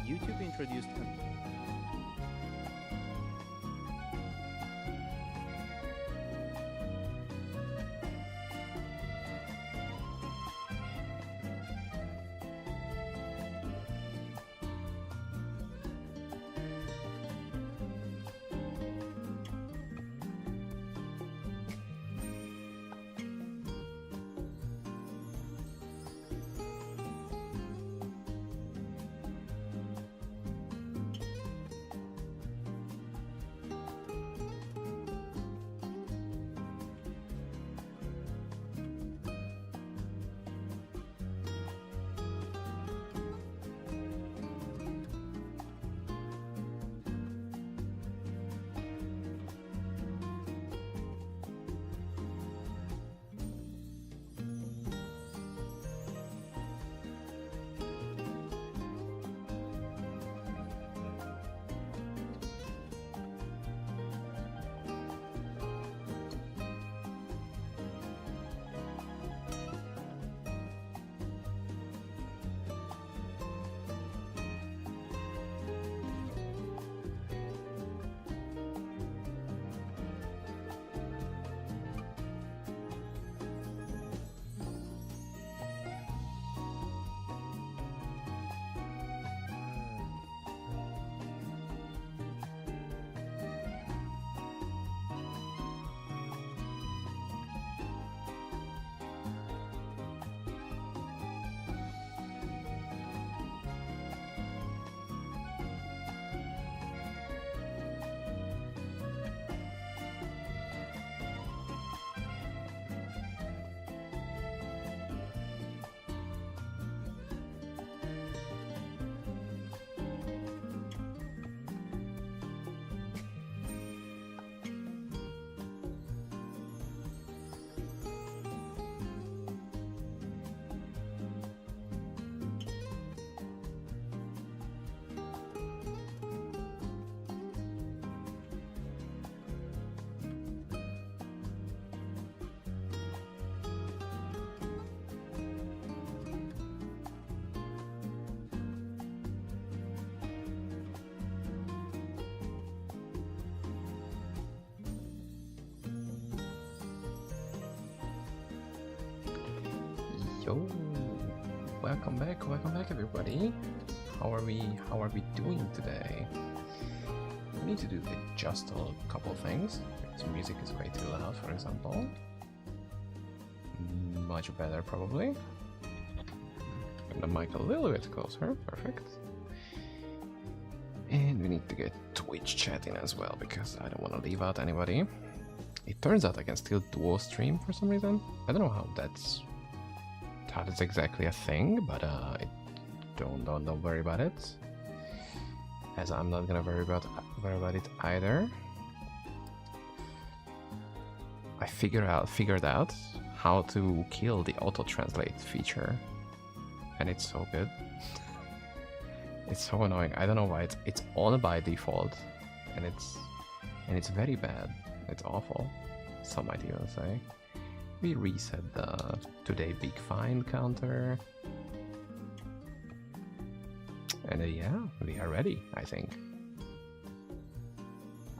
YouTube introduced Yo, welcome back everybody. How are we doing today? We need to do just a couple things. This music is way too loud, for example. Much better probably. And the mic a little bit closer, perfect. And we need to get Twitch chat in as well, because I don't want to leave out anybody. It turns out I can still duo stream for some reason. I don't know how that's exactly a thing, but don't worry about it, as I'm not gonna worry about it either. I figured out how to kill the auto translate feature, and it's so good. It's so annoying. I don't know why it's on by default, and it's very bad. It's awful. Some might even say. We reset the today big find counter, and yeah, we are ready. I think.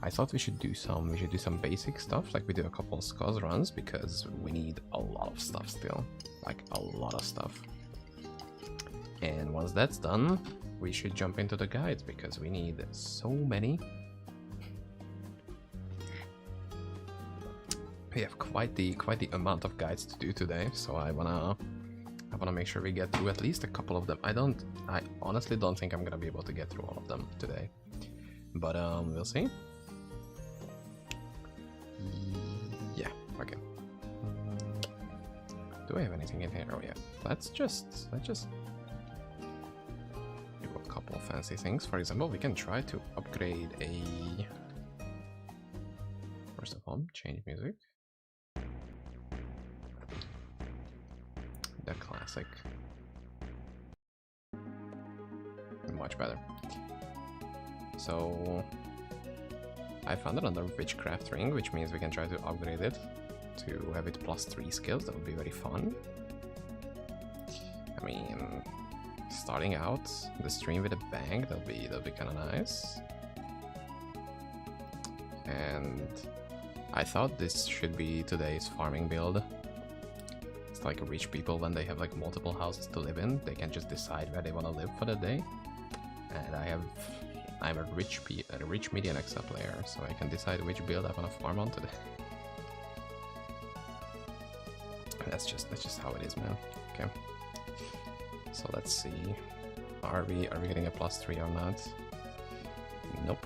I thought we should do some basic stuff, like we do a couple of SCOS runs, because we need a lot of stuff still, like a lot of stuff. And once that's done, we should jump into the guides, because we need so many. We have quite the amount of guides to do today, so I wanna make sure we get through at least a couple of them. I honestly don't think I'm gonna be able to get through all of them today, but we'll see. Yeah, okay. Do I have anything in here? Oh yeah. Let's just do a couple of fancy things. For example, we can try to upgrade a. First of all, change music. The classic. Much better. So I found another witchcraft ring, which means we can try to upgrade it to have it +3 skills. That would be very fun. I mean, starting out the stream with a bang, that'll be kind of nice. And I thought this should be today's farming build. It's like rich people, when they have like multiple houses to live in, they can just decide where they want to live for the day. And I'm a rich median XL player, so I can decide which build I want to farm on today. That's just how it is, man. Okay. So let's see. Are we getting a +3 or not? Nope.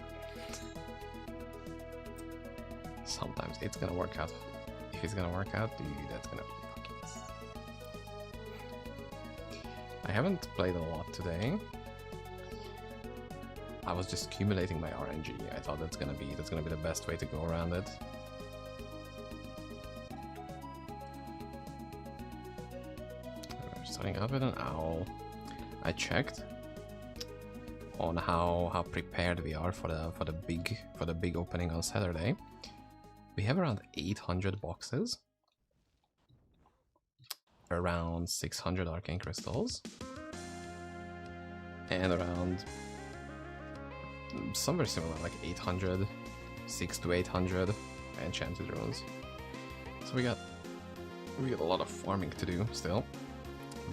Sometimes it's gonna work out. If it's gonna work out, dude, that's gonna be fucking. I haven't played a lot today. I was just accumulating my RNG. I thought that's gonna be the best way to go around it. Starting up with an owl. I checked on how prepared we are for the big opening on Saturday. We have around 800 boxes, around 600 arcane crystals, and around somewhere similar, like 800, 600 to 800 enchanted runes. So we got a lot of farming to do still,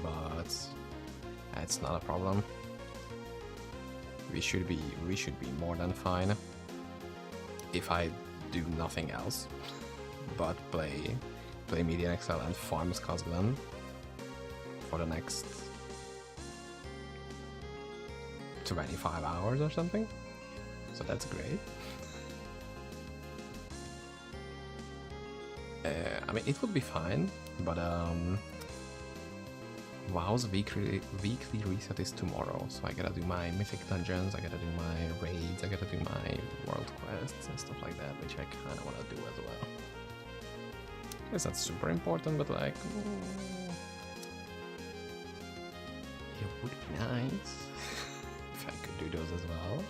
but that's not a problem. We should be more than fine if I do nothing else but play Median XL and farm Skazglen for the next 25 hours or something. So that's great. I mean, it would be fine, but WoW's weekly reset is tomorrow, so I gotta do my mythic dungeons, I gotta do my raids, I gotta do my world quests and stuff like that, which I kinda wanna do as well. It's not super important, but like, it would be nice if I could do those as well.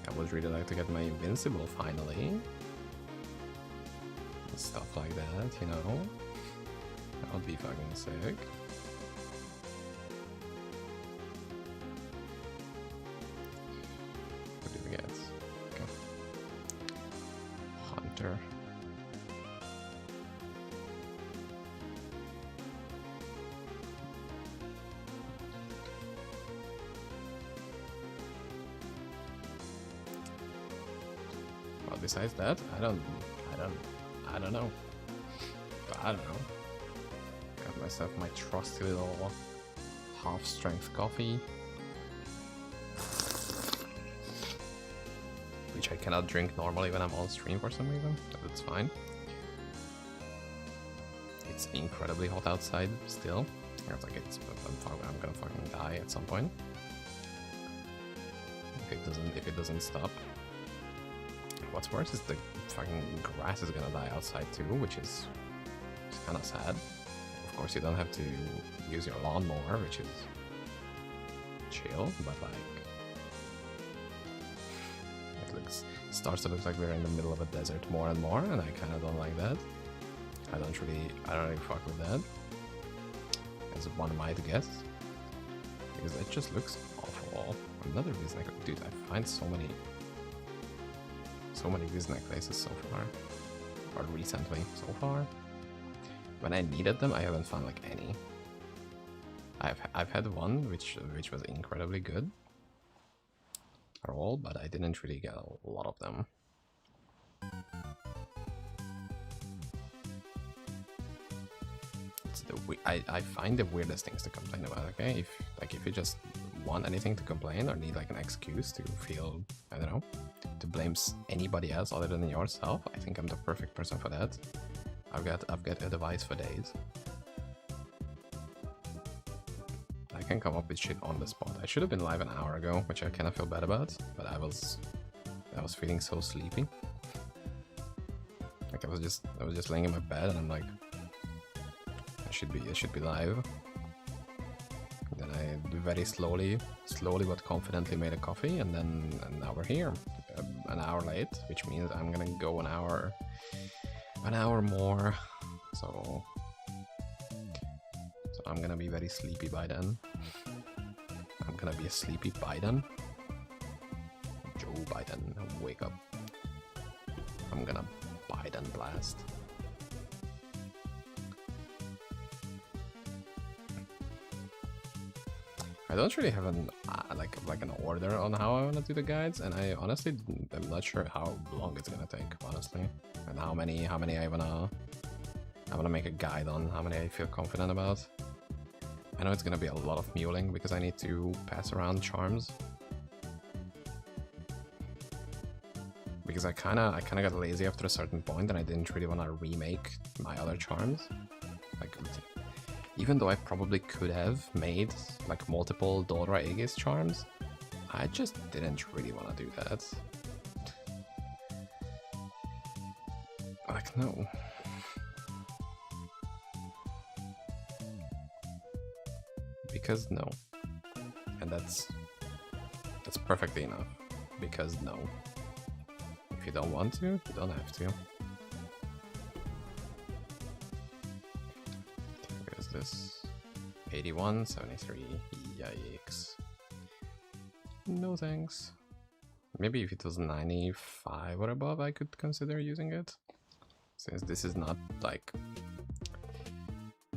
I would really like to get my invincible finally. Stuff like that, you know? That would be fucking sick. What did we get? Okay. Hunter. Well, besides that, I don't know. I don't know. Got myself my trusty little half-strength coffee, which I cannot drink normally when I'm on stream for some reason, but it's fine. It's incredibly hot outside still. It's like I'm gonna fucking die at some point if it doesn't stop. What's worse is the fucking grass is gonna die outside too, which is kind of sad. Of course, you don't have to use your lawnmower, which is chill, but like, it starts to look like we're in the middle of a desert more and more, and I kind of don't like that. I don't really fuck with that, as one might guess, because it just looks awful. Another reason, dude, I find so many Viznak places so far, or recently so far. When I needed them, I haven't found like any. I've had one which was incredibly good roll, but I didn't really get a lot of them. It's I find the weirdest things to complain about. Okay, if you just want anything to complain or need like an excuse to feel, I don't know, to blame anybody else other than yourself, I think I'm the perfect person for that. I've got advice for days. I can come up with shit on the spot. I should have been live an hour ago, which I kind of feel bad about, but I was feeling so sleepy. Like I was just laying in my bed and I'm like, I should be live. Then I very slowly but confidently made a coffee, and now we're here, an hour late, which means I'm gonna go an hour more. So I'm gonna be very sleepy by then. I'm gonna be a sleepy Biden. Joe Biden, wake up. I'm gonna Biden blast. I don't really have an like an order on how I want to do the guides, and I honestly am not sure how long it's gonna take, honestly, and how many I wanna make a guide on, how many I feel confident about. I know it's gonna be a lot of muling because I need to pass around charms. Because I kinda got lazy after a certain point, and I didn't really wanna remake my other charms. Like, even though I probably could have made like multiple Dora Aegis charms, I just didn't really want to do that. Like, no. Because no. And that's perfectly enough. Because no. If you don't want to, you don't have to. Where's this? 81, 73, yikes. No thanks. Maybe if it was 95 or above, I could consider using it. Since this is not like...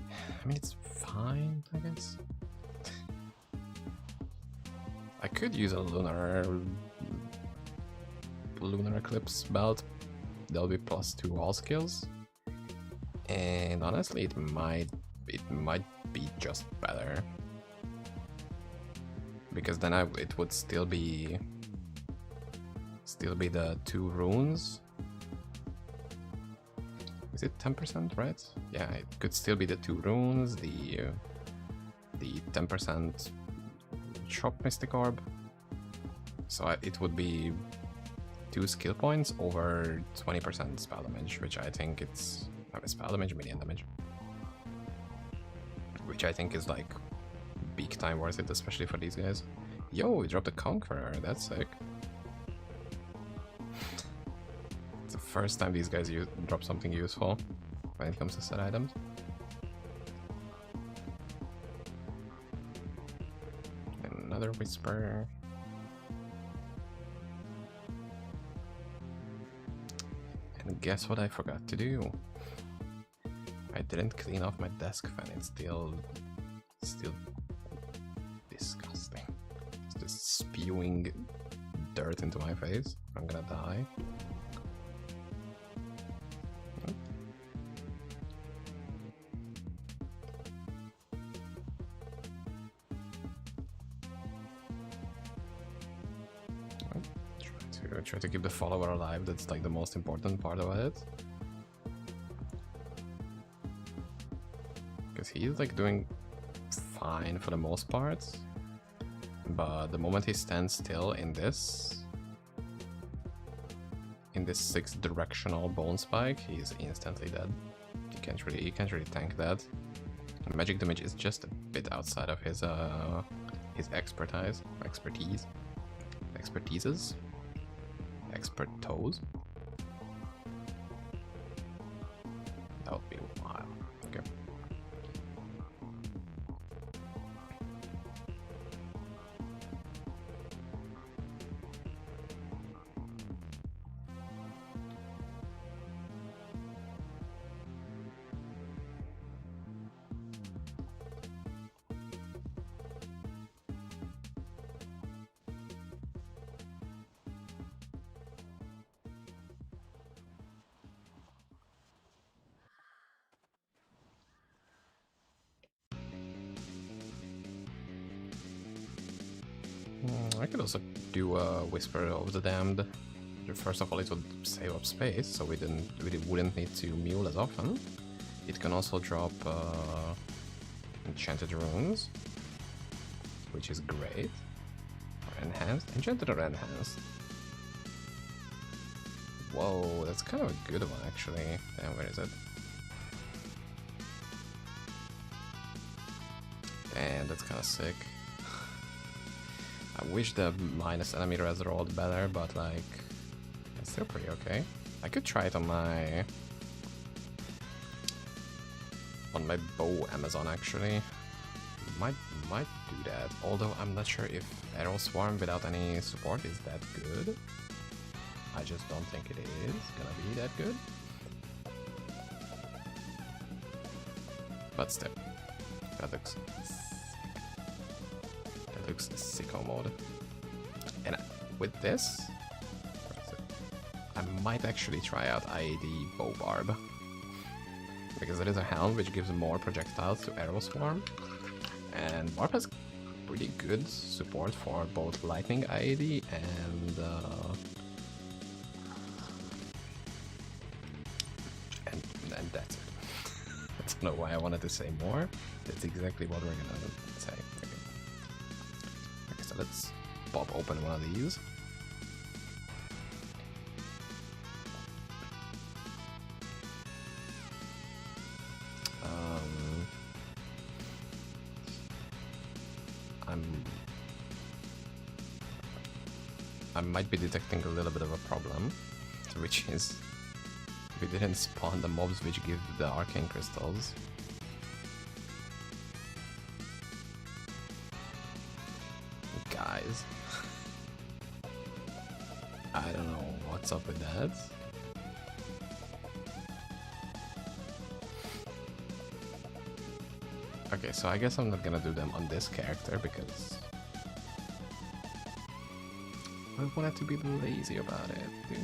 I mean, it's fine, I guess. I could use a lunar eclipse belt. That'll be +2 all skills. And honestly, it might be just better. Because then it would still be the 2 runes. Is it 10%, right? Yeah, it could still be the 2 runes, the 10% Chop Mystic Orb. So it would be 2 skill points over 20% spell damage, which I think it's spell damage, minion damage. Which I think is like big time worth it, especially for these guys. Yo, we dropped a Conqueror, that's sick. It's the first time these guys drop something useful when it comes to set items. Another Whisper. And guess what I forgot to do? I didn't clean off my desk fan. It's still disgusting. It's just spewing dirt into my face. I'm gonna die. Try to keep the follower alive. That's like the most important part of it. Because he's like doing fine for the most part, but the moment he stands still in this 6 directional bone spike, he's instantly dead. He can't really tank that. And magic damage is just a bit outside of his expertise. Expert toes. That would be wild. Okay. I could also do a Whisper of the Damned. First of all, it would save up space, so we wouldn't need to mule as often. It can also drop enchanted runes, which is great. Or enhanced, enchanted or enhanced. Whoa, that's kind of a good one actually. Damn, where is it? And that's kind of sick. I wish the minus enemy res rolled better, but like, it's still pretty okay. I could try it on my bow Amazon actually. Might do that, although I'm not sure if Arrow Swarm without any support is that good. I just don't think it is gonna be that good. But still, that looks sicko mode. And with this, I might actually try out IAD Bow Barb, because it is a helm which gives more projectiles to Arrow Swarm, and Barb has pretty good support for both Lightning IAD and that's it. I don't know why I wanted to say more. That's exactly what we're gonna say. Okay, so let's pop open one of these. I might be detecting a little bit of a problem, which is we didn't spawn the mobs which give the arcane crystals. Guys, I don't know what's up with that. Okay, so I guess I'm not gonna do them on this character because I wanted to be lazy about it, dude.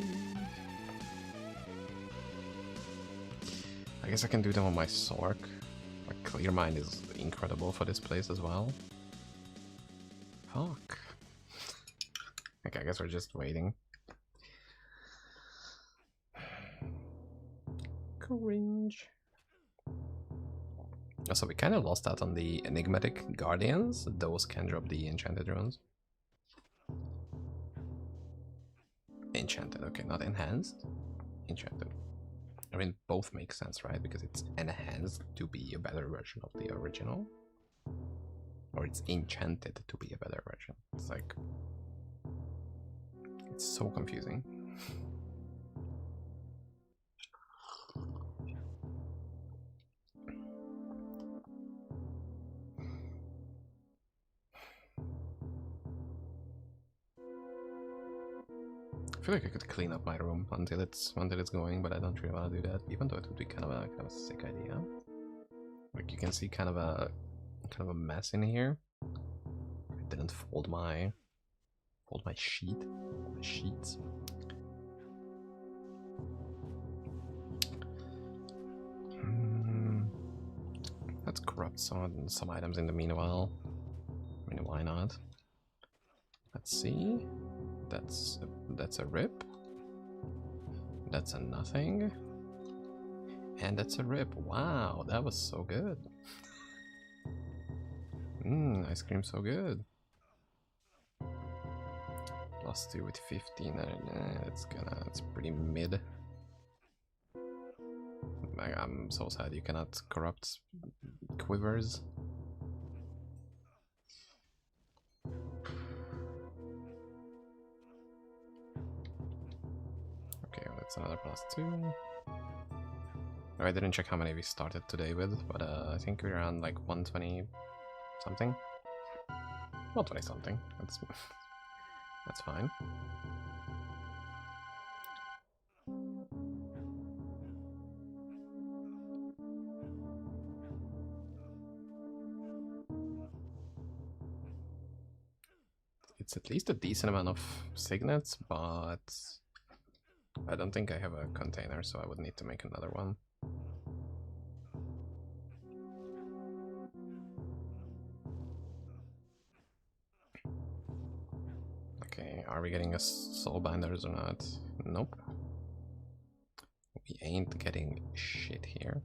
I guess I can do them on my Sork. My Clear Mind is incredible for this place as well. Fuck. Okay, I guess we're just waiting. Cringe. So we kind of lost out on the Enigmatic Guardians. Those can drop the Enchanted Runes. Enchanted, okay, not enhanced. Enchanted. I mean, both make sense, right? Because it's enhanced to be a better version of the original. Or it's enchanted to be a better version. It's like... it's so confusing. I feel like I could clean up my room until it's going, but I don't really want to do that. Even though it would be kind of a sick idea. Like you can see kind of a mess in here. I didn't fold my sheets. Let's corrupt some items in the meanwhile. I mean, why not? Let's see. That's a rip. That's a nothing. And that's a rip. Wow, that was so good. Ice cream so good. +2 with 15. That's pretty mid. I'm so sad you cannot corrupt quivers. Okay, well, that's another +2. I didn't check how many we started today with, but I think we're around like 120 something. 120 something. That's fine. It's at least a decent amount of signets, but I don't think I have a container, so I would need to make another one. Okay, are we getting a soul binders or not? Nope. We ain't getting shit here.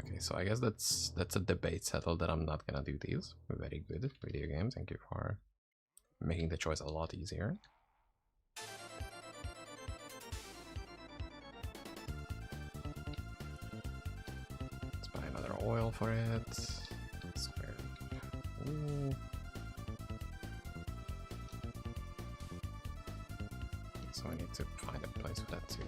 Okay, so I guess that's a debate settled that I'm not gonna do these. Very good video game, thank you for making the choice a lot easier. Let's buy another oil for it. Ooh. So I need to find a place for that too.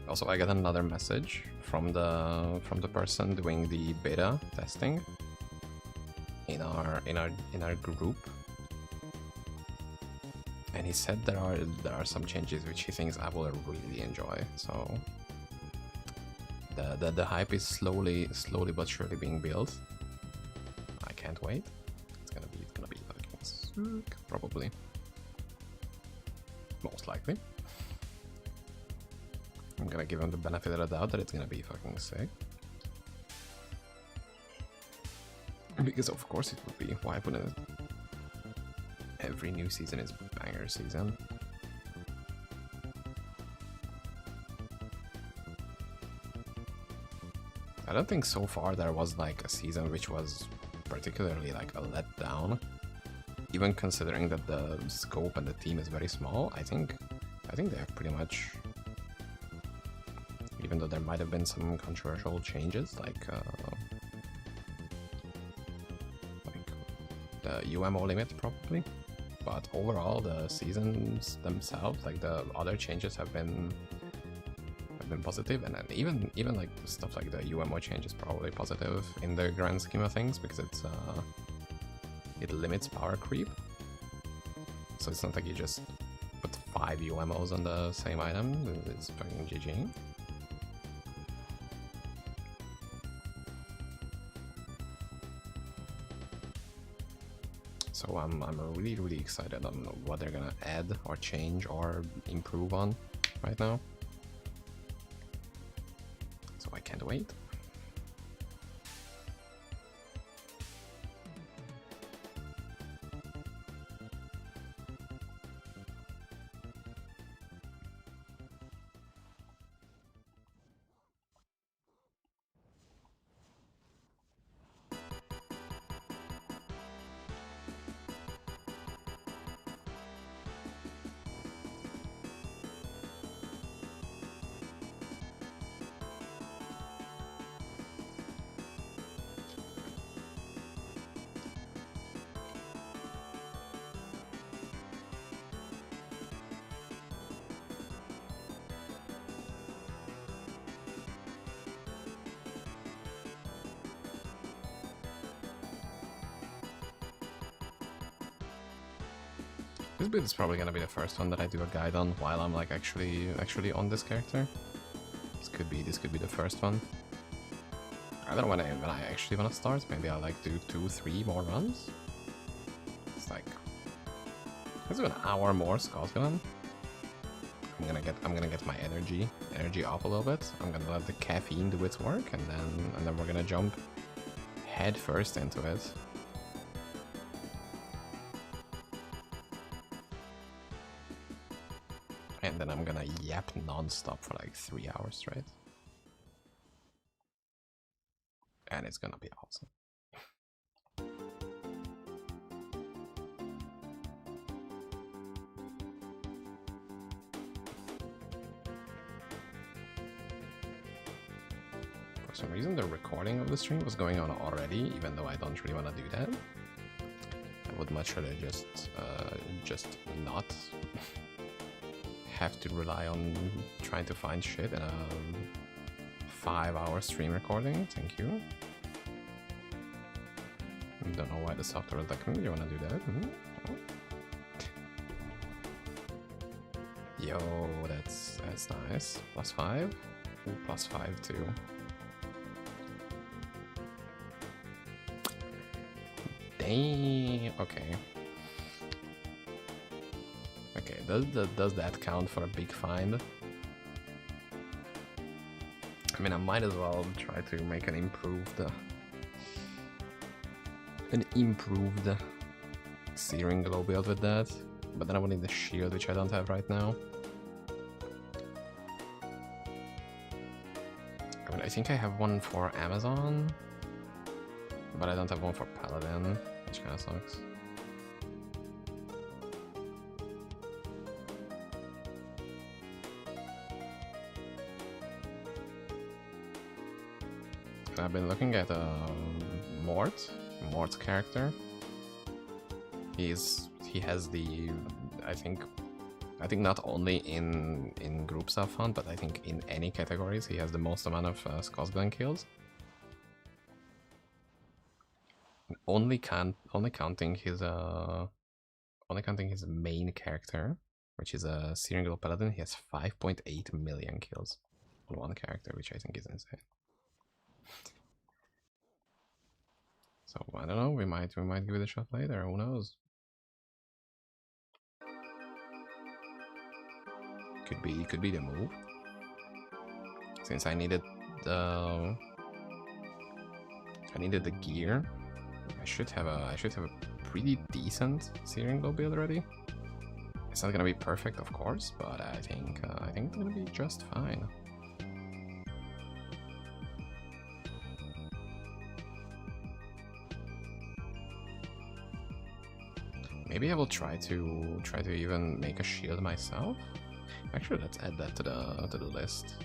Also, I got another message from the person doing the beta testing in our group, and he said there are some changes which he thinks I will really enjoy. So the hype is slowly but surely being built. I can't wait. It's gonna be fucking sick, probably, most likely. I'm gonna give him the benefit of the doubt that it's gonna be fucking sick. Because of course it would be. Why wouldn't it? Every new season is banger season. I don't think so far there was like a season which was particularly like a letdown. Even considering that the scope and the team is very small, I think they have pretty much, even though there might have been some controversial changes, like the UMO limit probably, but overall the seasons themselves, like the other changes have been positive, and then even like stuff like the UMO change is probably positive in the grand scheme of things, because it limits power creep. So it's not like you just put 5 UMOs on the same item. It's fucking GG. So I'm really excited on what they're gonna add or change or improve on right now. So I can't wait. This build is probably gonna be the first one that I do a guide on while I'm like actually on this character. This could be the first one. I don't know when I actually wanna start. Maybe I'll like do 2-3 more runs. It's like, let's do an hour more Scotland. I'm gonna get my energy up a little bit. I'm gonna let the caffeine do its work, and then we're gonna jump head first into it. And then I'm gonna yap non-stop for like 3 hours straight. And it's gonna be awesome. For some reason the recording of the stream was going on already, even though I don't really want to do that. I would much rather just not have to rely on trying to find shit in a 5-hour stream recording. Thank you. Don't know why the software is like, you wanna do that? Oh. Yo, that's nice. +5. Ooh, +5 too. Dang. Okay. Okay, does that count for a big find? I mean, I might as well try to make an improved Searing Glow build with that, but then I would need the shield, which I don't have right now. I mean, I think I have one for Amazon, but I don't have one for Paladin, which kind of sucks. I've been looking at Mort's character. He has the, I think, I think not only in group stuff fun, but I think in any categories he has the most amount of Scotsglen kills. Only counting his main character, which is a Searing Glow Paladin, he has 5.8 million kills on one character, which I think is insane. So I don't know, we might give it a shot later, who knows? Could be the move. Since I needed the gear, I should have a pretty decent Searing Glow build already. It's not gonna be perfect, of course, but I think it's gonna be just fine. Maybe I will try to even make a shield myself. Actually, let's add that to the list.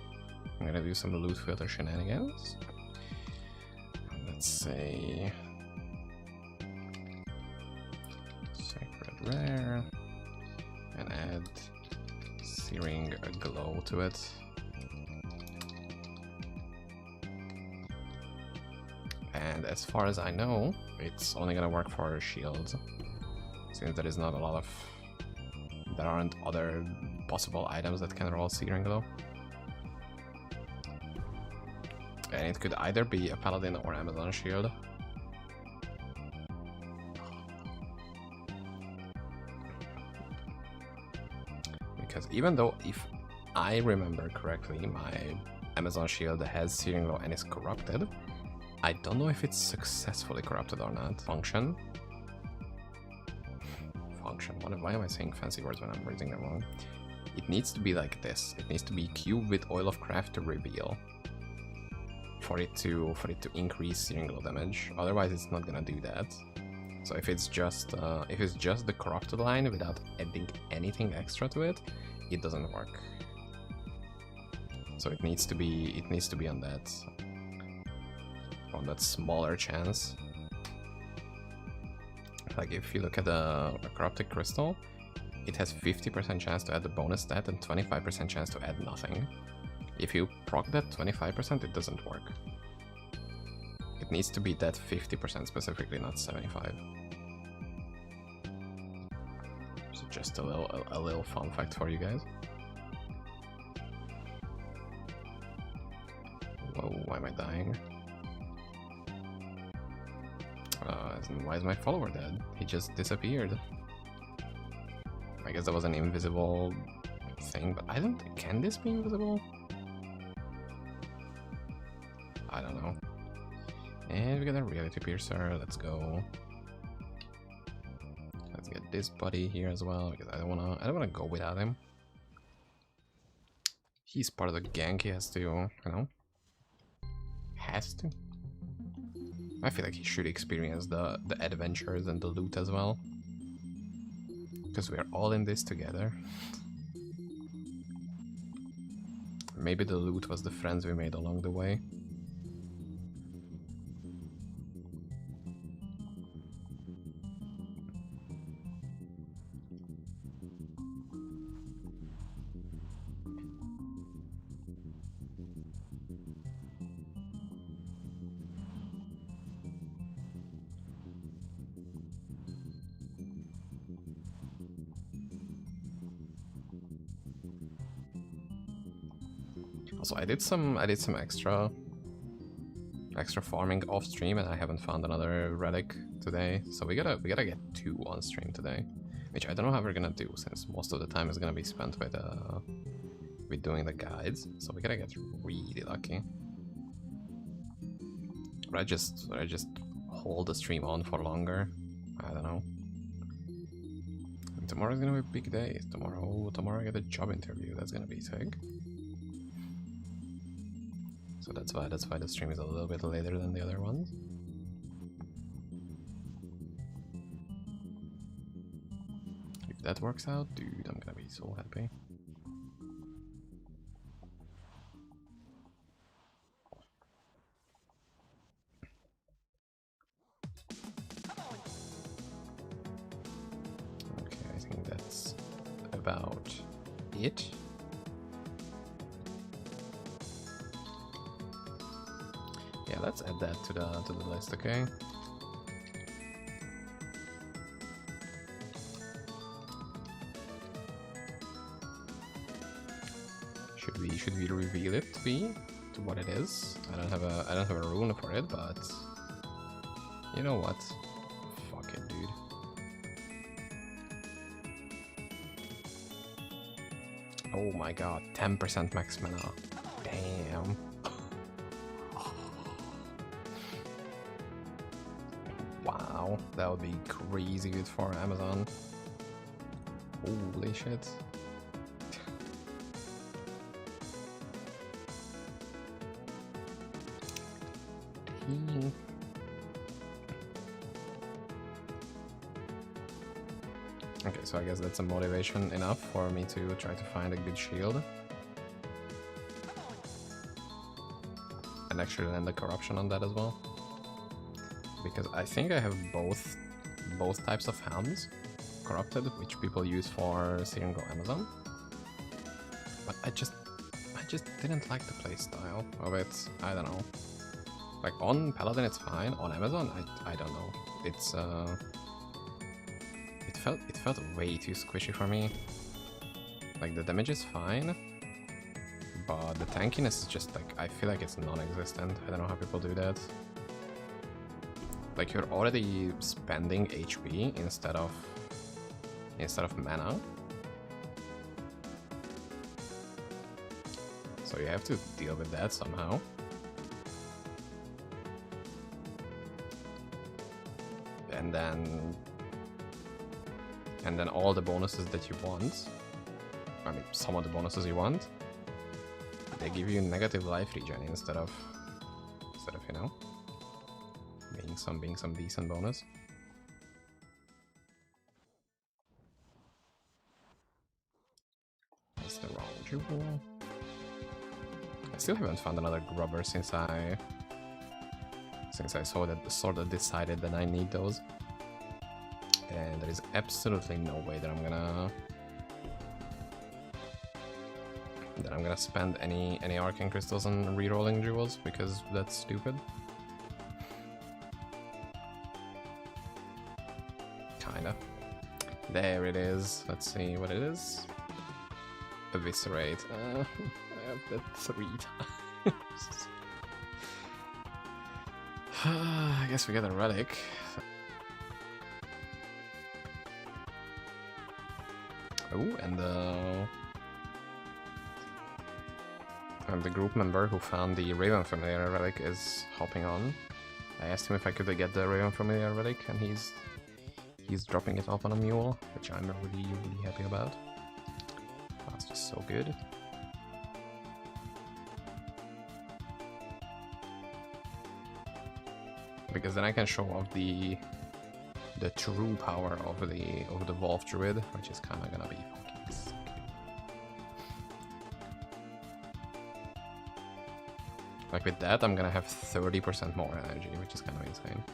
I'm gonna do some loot filter shenanigans. Let's say Sacred Rare and add Searing Glow to it. And as far as I know, it's only gonna work for shields, since there is not a lot of, there aren't other possible items that can roll Searing Glow. And it could either be a Paladin or Amazon Shield. Because even though, if I remember correctly, my Amazon Shield has Searing Glow and is corrupted, I don't know if it's successfully corrupted or not. Function. Why am I saying fancy words when I'm reading them wrong? It needs to be like this. It needs to be cube with Oil of Craft to reveal. For it to increase Searing Glow damage. Otherwise it's not gonna do that. So if it's just the corrupted line without adding anything extra to it, it doesn't work. So it needs to be on that smaller chance. Like if you look at a Corrupted Crystal, it has 50% chance to add the bonus stat and 25% chance to add nothing. If you proc that 25%, it doesn't work. It needs to be that 50% specifically, not 75. So just a little fun fact for you guys. Whoa, why am I dying? Why is my follower dead? He just disappeared. I guess that was an invisible thing, but I don't... Can this be invisible? I don't know. And we got a Reality Piercer. Let's go. Let's get this buddy here as well, because I don't wanna go without him. He's part of the gang. He has to, you know, has to. I feel like he should experience the adventures and the loot as well, because we're all in this together. Maybe the loot was the friends we made along the way. Also, I did some extra farming off stream, and I haven't found another relic today. So we gotta get 2 on stream today, which I don't know how we're gonna do, since most of the time is gonna be spent with doing the guides. So we gotta get really lucky. Or I just hold the stream on for longer. I don't know. And tomorrow's gonna be a big day. Tomorrow I get a job interview. That's gonna be sick. So that's why the stream is a little bit later than the other ones. If that works out, dude, I'm gonna be so happy. Okay, I think that's about it. Yeah, let's add that to the list, okay? Should we reveal it to what it is? I don't have a rune for it, but you know what? Fuck it, dude. Oh my god, 10% max mana. Damn. Wow, that would be crazy good for Amazon. Holy shit. Okay, so I guess that's a motivation enough for me to try to find a good shield. And actually land the corruption on that as well. Because I think I have both types of helms corrupted, which people use for Searing Go Amazon. But I just didn't like the playstyle of it. I don't know. Like on Paladin it's fine, on Amazon I don't know. It's it felt way too squishy for me. Like the damage is fine, but the tankiness is just like, I feel like it's non-existent. I don't know how people do that. Like you're already spending HP instead of mana. So you have to deal with that somehow. And then all the bonuses that you want, I mean some of the bonuses you want, they give you negative life regen instead of you know, being some decent bonus. That's the wrong jewel. I still haven't found another grubber since I saw that sort of decided that I need those. And there is absolutely no way that I'm gonna spend any arcane crystals on rerolling jewels, because that's stupid. Kinda. There it is. Let's see what it is. Eviscerate. I have that 3 times. I guess we get a relic. Oh, and the group member who found the Raven Familiar relic is hopping on. I asked him if I could get the Raven Familiar relic, and he's dropping it off on a mule, which I'm really happy about. That's just so good. Because then I can show off the true power of the Wolf Druid, which is kind of gonna be fucking sick. Like with that, I'm gonna have 30% more energy, which is kind of insane.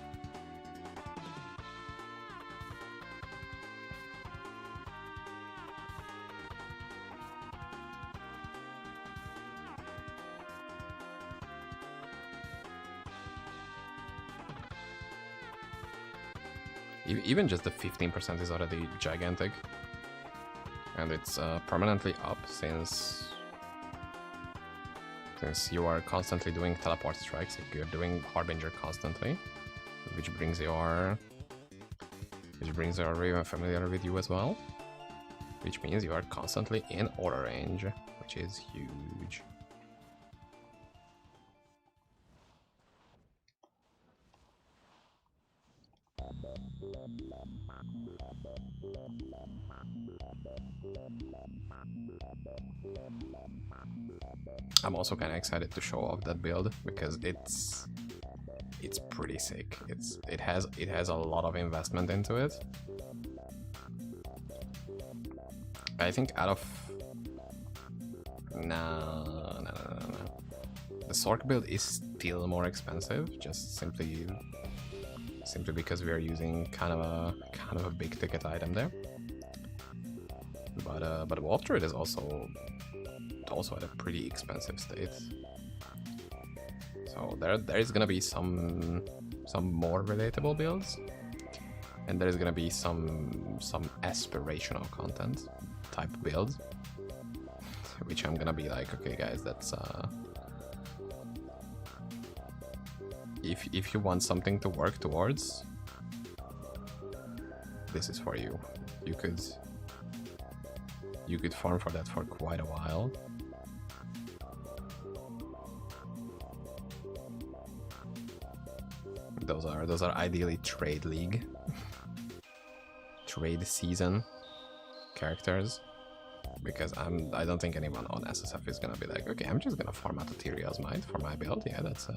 Even just the 15% is already gigantic. And it's permanently up since you are constantly doing teleport strikes. If you're doing Harbinger constantly, which brings your Raven Familiar with you as well, which means you are constantly in aura range, which is huge. I'm also kind of excited to show off that build because it's pretty sick. It has a lot of investment into it. I think out of no. The Sork build is still more expensive, just simply because we are using kind of a big ticket item there. But But Wolf Druid is also at a pretty expensive state. So there is gonna be some more relatable builds, and there is gonna be some aspirational content type builds, which I'm gonna be like, okay guys, that's if you want something to work towards, this is for you. You could farm for that for quite a while. Those are ideally trade league, trade season characters, because I don't think anyone on SSF is gonna be like, okay, I'm just gonna farm out Ethereal's Might for my build. Yeah, that's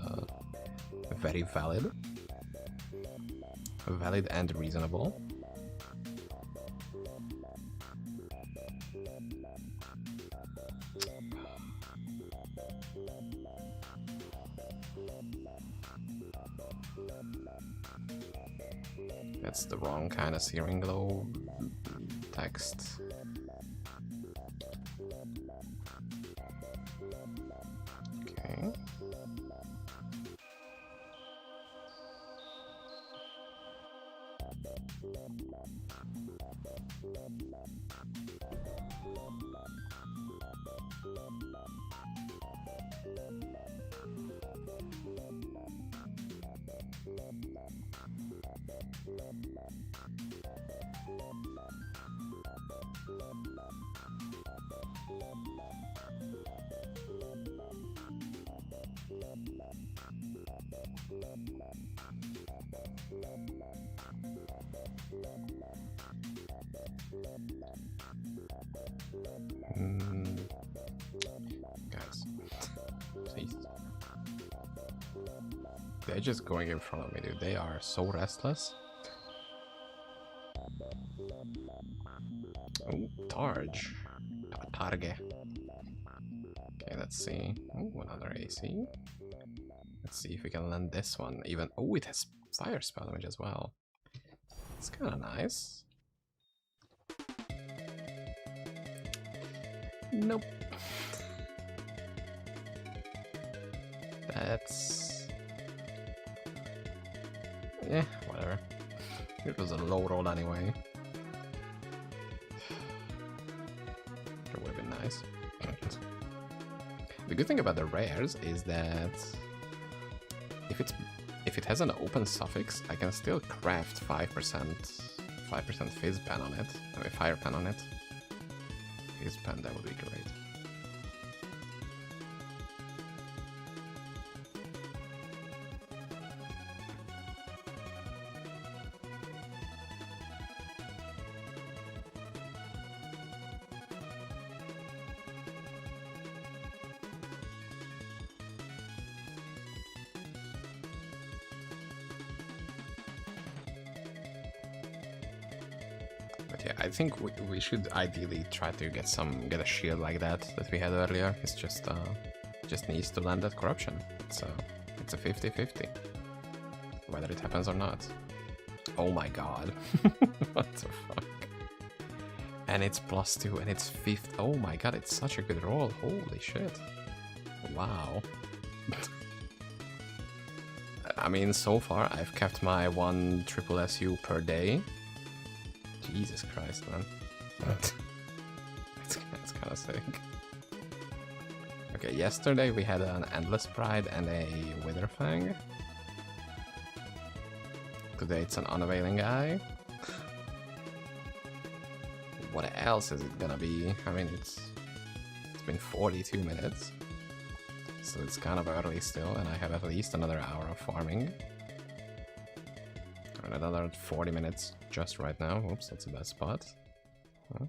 very valid and reasonable. That's the wrong kind of Searing Glow text. Okay. Guys, please. They're just going in front of me, dude. They are so restless. Oh, Targe. Targe. Okay, let's see. Oh, another AC. Let's see if we can land this one. Even. Oh, it has fire spell damage as well. It's kind of nice. Nope. That's... yeah, whatever. It was a low roll anyway. It would have been nice. The good thing about the rares is that if it has an open suffix, I can still craft 5% fizz pen on it. I mean, fire pen on it. Fizz pen, that would be great. Yeah, I think we should ideally try to get a shield like that we had earlier. It's just needs to land that corruption. It's a 50-50 whether it happens or not. Oh my god. What the fuck? And it's +2 and it's 5th. Oh my god, it's such a good roll. Holy shit. Wow. I mean, so far I've kept my 1 triple SU per day. Jesus Christ, man. It's kind of sick. Okay, yesterday we had an Endless Pride and a Witherfang. Today it's an Unavailing Eye. What else is it gonna be? I mean, it's been 42 minutes. So it's kind of early still, and I have at least another hour of farming. And another 40 minutes just right now. Oops, that's a bad spot. Huh?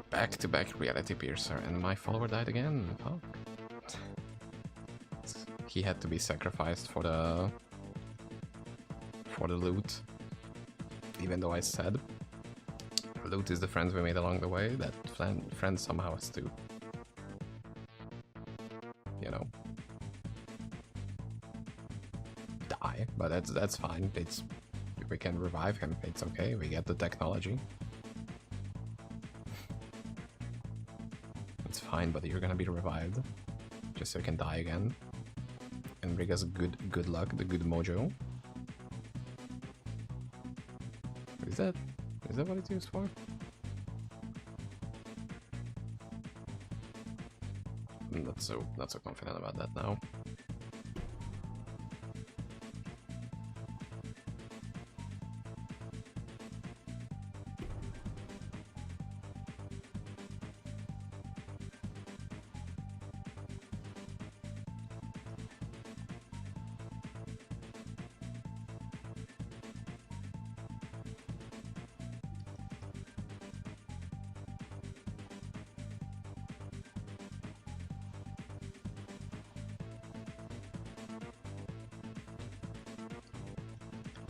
Back-to-back Reality Piercer, and my follower died again. Fuck. He had to be sacrificed for the loot. Even though I said loot is the friends we made along the way, that friend somehow has to, you know, die. but that's fine. It's we can revive him. It's okay. We get the technology. It's fine, but you're gonna be revived, just so you can die again and bring us good luck, the good mojo. Is that what it's used for? I'm not so confident about that now.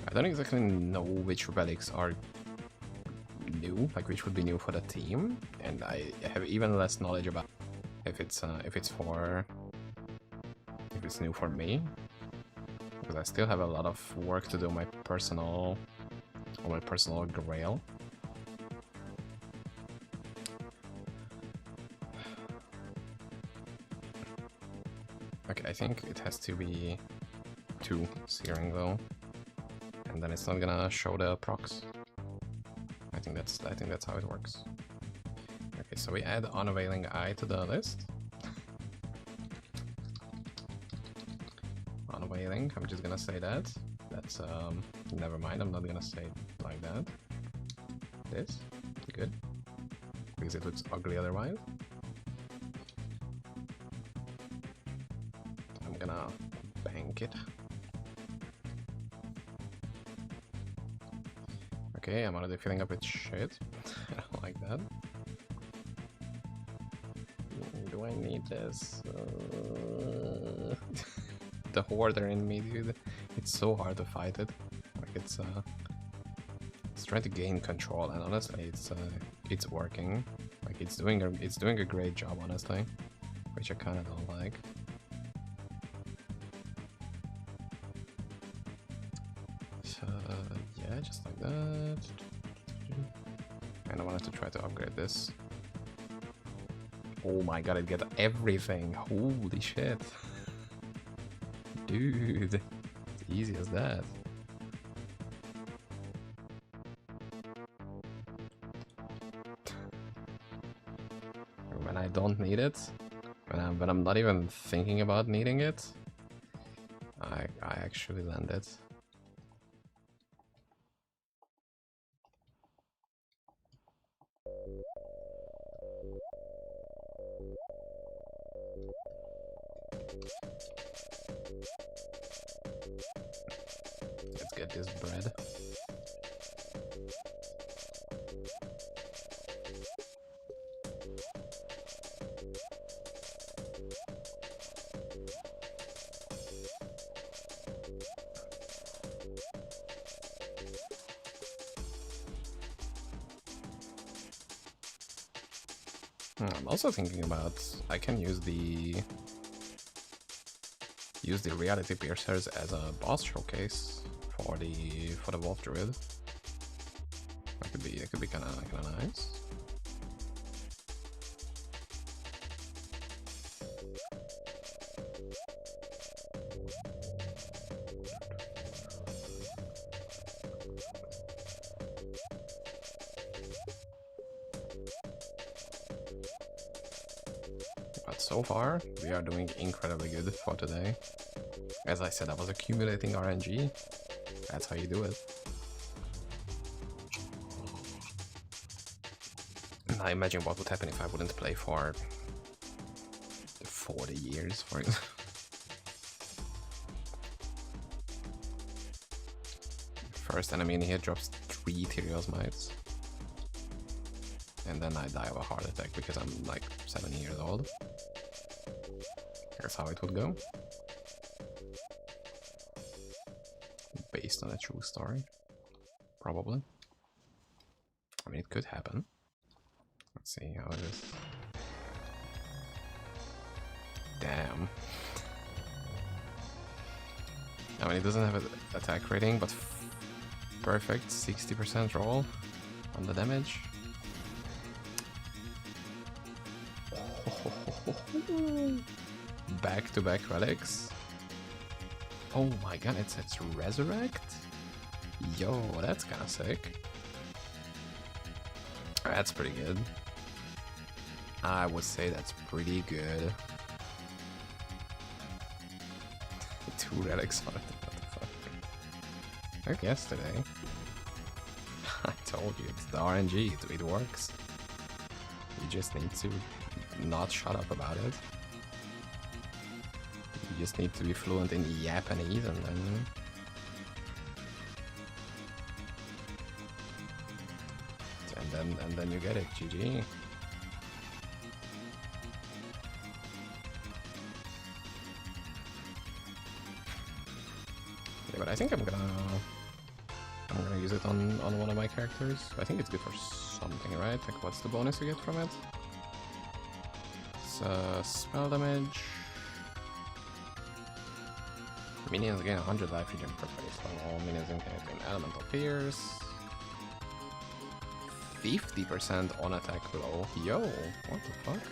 I don't exactly know which relics are new, like which would be new for the team, and I have even less knowledge about if it's new for me, because I still have a lot of work to do on my personal grail. Okay, I think it has to be 2 searing though. And then it's not gonna show the procs. I think that's how it works. Okay, so we add Unveiling Eye to the list. Unveiling, I'm just gonna say that. That's never mind, I'm not gonna say it like that. This, good. Because it looks ugly otherwise. I'm gonna bank it. Okay, I'm already filling up with shit. I don't like that. Do I need this? The hoarder in me, dude. It's so hard to fight it. Like it's trying to gain control, and honestly, it's working. Like it's doing a great job, honestly, which I kind of don't like. So yeah, just like that. And I wanted to try to upgrade this. Oh my god, it get everything. Holy shit. Dude, it's easy as that. When I don't need it, when I'm not even thinking about needing it, I actually land it. Let's get this bread. I'm also thinking about I can use the reality piercers as a boss showcase for the wolf druid. That could be kind of nice. But so far, we are doing incredibly good for today. As I said, I was accumulating RNG. That's how you do it. Now imagine what would happen if I wouldn't play for 40 years, for example. First enemy in here drops 3 Tyrios mites. And then I die of a heart attack because I'm like 7 years old. Here's how it would go. Based on a true story. Probably. I mean, it could happen. Let's see how it is. Damn. I mean, it doesn't have an attack rating, but perfect 60% roll on the damage. Back-to-back relics. Oh my god, it's Resurrect? Yo, that's kinda sick. That's pretty good. I would say that's pretty good. 2 relics on it, what the fuck? I guess today. I told you, it's the RNG, it works. You just need to not shut up about it. You just need to be fluent in Japanese and then you get it, GG. Yeah, but I think I'm gonna use it on one of my characters. I think it's good for something, right? Like, what's the bonus you get from it? It's spell damage. Minions gain 100 life regen per base level. Minions gain elemental pierce. 50% on attack blow. Yo, what the fuck?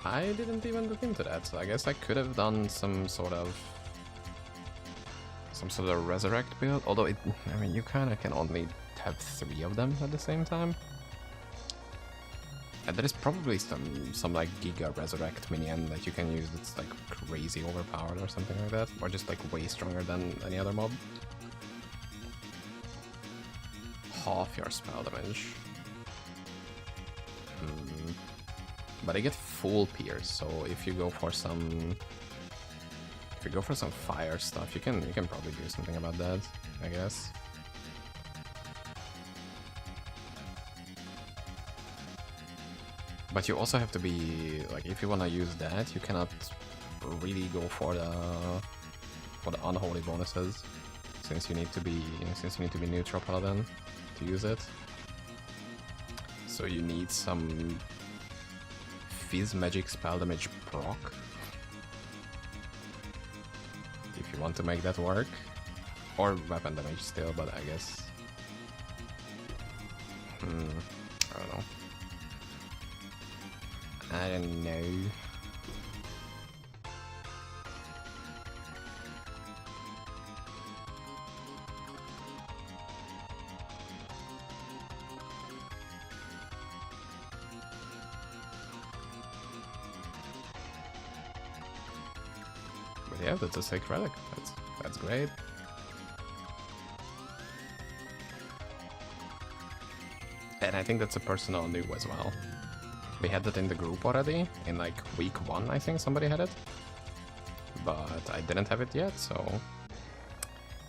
I didn't even look into that, so I guess I could have done some sort of resurrect build. Although I mean, you kind of can only have 3 of them at the same time. And there is probably some like Giga Resurrect minion that you can use that's like crazy overpowered or something like that, or just like way stronger than any other mob. Half your spell damage. But I get full pierce, so if you go for some fire stuff, you can probably do something about that, I guess. But you also have to be like, if you wanna use that, you cannot really go for the unholy bonuses, since you need to be neutral paladin to use it. So you need some Fizz magic spell damage proc if you want to make that work, or weapon damage still, but I guess I don't know. I don't know. But yeah, that's a sick relic. That's great. And I think that's a personal new as well. We had that in the group already, in like week 1 I think somebody had it. But I didn't have it yet, so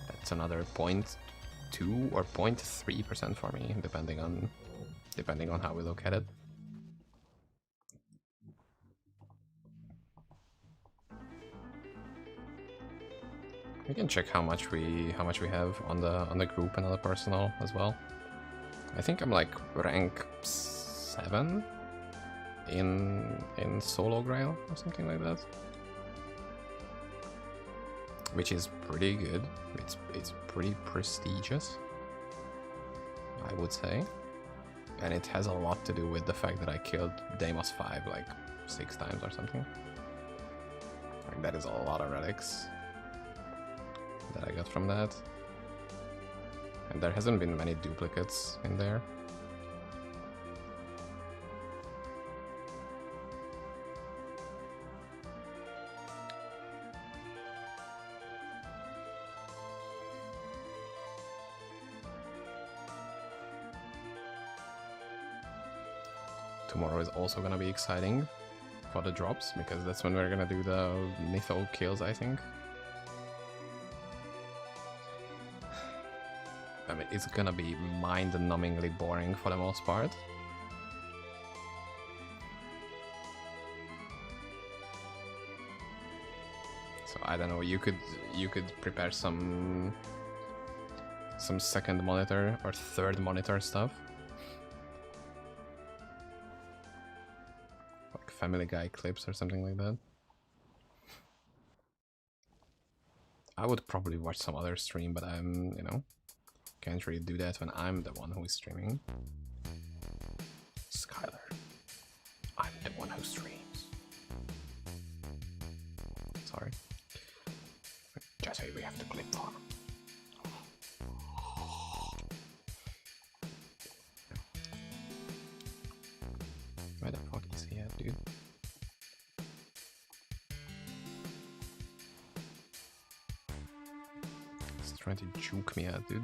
that's another 0.2 or 0.3% for me, depending on how we look at it. We can check how much we have on the group and on the personal as well. I think I'm like rank 7 in solo grail or something like that, which is pretty good. It's pretty prestigious, I would say, and it has a lot to do with the fact that I killed Deimos 5 like 6 times or something. Like, that is a lot of relics that I got from that, and there hasn't been many duplicates in there. Tomorrow is also gonna be exciting for the drops, because that's when we're gonna do the mytho kills, I think. I mean, it's gonna be mind-numbingly boring for the most part. So I don't know, you could prepare some second monitor or third monitor stuff. Like Family Guy clips or something like that. I would probably watch some other stream, but I'm, you know, can't really do that when I'm the one who is streaming. Skylar, I'm the one who streams. Sorry. Just say we have to clip farm. Where the fuck is he at, dude? He's trying to juke me out, dude.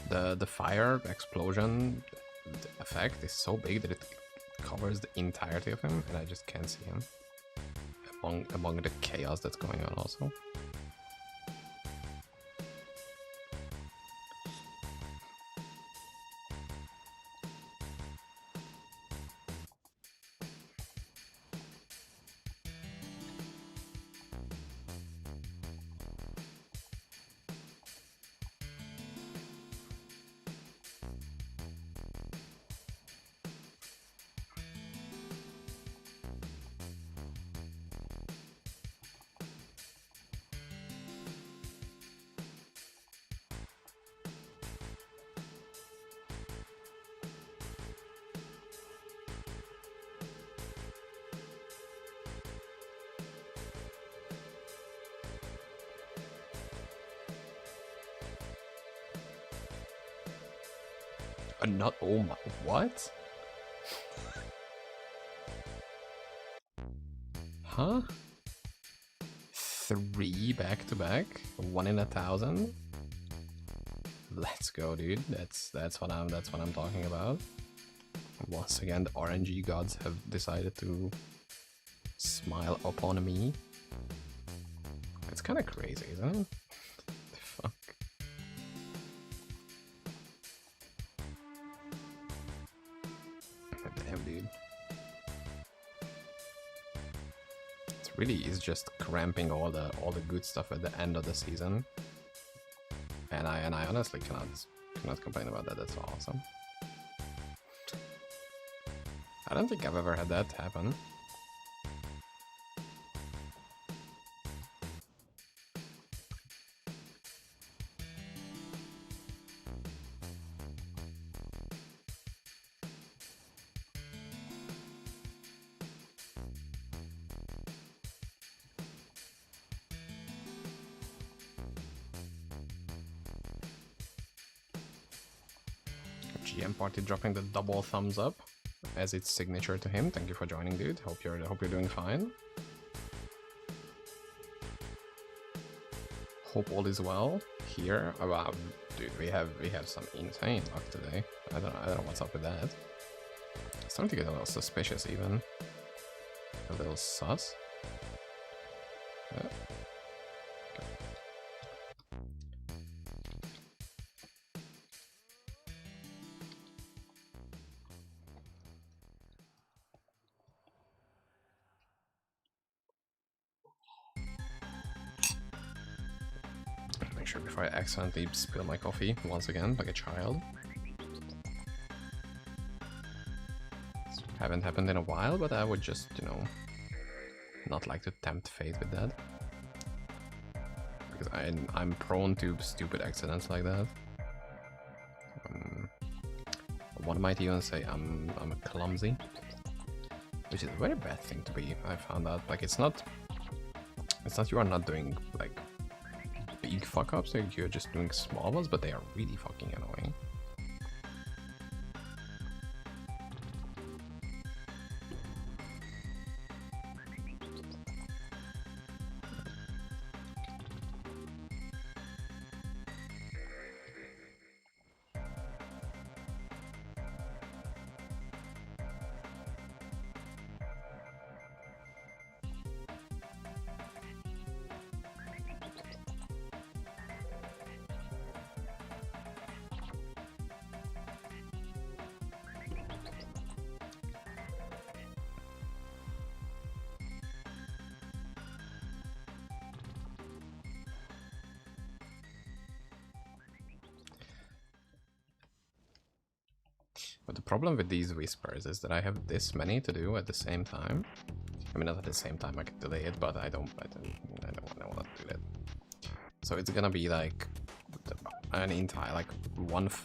The fire explosion effect is so big that it covers the entirety of him, and I just can't see him among the chaos that's going on also. Not, oh my, what? Huh? 3 back to back? 1 in 1,000? Let's go, dude. That's what I'm talking about. Once again, the RNG gods have decided to smile upon me. It's kind of crazy, isn't it? Fuck. Damn, dude. It really is just cramping all the good stuff at the end of the season. And I honestly cannot complain about that. That's awesome. I don't think I've ever had that happen. GM Party dropping the double thumbs up as its signature to him. Thank you for joining, dude. Hope you're doing fine. Hope all is well here. Oh, wow, dude, we have some insane luck today. I don't know what's up with that. It's starting to get a little suspicious, even a little sus. Make sure before I accidentally spill my coffee once again, like a child. Haven't happened in a while, but I would just, you know, not like to tempt fate with that. Because I'm prone to stupid accidents like that. One might even say I'm clumsy. Which is a very bad thing to be, I found out. Like, it's not you are not doing, like, big fuck-ups, like you're just doing small ones, but they are really fucking annoying. But the problem with these whispers is that I have this many to do at the same time. I mean, not at the same time, I can delay it, but I don't want to do that. So it's gonna be like an entire, like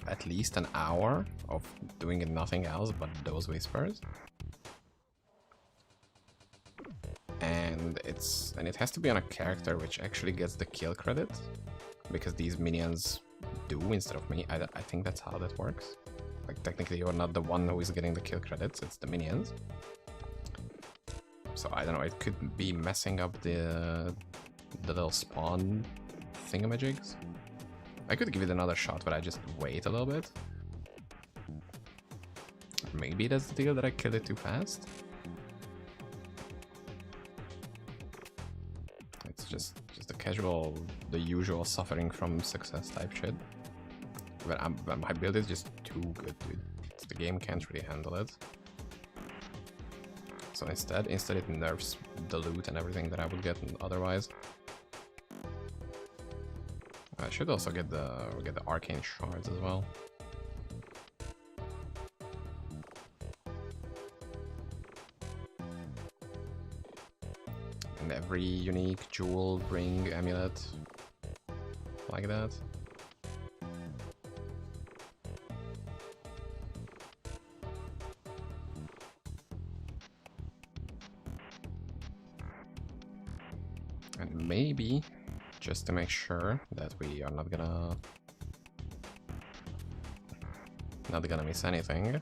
at least an hour of doing nothing else but those whispers. And it has to be on a character which actually gets the kill credit, because these minions do instead of me. I think that's how that works. Like technically you're not the one who is getting the kill credits, it's the minions. So I don't know, it could be messing up the little spawn thingamajigs. I could give it another shot, but I just wait a little bit. Maybe that's the deal, that I killed it too fast. It's just the casual, the usual suffering from success type shit. But my build is just too good, dude. The game can't really handle it. So instead it nerfs the loot and everything that I would get otherwise. I should also get the arcane shards as well. And every unique jewel, ring, amulet, like that. And maybe, just to make sure that we are not gonna miss anything,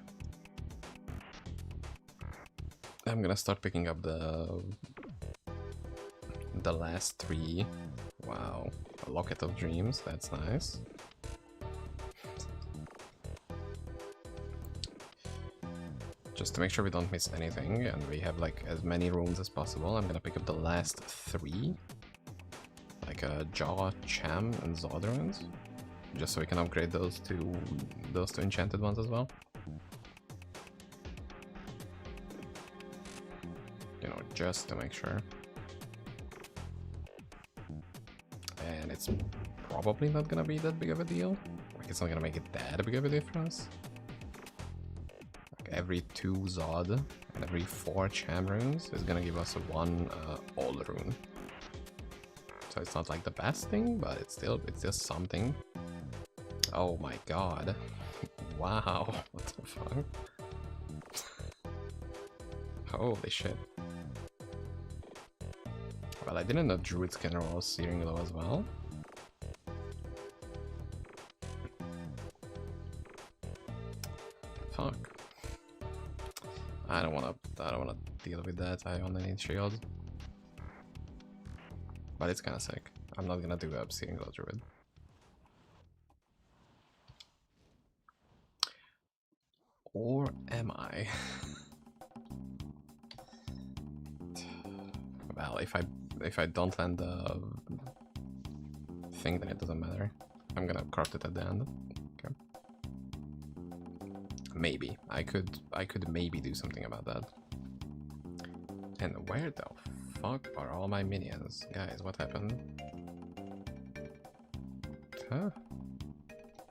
I'm gonna start picking up the last 3. Wow, a Locket of Dreams, that's nice. Just to make sure we don't miss anything and we have like as many runes as possible, I'm gonna pick up the last 3. Like Jaw, Cham, and Zod runes. Just so we can upgrade those two enchanted ones as well. You know, just to make sure. And it's probably not gonna be that big of a deal. Like, it's not gonna make it that big of a difference. Like, every 2 Zod and every 4 Cham runes is gonna give us a 1 All rune. So it's not like the best thing, but it's just something. Oh my god. Wow, what the fuck? Holy shit. Well, I didn't know druids can roll Searing Glow as well. Fuck. I don't wanna deal with that. I only need shield. But it's kinda sick. I'm not gonna do a Searing Glow druid. Or am I? Well, if I don't land the thing, then it doesn't matter. I'm gonna corrupt it at the end. Okay. Maybe I could maybe do something about that. And where the fuck are all my minions, guys? What happened? Huh?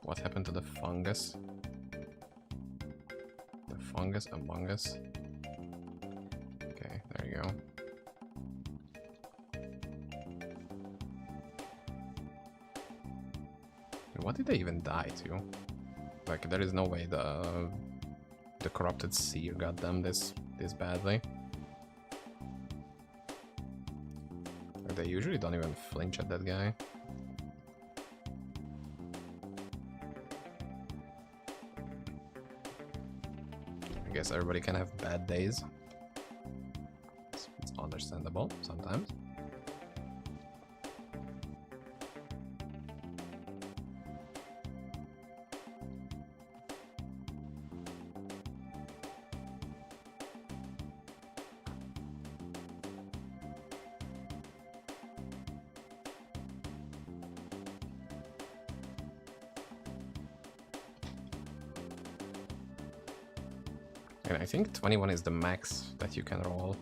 What happened to the fungus? The fungus among us. Okay, there you go. What did they even die to? Like, there is no way the corrupted seer got them this badly. Like, they usually don't even flinch at that guy. I guess everybody can have bad days. It's understandable sometimes. And I think 21 is the max that you can roll.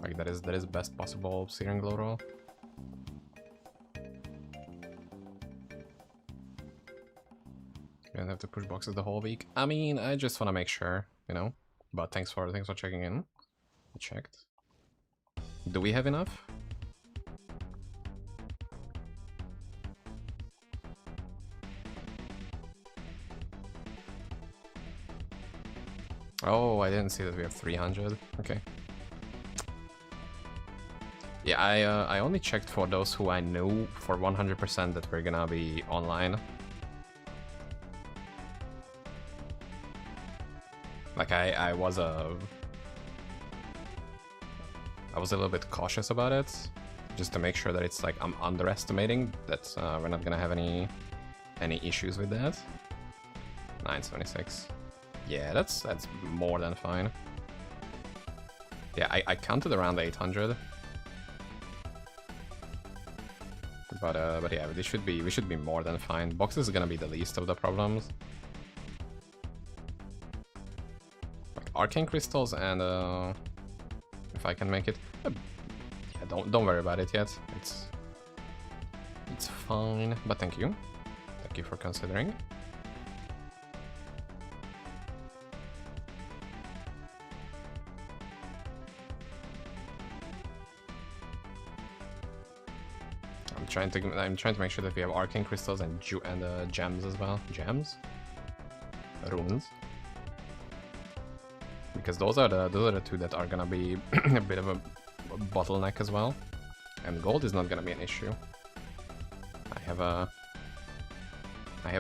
Like, that is best possible Searing Glow roll. You don't have to push boxes the whole week. I mean, I just want to make sure, you know. But thanks for checking in. I checked. Do we have enough? Oh, I didn't see that we have 300. Okay. Yeah, I only checked for those who I knew for 100% that we're gonna be online. Like I was a little bit cautious about it, just to make sure that it's like I'm underestimating that we're not gonna have any issues with that. 976. Yeah, that's more than fine. Yeah, I counted around 800. But yeah, we should be more than fine. Boxes is gonna be the least of the problems. Like arcane crystals and if I can make it. Yeah, don't worry about it yet. It's fine. But thank you for considering. I'm trying to make sure that we have arcane crystals and gems as well. Gems? Runes. Because those are the two that are gonna be a bit of a bottleneck as well. And gold is not gonna be an issue. I have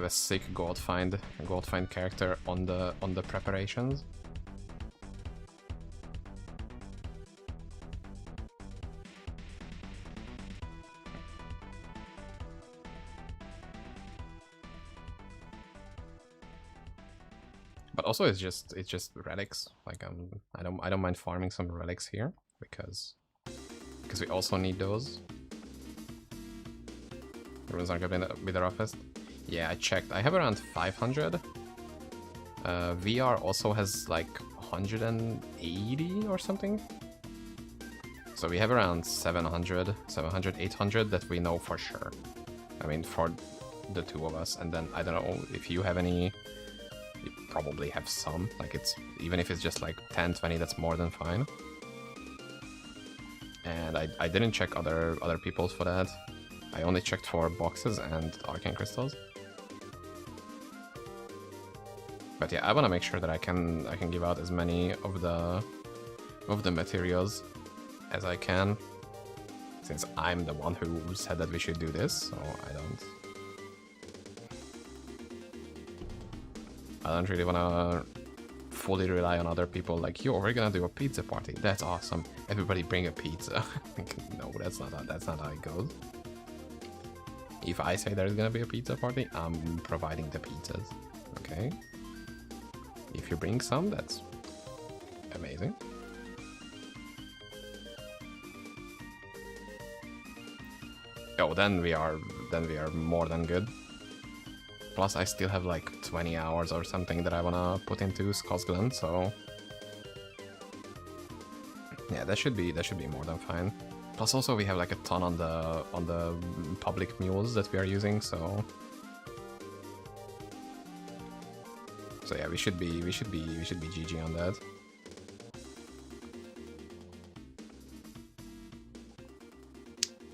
a sick gold find character on the preparations. But also it's just relics. Like I don't mind farming some relics here because we also need those. Runes are gonna be the roughest. Yeah, I checked. I have around 500. VR also has like 180 or something. So we have around 700, 800 that we know for sure. I mean, for the two of us. And then I don't know if you have any. You probably have some. Like even if it's just like 10, 20, that's more than fine. And I didn't check other people's for that. I only checked for boxes and arcane crystals. But yeah, I want to make sure that I can give out as many of the materials as I can, since I'm the one who said that we should do this, so I don't really want to fully rely on other people. Like, yo, we're gonna do a pizza party. That's awesome. Everybody bring a pizza. No, that's not how it goes. If I say there's gonna be a pizza party, I'm providing the pizzas. Okay. If you bring some, that's amazing. Oh, then we are more than good. Plus, I still have like 20 hours or something that I wanna put into Skull's Glen, so yeah, that should be more than fine. Plus, also we have like a ton on the public mules that we are using, so yeah, we should be GG on that.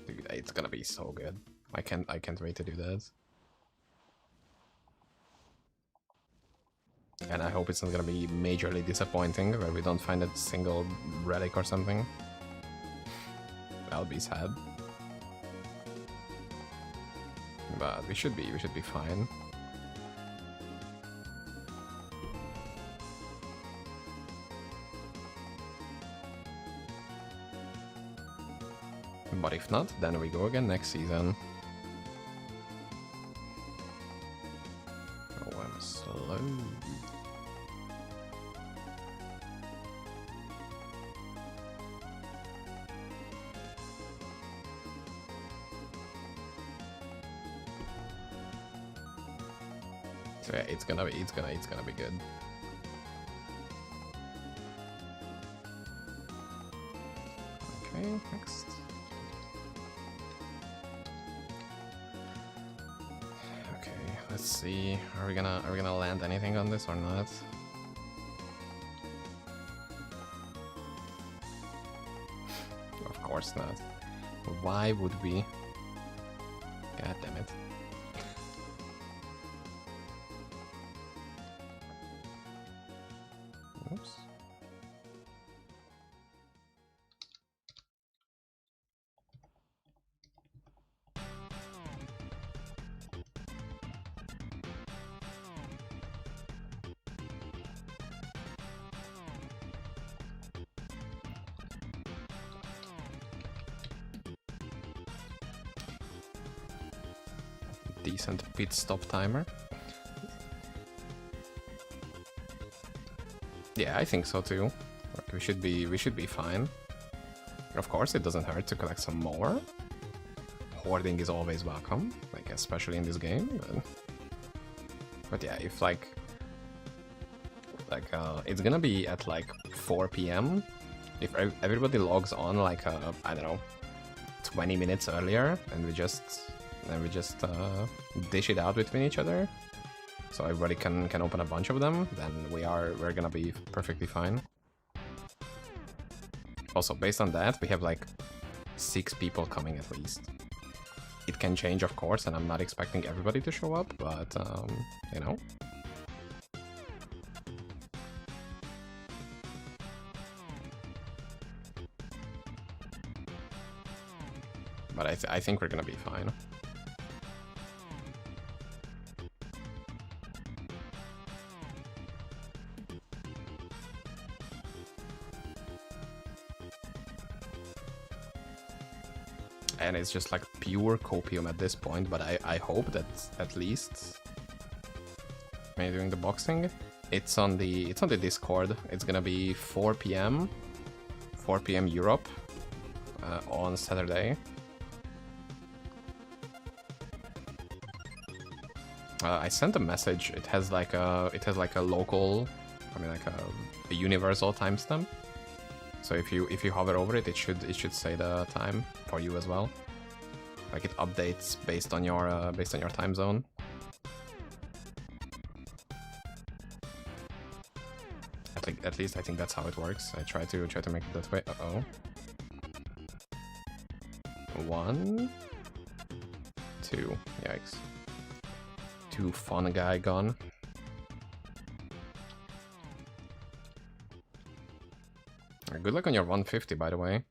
Dude, it's gonna be so good. I can't wait to do that. And I hope it's not gonna be majorly disappointing where we don't find a single relic or something. I'll be sad. But we should be fine. But if not, then we go again next season. Oh, I'm slow. So yeah, it's gonna be good. Okay, next. Okay, let's see. Are we gonna land anything on this or not? Of course not. Why would we? God damn it. Oops. Decent pit stop timer. Yeah, I think so too. We should be fine. Of course, it doesn't hurt to collect some more. Hoarding is always welcome, like especially in this game. But yeah, if it's gonna be at like 4 p.m. If everybody logs on like I don't know, 20 minutes earlier, and we just dish it out between each other, so everybody can open a bunch of them, then we're gonna be perfectly fine. Also, based on that, we have like 6 people coming at least. It can change, of course, and I'm not expecting everybody to show up, but you know. But I think we're gonna be fine. And it's just like pure copium at this point, but I hope that at least maybe during the boxing, it's on the Discord. It's gonna be 4 p.m. Europe on Saturday. I sent a message. It has like a local, I mean like a universal timestamp. So if you hover over it, it should say the time for you as well. Like it updates based on your time zone. At least I think that's how it works. I try to make it that way. Uh-oh. 1, 2. Yikes. 2 fun guy gone. Good luck on your 150, by the way.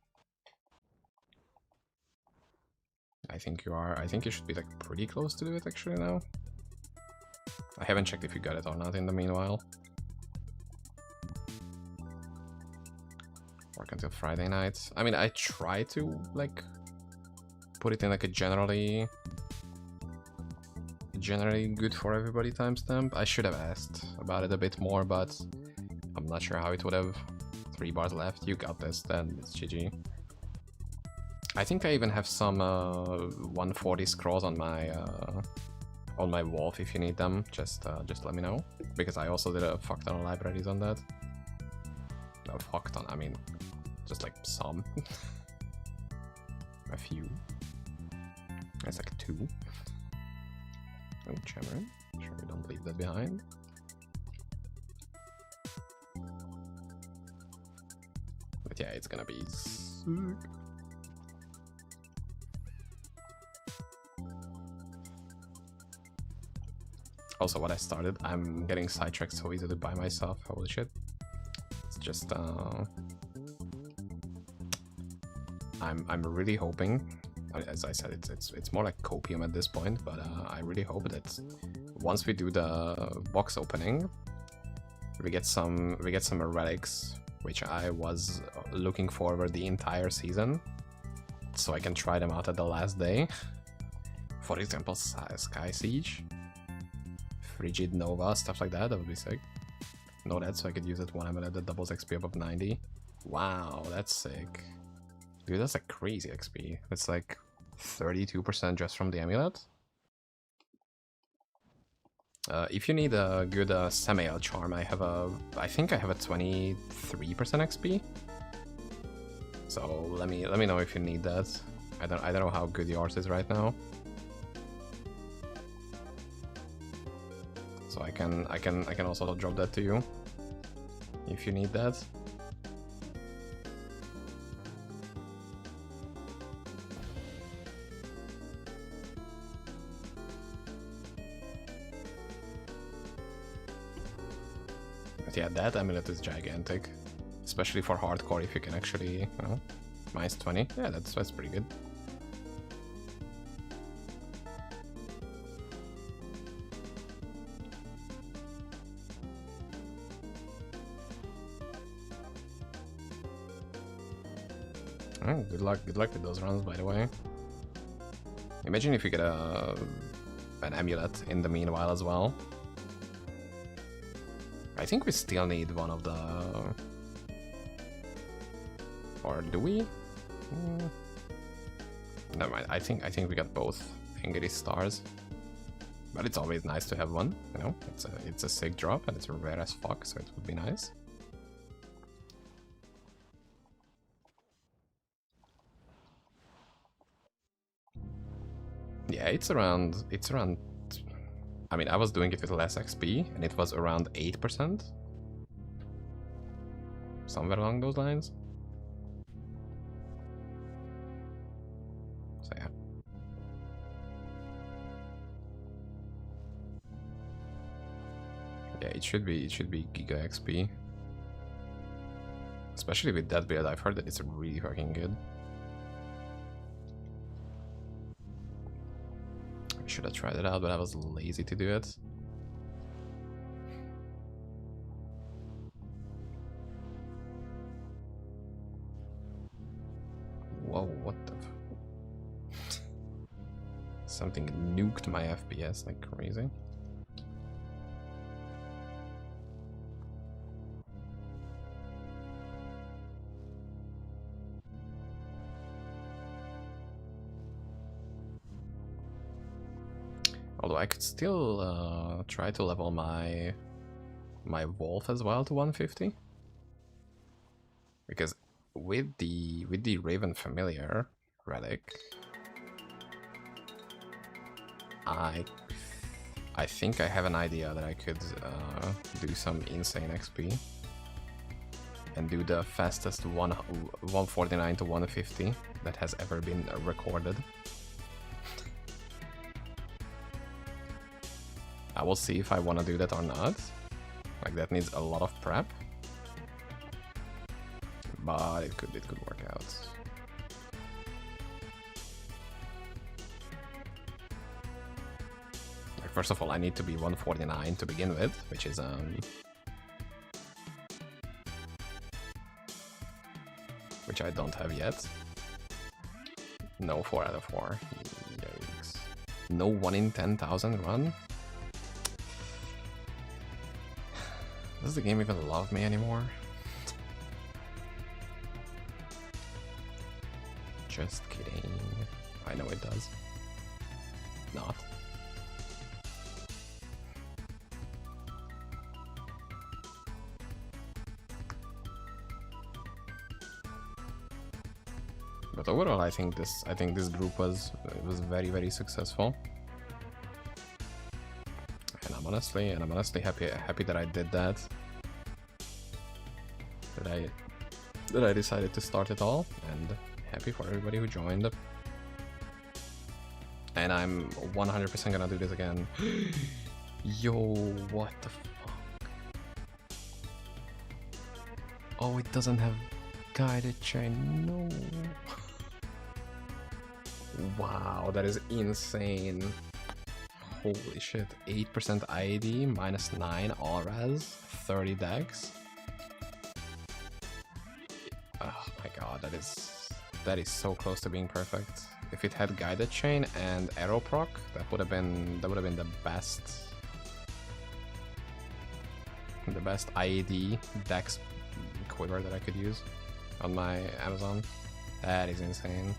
I think you are. I think you should be like pretty close to do it actually now. I haven't checked if you got it or not in the meanwhile. Work until Friday night. I mean, I try to like put it in like a generally good for everybody timestamp. I should have asked about it a bit more, but I'm not sure how it would have. 3 bars left. You got this. Then it's GG. I think I even have some 140 scrolls on my Wolf if you need them. Just let me know, because I also did a fuck ton of libraries on that. No, fuck ton. I mean, just like some. A few. That's like 2. Oh, Cameron. Sure you don't leave that behind. But yeah, it's gonna be sick. Also, what I started, I'm getting sidetracked so easily by myself. Holy shit! It's just I'm really hoping, as I said, it's more like copium at this point. But I really hope that once we do the box opening, we get some relics, which I was looking forward the entire season, so I can try them out at the last day. For example, Sky Siege, Frigid Nova, stuff like that. That would be sick. Know that, so I could use it when I'm at the doubles XP above 90. Wow, that's sick. Dude, that's like crazy XP. It's like 32% just from the amulet. If you need a good Samael charm, I think I have a 23% XP. So let me know if you need that. I don't know how good yours is right now. So I can also drop that to you if you need that. But yeah, that amulet is gigantic. Especially for hardcore if you can actually, you know, minus 20. Yeah, that's pretty good. Oh, good luck with those runs, by the way. Imagine if you get an amulet in the meanwhile as well. I think we still need one of the... Or do we? Never mind, I think we got both Angry Stars. But it's always nice to have one, you know? It's a sick drop and it's rare as fuck, so it would be nice. Yeah, it's around... I mean, I was doing it with less XP, and it was around 8%. Somewhere along those lines. So yeah. Yeah, it should be Giga XP. Especially with that build, I've heard that it's really fucking good. I should have tried it out, but I was lazy to do it. Whoa, what the f... Something nuked my FPS like crazy. Although I could still try to level my wolf as well to 150, because with the Raven Familiar relic, I think I have an idea that I could do some insane XP and do the fastest 149 to 150 that has ever been recorded. I will see if I want to do that or not. Like, that needs a lot of prep, but it could work out. Like, first of all, I need to be 149 to begin with, which is which I don't have yet. No 4 out of 4. Yikes. No 1 in 10,000 run. Does the game even love me anymore? Just kidding. I know it does. Not. But overall, I think this group was very, very successful. And I'm honestly happy that I did that. That I decided to start it all, and happy for everybody who joined. And I'm 100% gonna do this again. Yo, what the fuck? Oh, it doesn't have guided chain. No. Wow, that is insane. Holy shit. 8% IAD, minus 9 all res, 30 dex. Oh my god, that is so close to being perfect. If it had guided chain and arrow proc, that would have been the best IAD dex quiver that I could use on my Amazon. That is insane.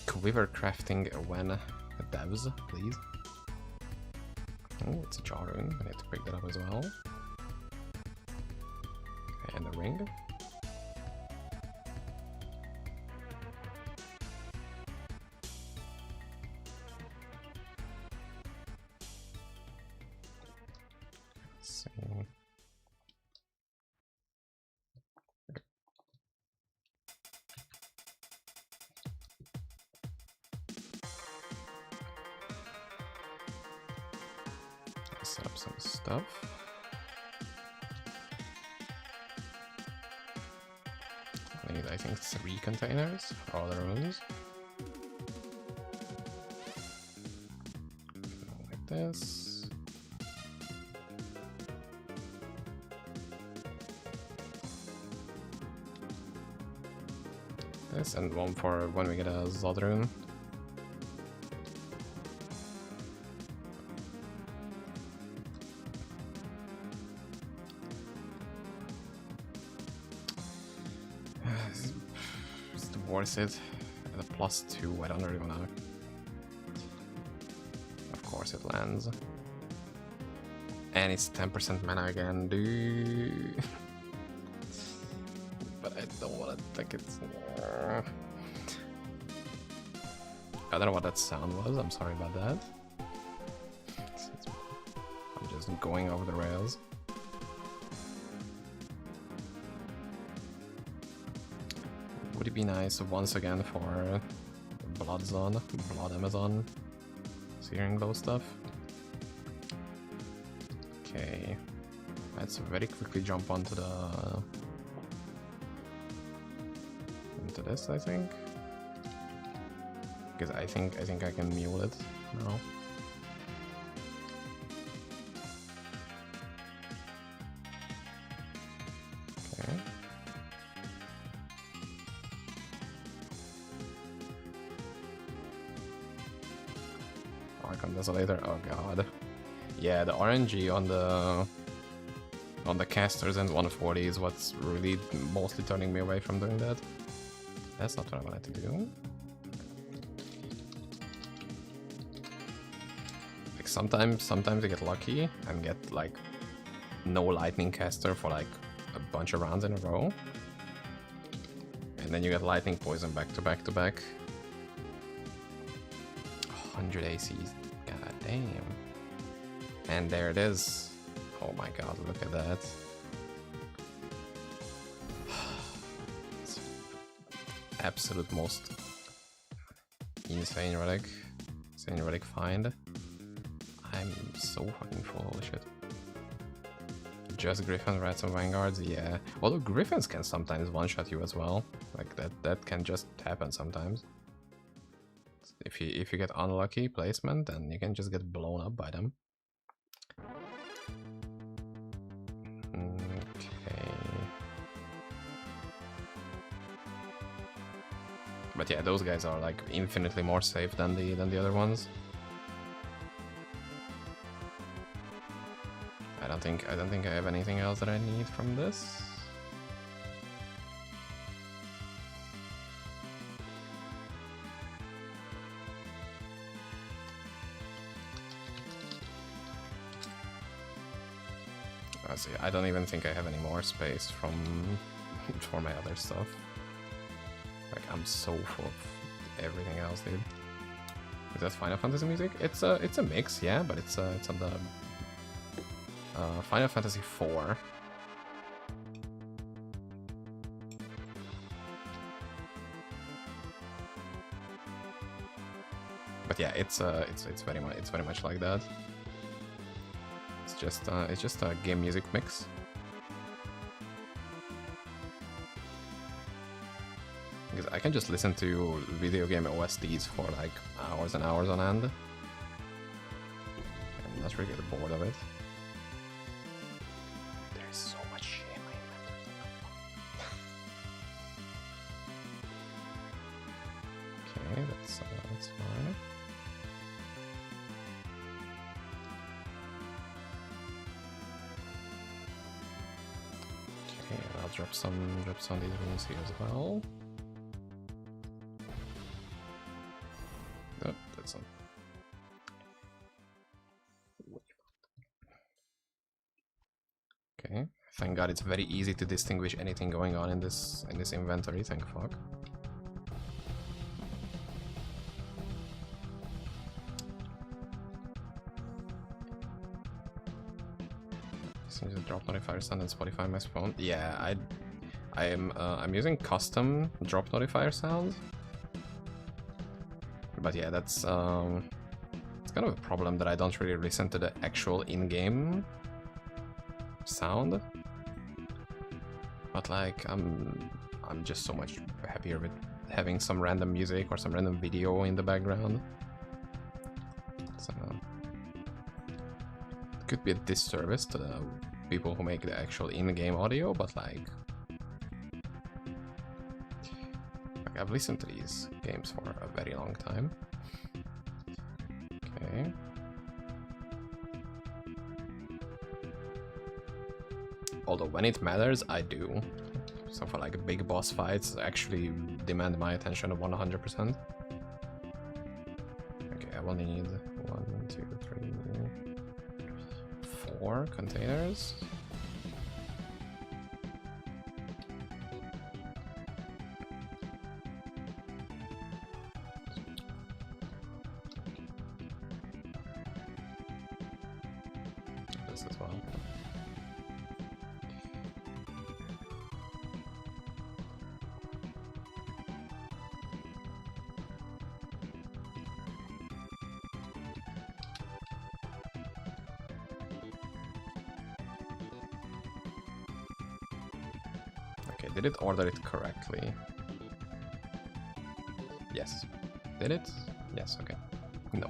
Quiver crafting when devs, please. Oh, it's a jaw rune. I need to pick that up as well. And a ring. Let's see. Set up some stuff. think 3 containers for all the rooms. Like this. This, and one for when we get a Zod room. Is it worth it? At a +2, I don't really wanna. Of course it lands. And it's 10% mana again, dude. But I don't wanna take it. I don't know what that sound was, I'm sorry about that. I'm just going over the rails. Would it be nice once again for Blood Zone, Blood Amazon, Searing Glow stuff? Okay, let's very quickly jump onto the into this, I think, because I think I can mule it now. Okay. Archon Desolator. Oh god. Yeah, the RNG on the casters and 140 is what's really mostly turning me away from doing that. That's not what I wanted to do. Like sometimes you get lucky and get like no lightning caster for like a bunch of rounds in a row. And then you get lightning poison back to back to back. 100 ACs. God damn. And there it is. Oh my god, look at that. Absolute most insane relic find. I'm so fucking full, holy shit. Just Griffin, Rats, and Vanguards, yeah. Although Griffins can sometimes one-shot you as well. Like that can just happen sometimes. If you get unlucky placement, then you can just get blown up by them. But yeah, those guys are like infinitely more safe than the other ones. I don't think I have anything else that I need from this. Let's see, I don't even think I have any more space from for my other stuff. Like, I'm so full of everything else, dude. Is that Final Fantasy music? It's a mix, yeah, but it's on the Final Fantasy IV. But yeah, it's very much like that. It's just a game music mix. Because I can just listen to video game OSTs for like hours and hours on end. I'm not really get bored of it. There's so much shit in my inventory. Okay, that's fine. Okay, I'll drop some of these rooms here as well. Oh, that's on. Okay, thank God it's very easy to distinguish anything going on in this inventory. Thank fuck. Seems to drop notifier sound and Spotify my phone. Yeah, I'm using custom drop notifier sounds. But yeah, that's it's kind of a problem that I don't really listen to the actual in-game sound. But like I'm just so much happier with having some random music or some random video in the background. So, it could be a disservice to the people who make the actual in-game audio, but like I've listened to these games for a very long time. Okay. Although when it matters, I do. So for like big boss fights, actually demand my attention 100%. Okay, I will need 1, 2, 3, 4 containers. This as well. Did it order it correctly? Yes. Did it? Yes, okay. No.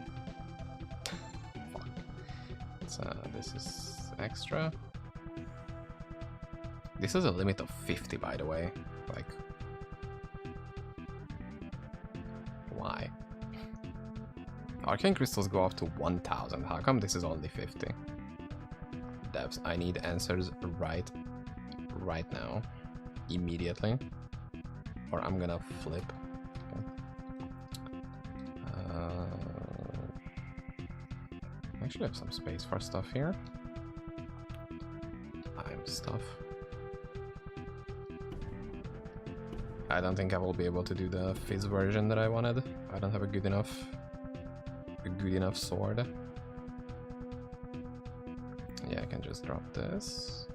Fuck. This is extra. This is a limit of 50, by the way. Like, why? Arcane crystals go up to 1000. How come this is only 50? Devs, I need answers right now. Immediately, or I'm gonna flip. I actually have some space for stuff here. I'm stuff. I don't think I will be able to do the fizz version that I wanted. I don't have a good enough sword. Yeah, I can just drop this.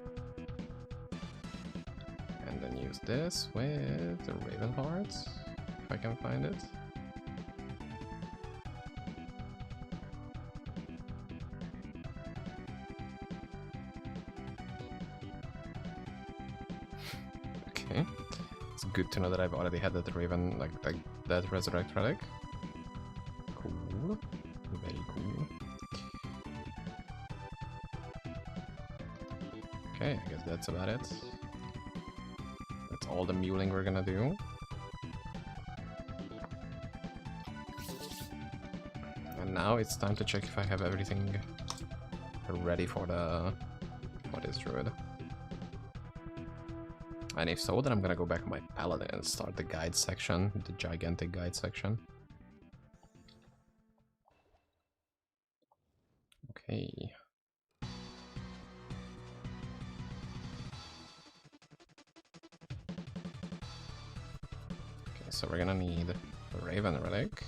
Use this with the Raven Heart, if I can find it. Okay, it's good to know that I've already had that Raven, like that Resurrect Relic. Cool, very cool. Okay, I guess that's about it. All the muling we're gonna do. And now it's time to check if I have everything ready for this druid. And if so, then I'm gonna go back to my paladin and start the guide section, the gigantic guide section. Okay. So we're gonna need a Raven Relic.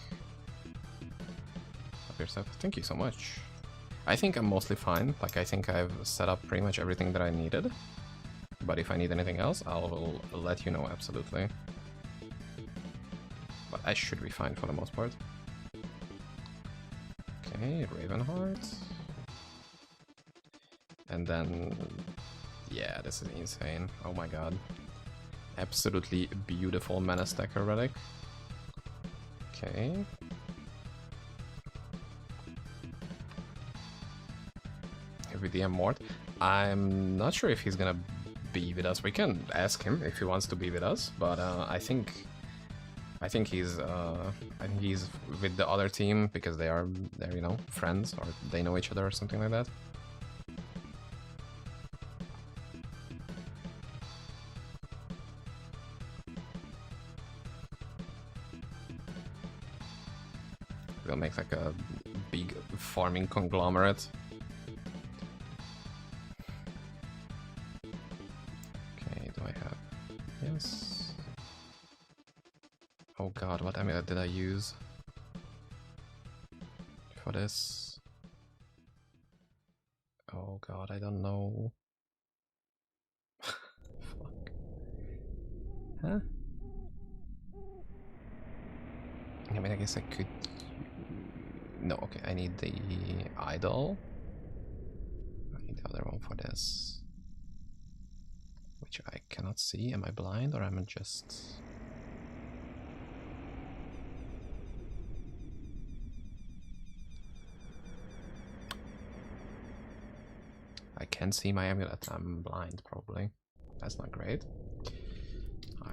Help yourself. Thank you so much. I think I'm mostly fine. Like, I think I've set up pretty much everything that I needed. But if I need anything else, I'll let you know, absolutely. But I should be fine for the most part. Okay, Raven Heart. And then... yeah, this is insane. Oh my god. Absolutely beautiful Mana Stacker Relic. Okay. With the Mort. I'm not sure if he's gonna be with us. We can ask him if he wants to be with us, but I think he's with the other team because they're you know, friends, or they know each other or something like that. We'll make like a big farming conglomerate. Okay, do I have... yes. Oh god, what amulet did I use for this? Oh god, I don't know. Fuck. Huh? I mean, I guess I could... no, okay, I need the idol. I need the other one for this. Which I cannot see. Am I blind or am I just... can't see my amulet. I'm blind, probably. That's not great.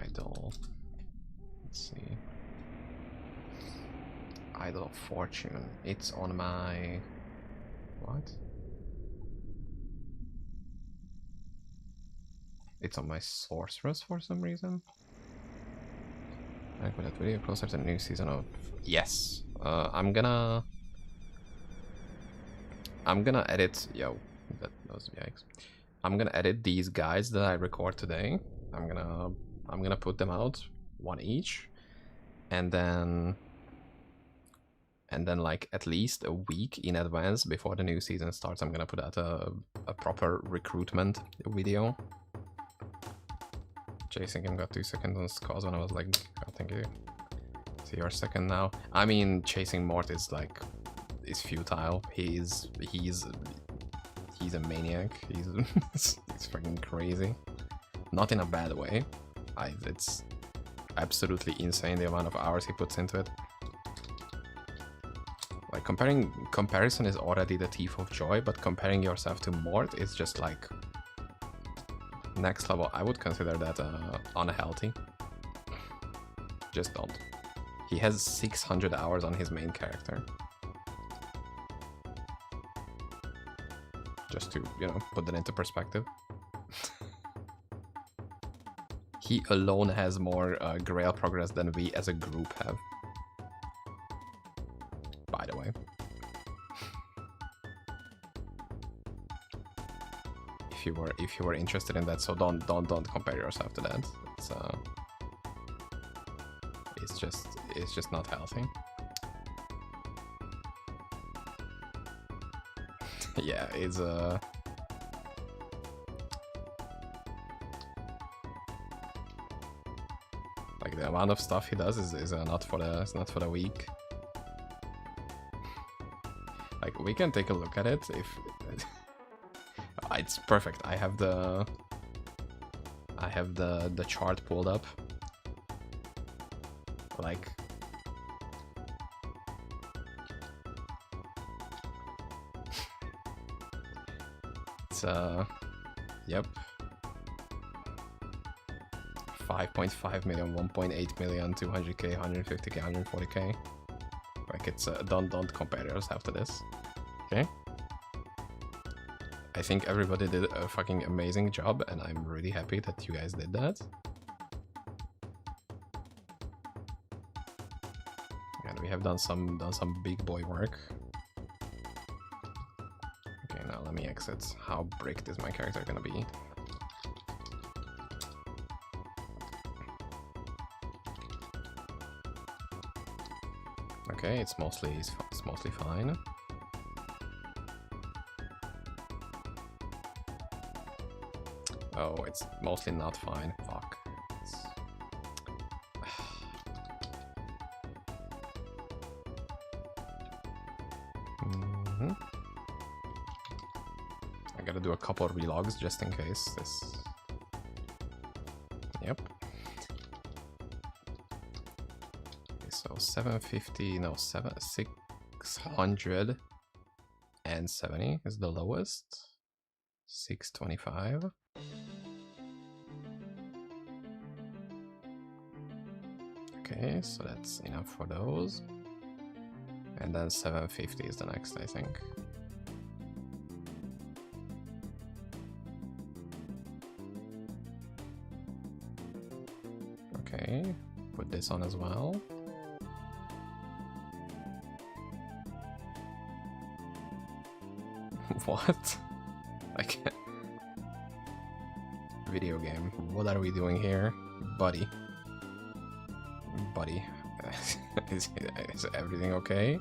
Idol. Let's see. Idol of Fortune. It's on my... What? It's on my Sorceress for some reason. I put that video closer to the new season of... Yes! I'm gonna edit... Yo, those yikes. I'm gonna edit these guides that I record today. I'm gonna put them out, one each. And then like at least a week in advance before the new season starts, I'm gonna put out a proper recruitment video. Chasing him got 2 seconds on cause when I was like, oh, thank you. See your second now. I mean, chasing Mort is like, is futile. He's a maniac. He's fucking crazy. Not in a bad way. It's absolutely insane the amount of hours he puts into it. Like comparison is already the thief of joy, but comparing yourself to Mort is just like next level. I would consider that unhealthy. Just don't. He has 600 hours on his main character. Just to, you know, put that into perspective. He alone has more Grail progress than we as a group have. By the way. If you were interested in that, so don't compare yourself to that. It's just not healthy. Yeah, it's like the amount of stuff he does is not for the weak. Like we can take a look at it if it's perfect. I have the chart pulled up. Like it's yep. 5.5 million, 1.8 million, 200k, 150k, 140k. Like it's don't compare yourself to this. Okay? I think everybody did a fucking amazing job, and I'm really happy that you guys did that. And we have done some big boy work. Okay, now let me exit. How bricked is my character gonna be? Okay, it's mostly fine. Oh, it's mostly not fine. Fuck. I gotta do a couple of relogs just in case this... Yep. Okay, so 750, no, 670 is the lowest. 625. Okay, so that's enough for those. And then 750 is the next, I think. Okay, put this on as well. What? I can't. Video game. What are we doing here? Buddy. Buddy. Is everything okay?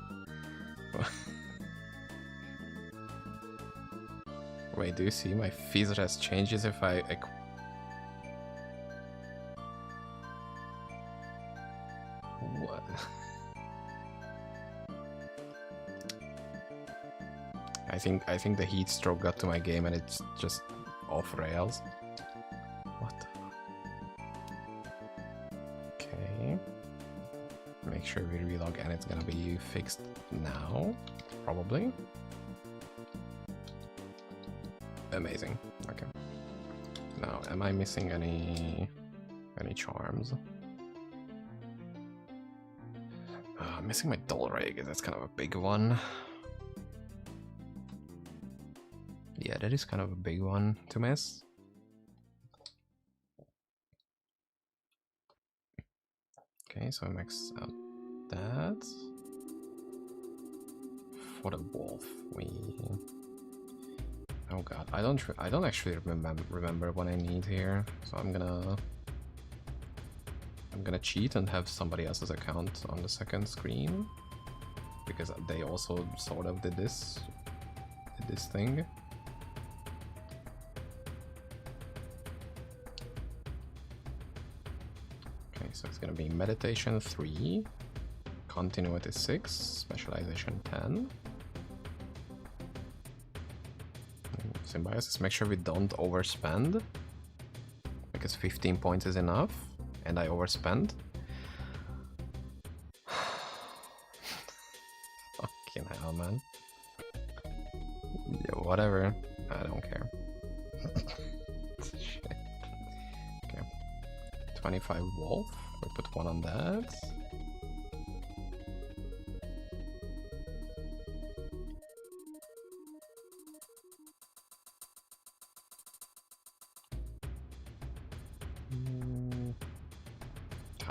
Wait, do you see my fizz res changes if I... What? I think the heat stroke got to my game and it's just off rails. What the... Okay. Make sure we relog and it's gonna be fixed now, probably. Amazing. Okay. Now, am I missing any charms? I'm missing my Dolreg. That's kind of a big one. Yeah, that is kind of a big one to miss. Okay, so I max out that. For the wolf, oh god, I don't actually remember what I need here, so I'm gonna cheat and have somebody else's account on the second screen, because they also sort of did this thing. Okay, so it's gonna be meditation 3, continuity 6, specialization 10. Symbiosis, make sure we don't overspend, because 15 points is enough, and I overspend. Fucking hell, man. Yeah, whatever, I don't care. Shit. Okay, 25 wolf, we put one on that.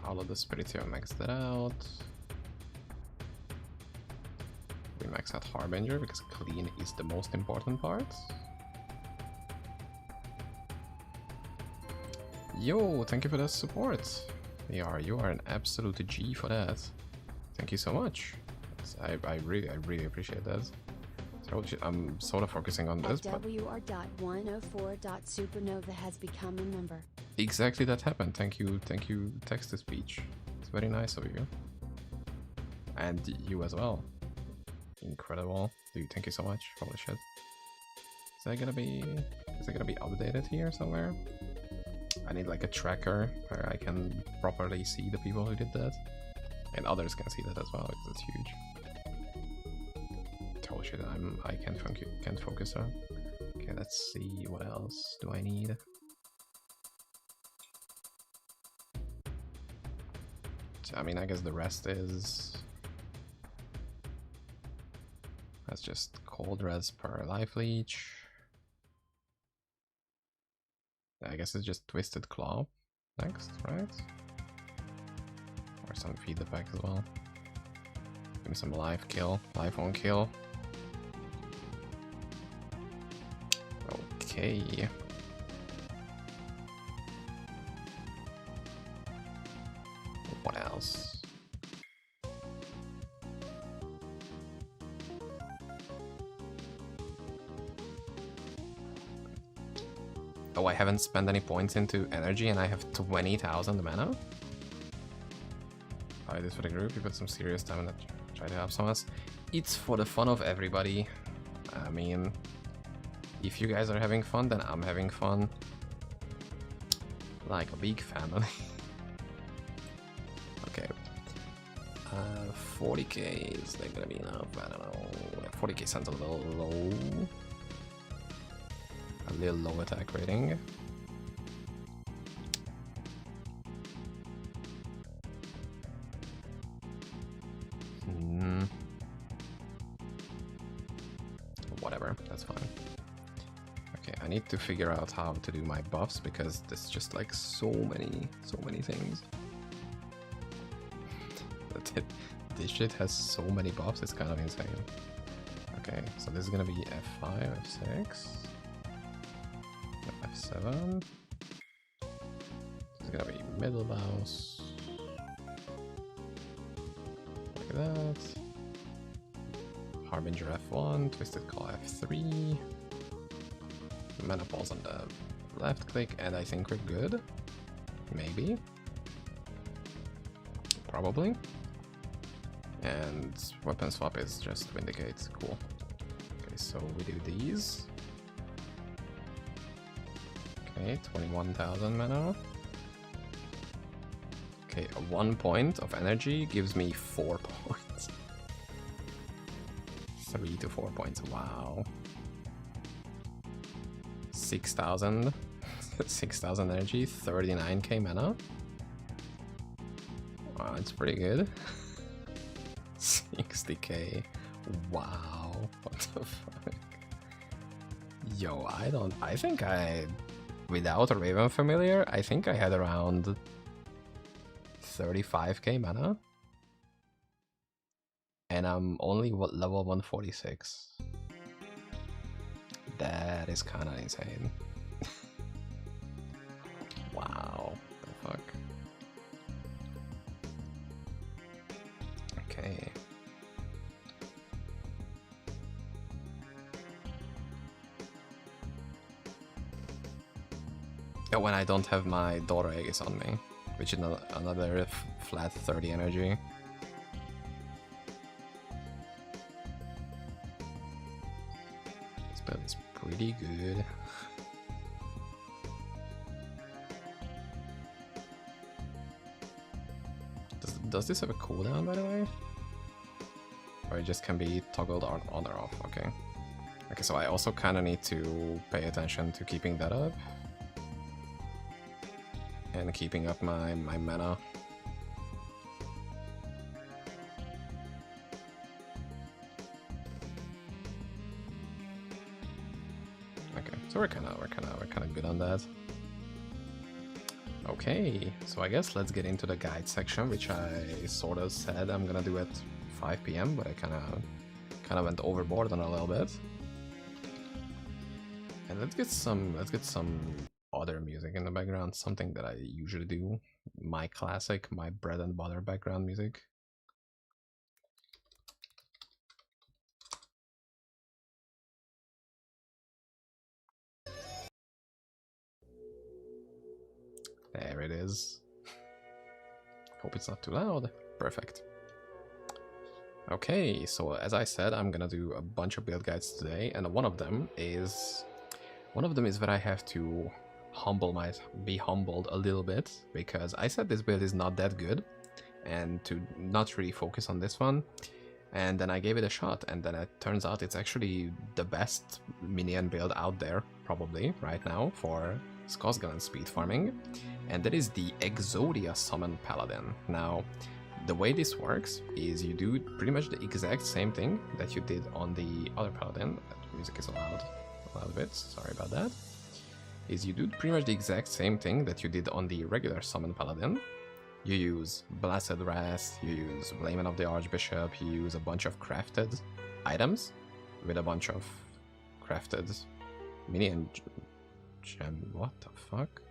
All of the spirits here, max that out. We max out Harbinger because clean is the most important part. Yo, thank you for the support. You are an absolute G for that. Thank you so much. I really appreciate that. So I'm sort of focusing on this, but WR.104.supernova has become a member. Exactly, that happened. Thank you, text-to-speech. It's very nice of you. And you as well. Incredible. Dude, thank you so much. Holy shit. Is that gonna be updated here somewhere? I need like a tracker where I can properly see the people who did that. And others can see that as well, because it's huge. Holy shit, I can't focus on. Okay, let's see, what else do I need? I mean, I guess the rest is... That's just cold res per life leech. I guess it's just Twisted Claw next, right? Or some feed effect as well. Give me some life kill, life on kill. Okay. What else? Oh, I haven't spent any points into energy and I have 20,000 mana? I did for the group, you put some serious time in it. Try to help some of us. It's for the fun of everybody. I mean, if you guys are having fun, then I'm having fun. Like a big family. Okay. 40k, is that gonna be enough? I don't know. 40k sounds a little low. A little low attack rating. Whatever, that's fine. Okay, I need to figure out how to do my buffs because there's just like so many things. This shit has so many buffs, it's kind of insane. Okay, so this is gonna be F5, F6, F7. This is gonna be middle mouse. Like that. Harbinger F1, Twisted Claw F3. Menopause on the left click, and I think we're good. Maybe. Probably. And weapon swap is just Vindicate. Cool. Okay, so we do these. Okay, 21,000 mana. Okay, 1 point of energy gives me 4 points. 3 to 4 points, wow. 6,000 6,000 energy, 39k mana. Wow, it's pretty good. 60k. Wow, what the fuck? Yo, I think without a Raven Familiar, I think I had around 35k mana. And I'm only level 146. That is kind of insane. Wow, the fuck. Okay. Oh, when I don't have my Daughter Aegis on me, which is another flat 30 energy. This build is pretty good. Does this have a cooldown, by the way? Or it just can be toggled on or off? Okay. Okay, so I also kind of need to pay attention to keeping that up. And keeping up my mana. Okay, so we're kind of good on that. Okay, so I guess let's get into the guide section, which I sort of said I'm gonna do at 5 PM, but I kind of went overboard on a little bit. And let's get some other music in the background, something that I usually do, my classic, my bread and butter background music. There it is. Hope it's not too loud. Perfect. Okay, so as I said, I'm gonna do a bunch of build guides today, and one of them is that I have to be humbled a little bit, because I said this build is not that good and to not really focus on this one, and then I gave it a shot, and then it turns out it's actually the best minion build out there probably right now for Skosgalen speed farming, and that is the Exodia Summon Paladin. Now the way this works is you do pretty much the exact same thing that you did on the other Paladin. That music is allowed a bit, sorry about that. Is you do pretty much the exact same thing that you did on the regular Summon Paladin. You use Blasted Wrath, you use Blaming of the Archbishop, you use a bunch of crafted items with a bunch of crafted minion gem. What the fuck?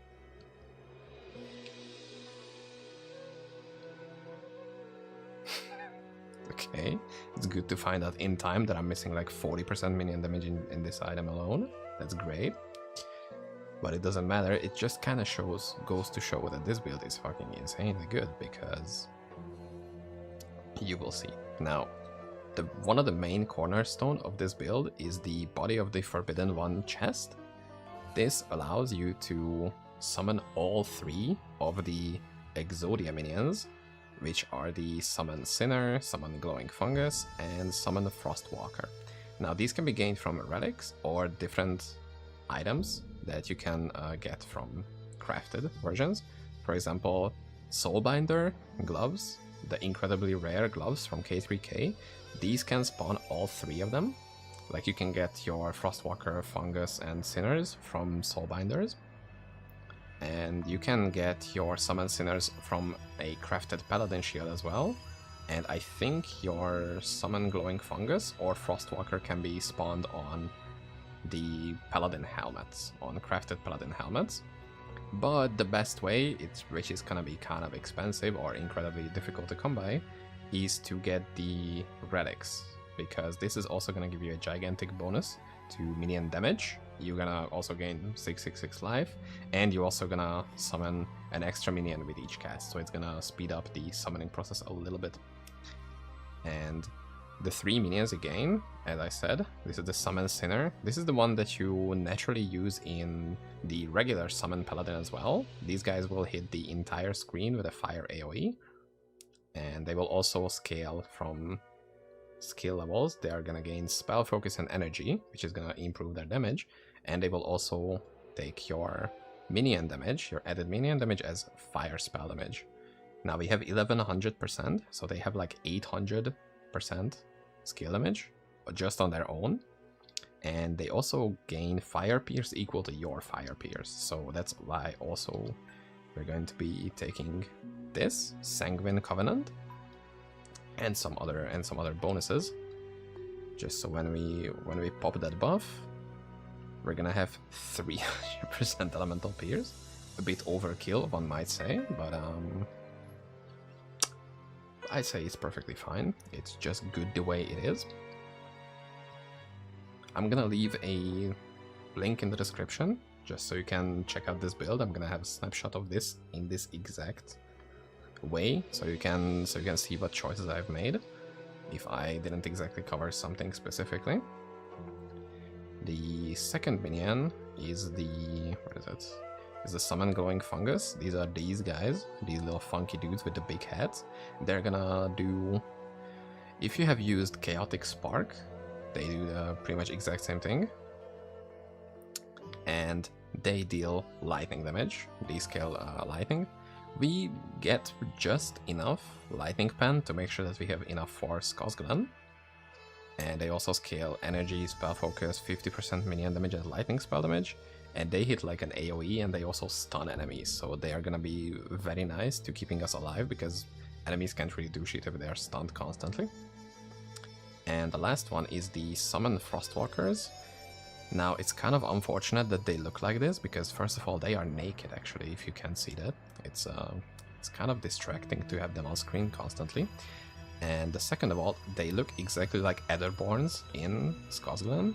Okay, it's good to find out in time that I'm missing like 40% minion damage in this item alone. That's great. But it doesn't matter, it just kind of goes to show that this build is fucking insanely good, because you will see. Now, one of the main cornerstone of this build is the Body of the Forbidden One chest. This allows you to summon all 3 of the Exodia minions, which are the Summon Sinner, Summon Glowing Fungus, and Summon Frostwalker. Now, these can be gained from relics or different items that you can get from crafted versions. For example, Soulbinder gloves, the incredibly rare gloves from K3K, these can spawn all 3 of them. Like, you can get your Frostwalker, Fungus, and Sinners from Soulbinders. And you can get your Summon Sinners from a crafted Paladin shield as well. And I think your Summon Glowing Fungus or Frostwalker can be spawned on the Paladin helmets, on crafted Paladin helmets. But the best way, which is gonna be kind of expensive or incredibly difficult to come by, is to get the relics, because this is also gonna give you a gigantic bonus to minion damage. You're gonna also gain 666 life, and you're also gonna summon an extra minion with each cast, so it's gonna speed up the summoning process a little bit. And the 3 minions again, as I said, this is the Summon Sinner. This is the one that you naturally use in the regular Summon Paladin as well. These guys will hit the entire screen with a fire AoE, and they will also scale from skill levels, they are gonna gain spell focus and energy, which is gonna improve their damage, and they will also take your minion damage, your added minion damage, as fire spell damage. Now we have 1100%, so they have like 800% skill damage just on their own. And they also gain fire pierce equal to your fire pierce. So that's why also we're going to be taking this Sanguine Covenant and some other bonuses. Just so when we pop that buff, we're gonna have 300% elemental pierce. A bit overkill, one might say, but I'd say it's perfectly fine. It's just good the way it is. I'm gonna leave a link in the description just so you can check out this build. I'm gonna have a snapshot of this in this exact way, so you can see what choices I've made if I didn't exactly cover something specifically. The second minion is the is the Summon Glowing Fungus. These are these guys, these little funky dudes with the big heads. They're gonna do, if you have used Chaotic Spark, they do the pretty much exact same thing, and they deal lightning damage. They scale lightning. We get just enough lightning pen to make sure that we have enough for Skosglen. And they also scale energy, spell focus, 50% minion damage and lightning spell damage. And they hit like an AoE, and they also stun enemies. So they are gonna be very nice to keeping us alive, because enemies can't really do shit if they are stunned constantly. And the last one is the Summon Frostwalkers. Now, it's kind of unfortunate that they look like this, because first of all, they are naked actually, if you can see that. It's kind of distracting to have them on screen constantly. And the second of all, they look exactly like Etherborns in Skosglen.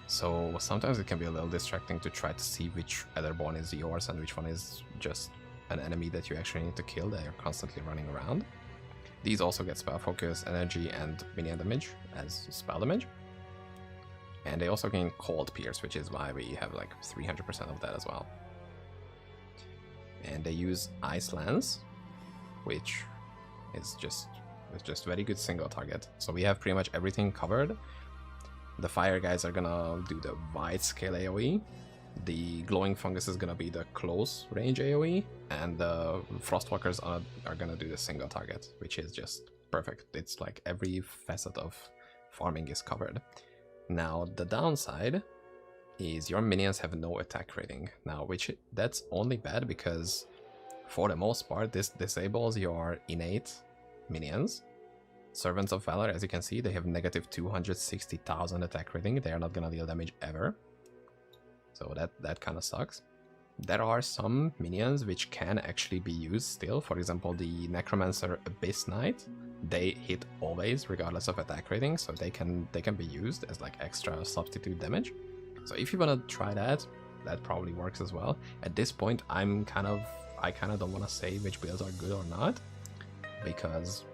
So sometimes it can be a little distracting to try to see which Etherborn is yours and which one is just an enemy that you actually need to kill. They are constantly running around. These also get spell focus, energy, and minion damage as spell damage. And they also gain Cold Pierce, which is why we have like 300% of that as well. And they use Ice Lance, which is just very good single target. So we have pretty much everything covered. The fire guys are gonna do the wide scale AoE. The glowing fungus is gonna be the close range AoE, and the frostwalkers are gonna do the single target, which is just perfect. It's like every facet of farming is covered. Now the downside is your minions have no attack rating now, that's only bad because for the most part this disables your innate minions. Servants of Valor, as you can see, they have negative 260,000 attack rating. They are not gonna deal damage ever, so that kind of sucks. There are some minions which can actually be used still. For example, the Necromancer Abyss Knight, they hit always regardless of attack rating, so they can be used as like extra substitute damage. So if you wanna try that probably works as well. At this point, I kind of don't wanna say which builds are good or not, because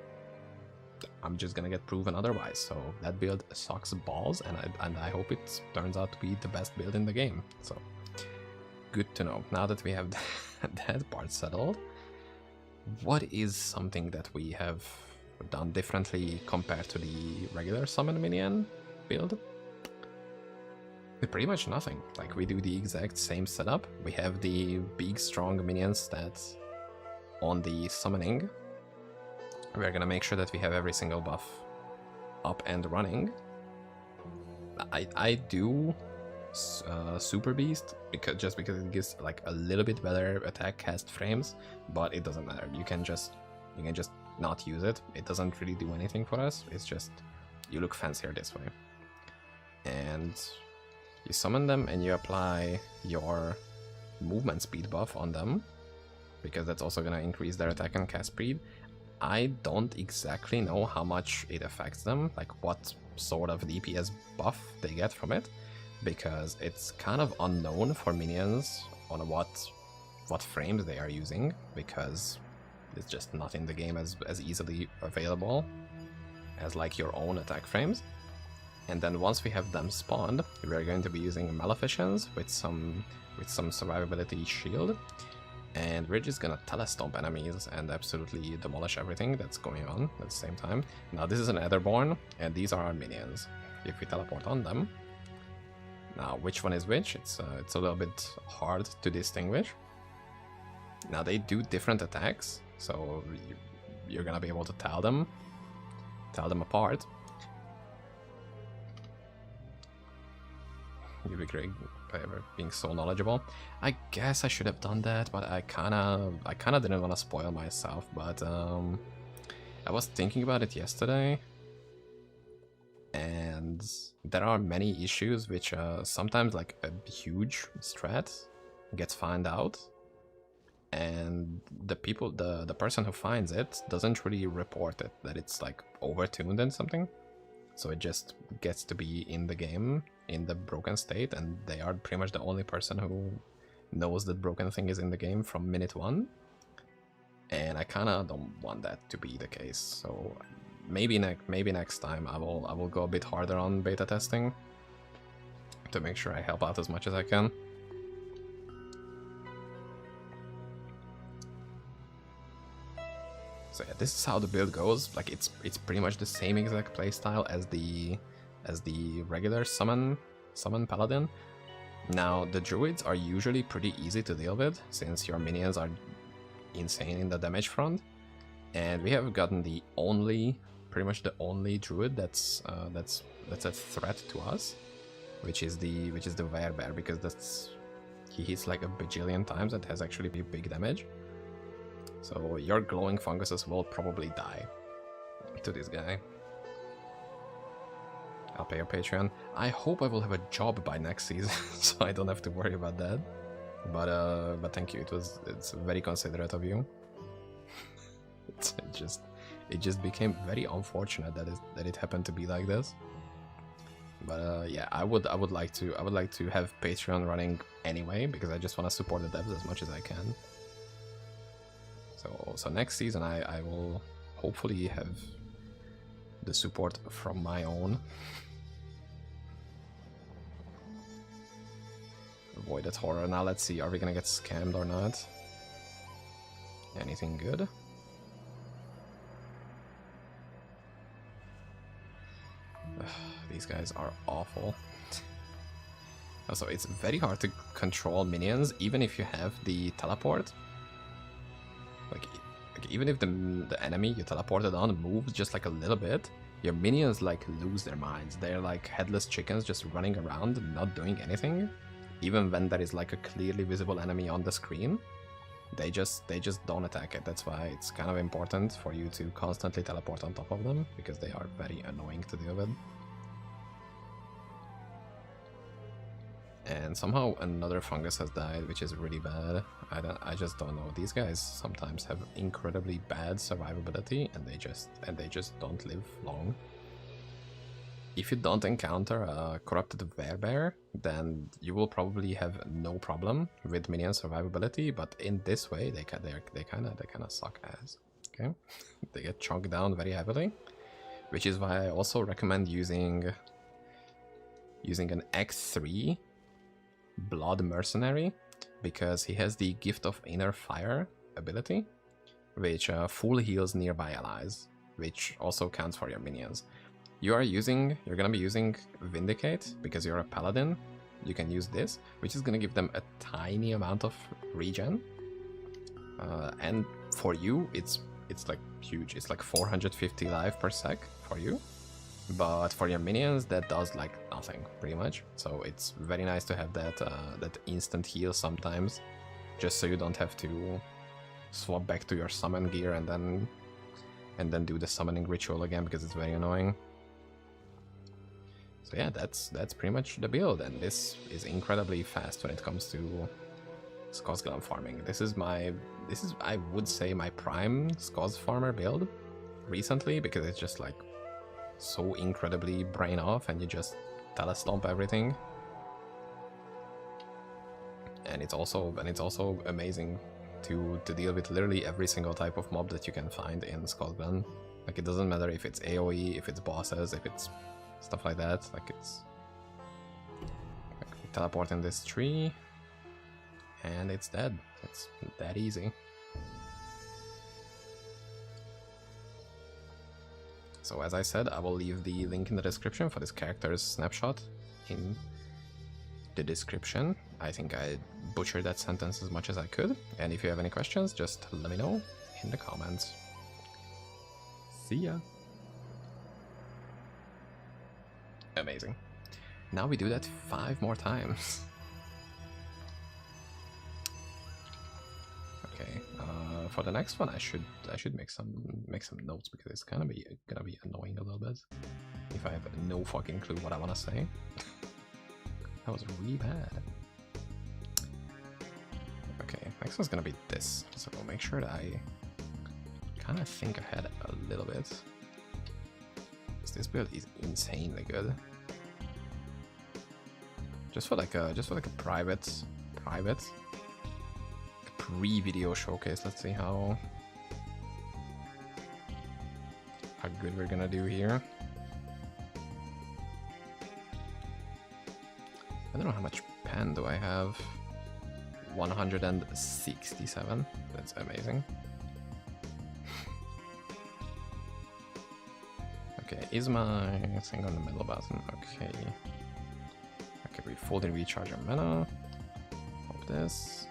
I'm just gonna get proven otherwise. So that build sucks balls, and I hope it turns out to be the best build in the game. So good to know. Now that we have that part settled, what is something that we have done differently compared to the regular summon minion build? Pretty much nothing. Like, we do the exact same setup. We have the big strong minion stats on the summoning. We're gonna make sure that we have every single buff up and running. I do Super Beast because it gives like a little bit better attack cast frames, but it doesn't matter. You can just not use it. It doesn't really do anything for us. It's just you look fancier this way. And you summon them and you apply your movement speed buff on them, because that's also gonna increase their attack and cast speed. I don't exactly know how much it affects them, like what sort of DPS buff they get from it, because it's kind of unknown for minions on what frames they are using, because it's just not in the game as easily available as like your own attack frames. And then once we have them spawned, we're going to be using Maleficence with some survivability shield. And we're just gonna telestomp enemies and absolutely demolish everything that's going on at the same time. Now this is an Etherborn, and these are our minions. If we teleport on them, now which one is which? It's a little bit hard to distinguish. Now they do different attacks, so you're gonna be able to tell them apart. You'd be great for being so knowledgeable. I guess I should have done that, but I kinda didn't want to spoil myself. But I was thinking about it yesterday, and there are many issues which sometimes like a huge strat gets found out, and the person who finds it doesn't really report it, that it's like overtuned and something. So it just gets to be in the game in the broken state, and they are pretty much the only person who knows that broken thing is in the game from minute 1. And I kind of don't want that to be the case. So maybe next time I will go a bit harder on beta testing to make sure I help out as much as I can. So yeah, this is how the build goes. Like it's pretty much the same exact playstyle as the regular summon paladin. Now the druids are usually pretty easy to deal with since your minions are insane in the damage front, and we have gotten pretty much the only druid that's a threat to us, which is the Werebear, because he hits like a bajillion times. That has actually big damage. So your glowing funguses will probably die to this guy. I'll pay your Patreon. I hope I will have a job by next season, so I don't have to worry about that. But thank you. It's very considerate of you. it just became very unfortunate that it happened to be like this. But yeah, I would like to have Patreon running anyway, because I just want to support the devs as much as I can. So next season I will hopefully have the support from my own. Avoided horror. Now let's see, are we gonna get scammed or not? Anything good? These guys are awful. Also, it's very hard to control minions even if you have the teleport. Like even if the enemy you teleported on moves just like a little bit, your minions like lose their minds. They're like headless chickens just running around not doing anything. Even when there is like a clearly visible enemy on the screen, they just don't attack it. That's why it's kind of important for you to constantly teleport on top of them, because they are very annoying to deal with. And somehow another fungus has died, which is really bad. I just don't know. These guys sometimes have incredibly bad survivability, and they just don't live long. If you don't encounter a corrupted Werebear, then you will probably have no problem with minion survivability. But in this way, they kind of suck ass. Okay, they get chunked down very heavily, which is why I also recommend using an X3 Blood Mercenary, because he has the Gift of Inner Fire ability, which full heals nearby allies, which also counts for your minions. You're gonna be using Vindicate because you're a paladin. You can use this, which is gonna give them a tiny amount of regen, and for you it's like huge. It's like 450 life per sec for you. But for your minions, that does like nothing, pretty much. So it's very nice to have that instant heal sometimes, just so you don't have to swap back to your summon gear and then do the summoning ritual again, because it's very annoying. So yeah, that's pretty much the build, and this is incredibly fast when it comes to Skosglam farming. This is I would say my prime Skos farmer build recently, because it's just like so incredibly brain off, and you just telestomp everything. And it's also amazing to deal with literally every single type of mob that you can find in Skosglam. Like, it doesn't matter if it's AoE, if it's bosses, if it's stuff like that. Like, it's like teleport in this tree and it's dead. It's that easy. So as I said, I will leave the link in the description for this character's snapshot in the description. I think I butchered that sentence as much as I could, and if you have any questions, just let me know in the comments. See ya! Amazing. Now we do that 5 more times. Okay, for the next one I should make some notes, because it's gonna be annoying a little bit if I have no fucking clue what I wanna say. That was really bad. Okay, next one's gonna be this, so I'll make sure that I kind of think ahead a little bit. This build is insanely good. Just for like a private pre-video showcase. Let's see how good we're gonna do here. I don't know how much pen do I have. 167. That's amazing. Okay, is my thing on the middle button? Okay. Okay, we fold and recharge our mana. Pop this.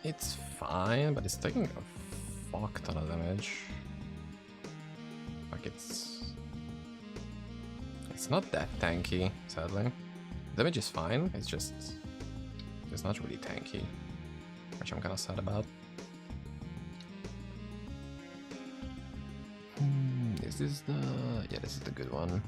It's fine, but it's taking a fuck ton of damage. Like it's not that tanky, sadly. Damage is fine, it's just it's not really tanky, which I'm kind of sad about. Is this the... yeah, this is the good one.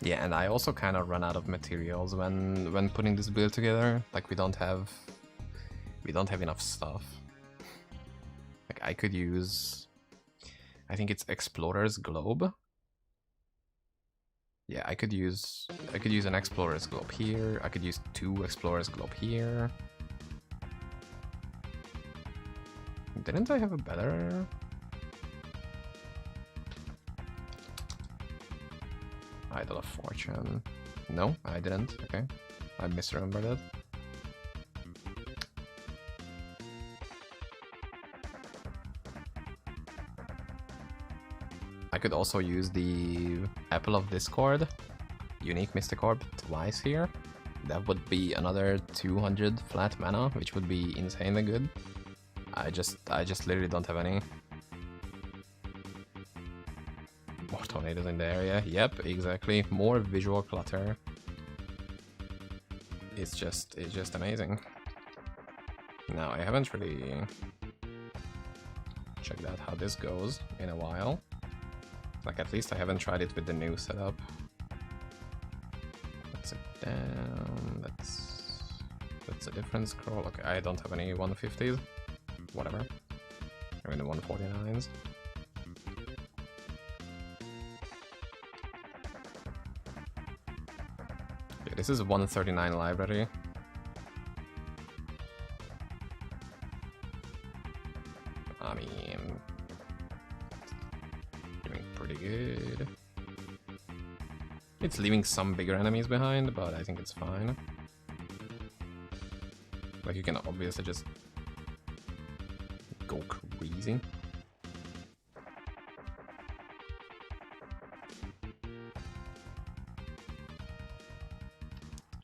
Yeah, and I also kind of run out of materials when putting this build together. Like we don't have enough stuff. Like I could use, I think it's Explorer's Globe. Yeah, I could use an Explorer's Globe here. I could use 2 Explorer's Globe here. Didn't I have a better? Idol of Fortune. No, I didn't. Okay, I misremembered it. I could also use the Apple of Discord, unique Mystic Orb, twice here. That would be another 200 flat mana, which would be insanely good. I just literally don't have any. More tornadoes in the area. Yep, exactly. More visual clutter. It's just amazing. Now I haven't really checked out how this goes in a while. Like at least I haven't tried it with the new setup. That's it down. That's a different scroll. Okay, I don't have any 150s. Whatever. I'm in the 149s. Yeah, this is 139 library. I mean, doing pretty good. It's leaving some bigger enemies behind, but I think it's fine. Like you can obviously just go crazy.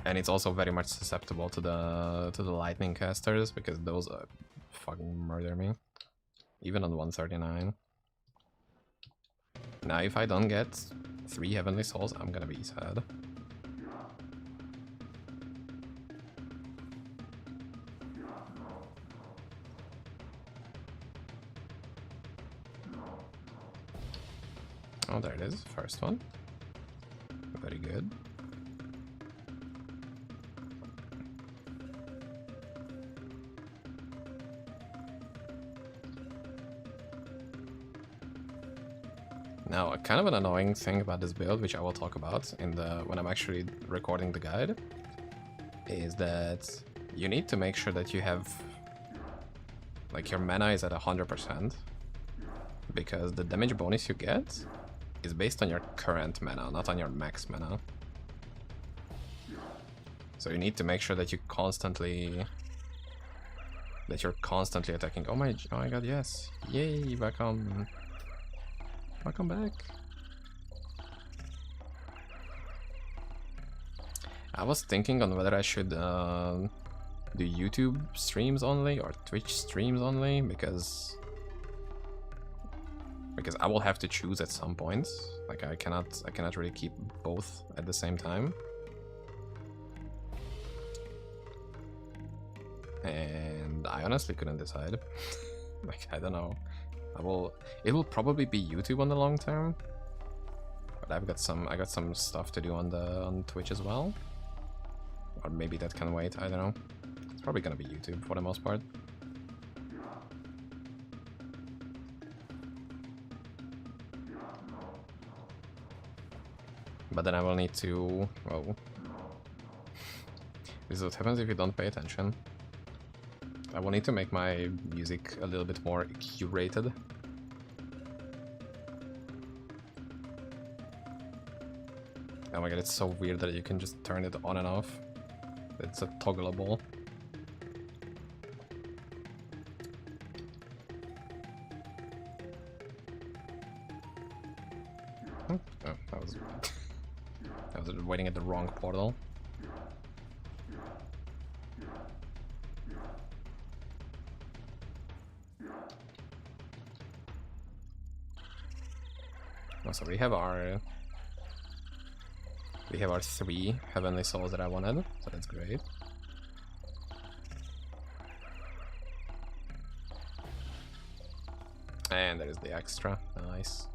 And it's also very much susceptible to the lightning casters, because those fucking murder me, even on 139. Now if I don't get 3 Heavenly Souls, I'm gonna be sad. Oh, there it is, first one. Very good. Now, kind of an annoying thing about this build, which I will talk about in when I'm actually recording the guide, is that you need to make sure that you have Like your mana is at 100%, because the damage bonus you get is based on your current mana, not on your max mana. So you need to make sure that you're constantly attacking. Oh my god, yes. Yay, welcome. Welcome back. I was thinking on whether I should do YouTube streams only or Twitch streams only, because I will have to choose at some point. Like I cannot really keep both at the same time. And I honestly couldn't decide. Like, I don't know. It will probably be YouTube on the long term. But I got some stuff to do on Twitch as well. Or maybe that can wait, I don't know. It's probably gonna be YouTube for the most part. But then I will need to... Whoa. This is what happens if you don't pay attention. I will need to make my music a little bit more curated. Oh my god, it's so weird that you can just turn it on and off. It's a toggleable. Oh, I was waiting at the wrong portal. So we have our 3 heavenly souls that I wanted, so that's great. And there is the extra, nice.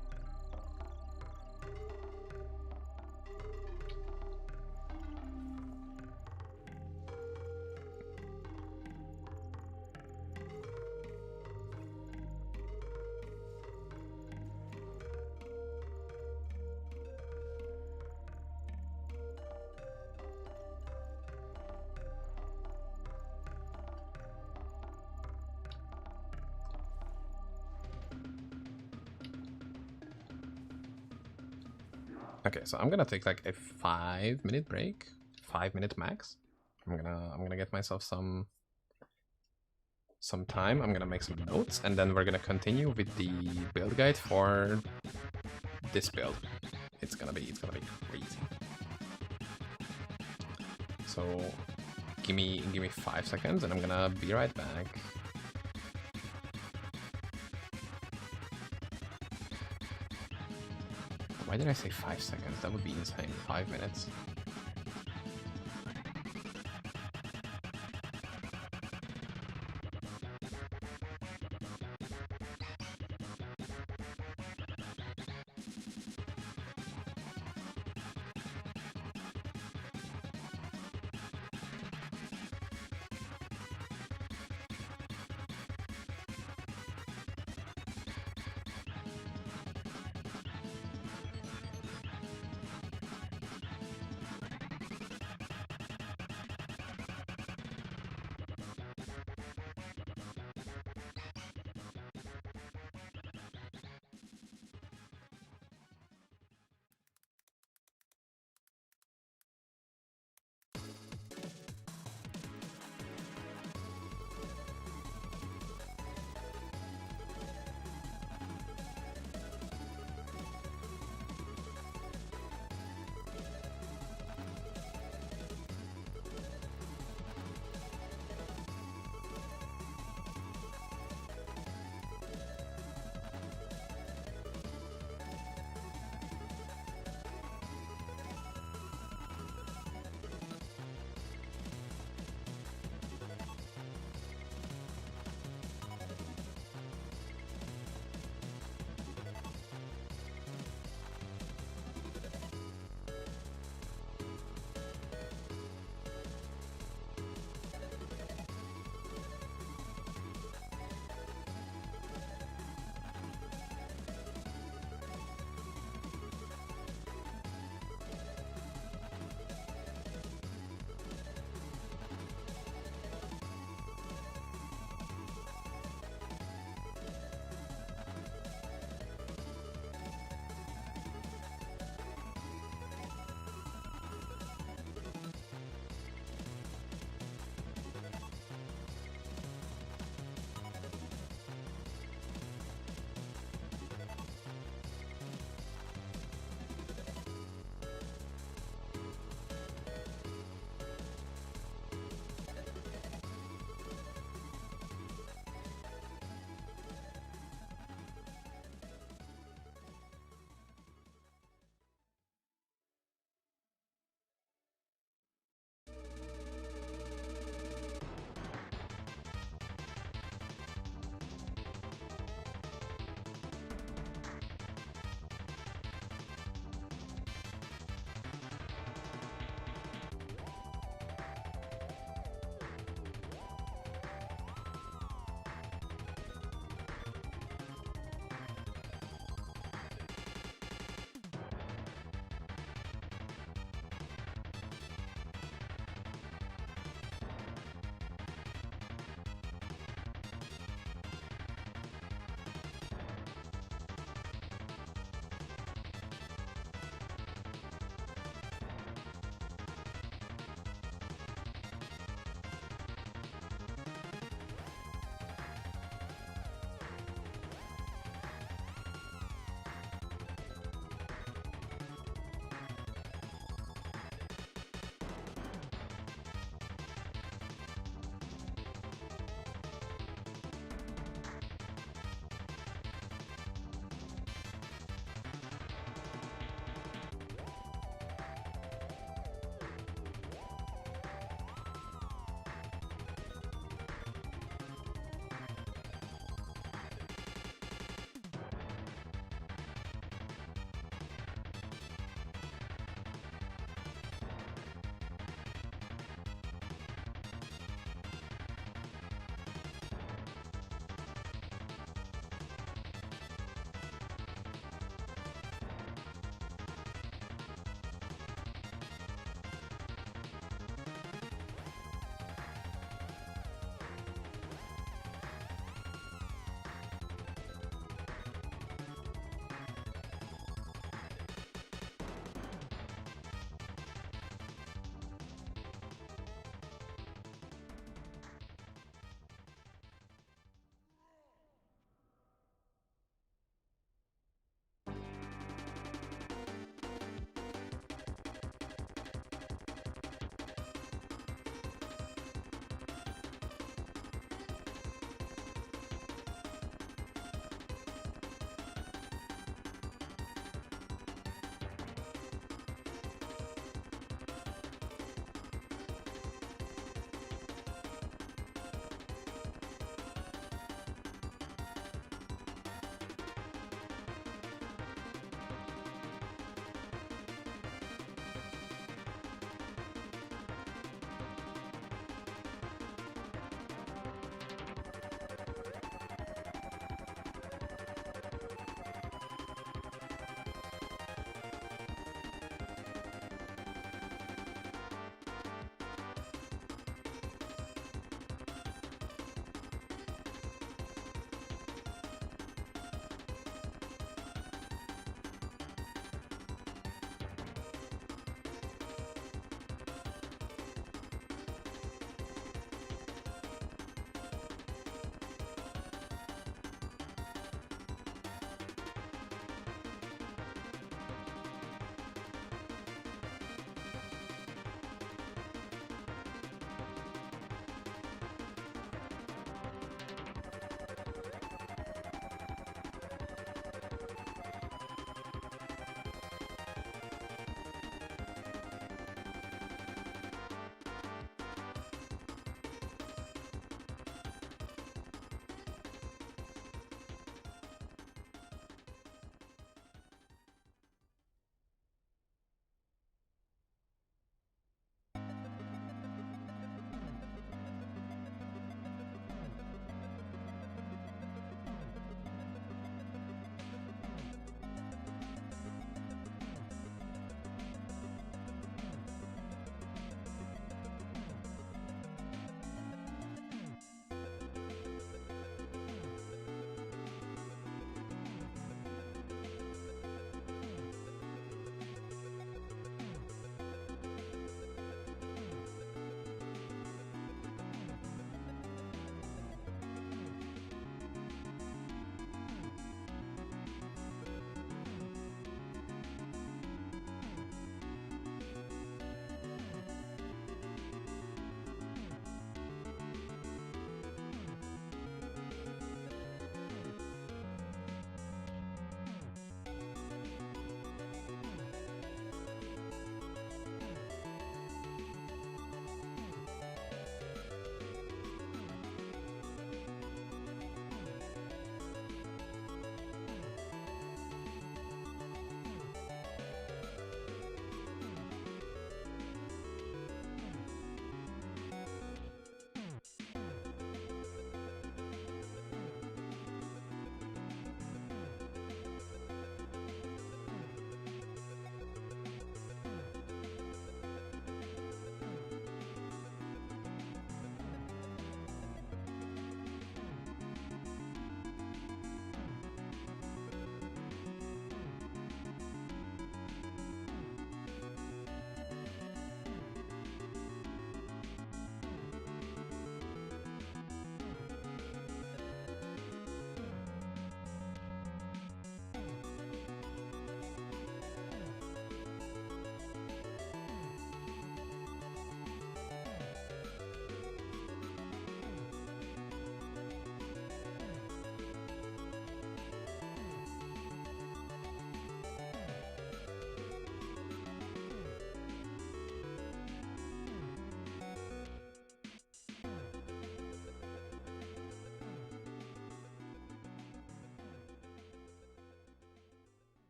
Okay, so I'm gonna take like a 5-minute break, 5-minute max. I'm gonna get myself some time. I'm gonna make some notes, and then we're gonna continue with the build guide for this build. It's gonna be crazy. So give me 5 seconds, and I'm gonna be right back. Why did I say 5 seconds? That would be insane. 5 minutes.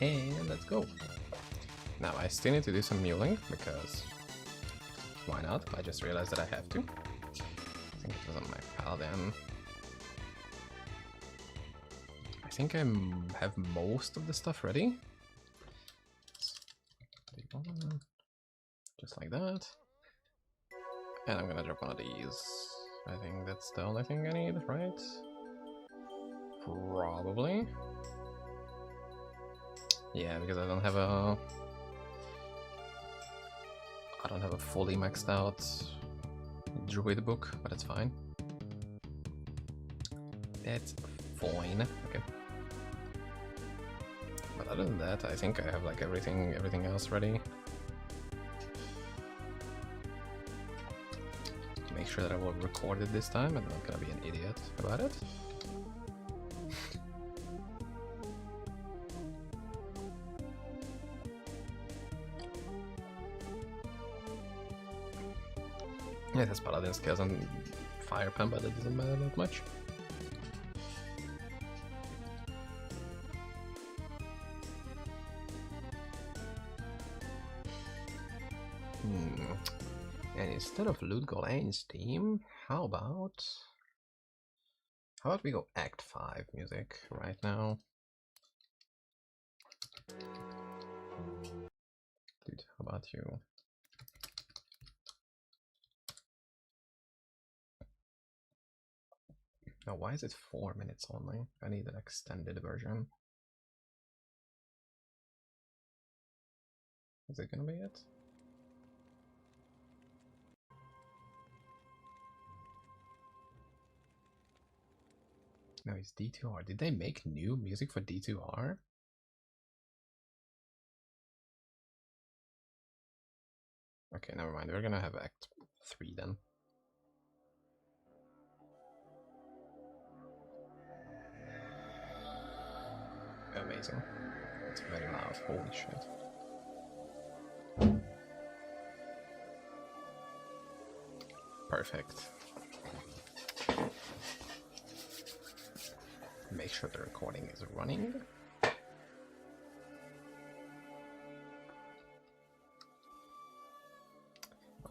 And let's go. Now I still need to do some muling because why not? I just realized that I have to. I think it was on my paladin. I think I have most of the stuff ready. Just like that. And I'm gonna drop one of these. I think that's the only thing I need, right? Probably. Yeah, because I don't have a fully maxed out druid book, but it's fine. That's fine. Okay. But other than that, I think I have like everything else ready. Make sure that I will record it this time and I'm not gonna be an idiot about it. Yeah, it has paladin skills and fire pen, but it doesn't matter that much. And instead of loot goal and Steam, how about we go Act 5 music right now? Dude, how about you? Now, why is it 4 minutes only? I need an extended version. Is it gonna be it? No, it's D2R. Did they make new music for D2R? Okay, never mind. We're gonna have Act 3 then. Amazing. It's very loud. Holy shit. Perfect. Make sure the recording is running.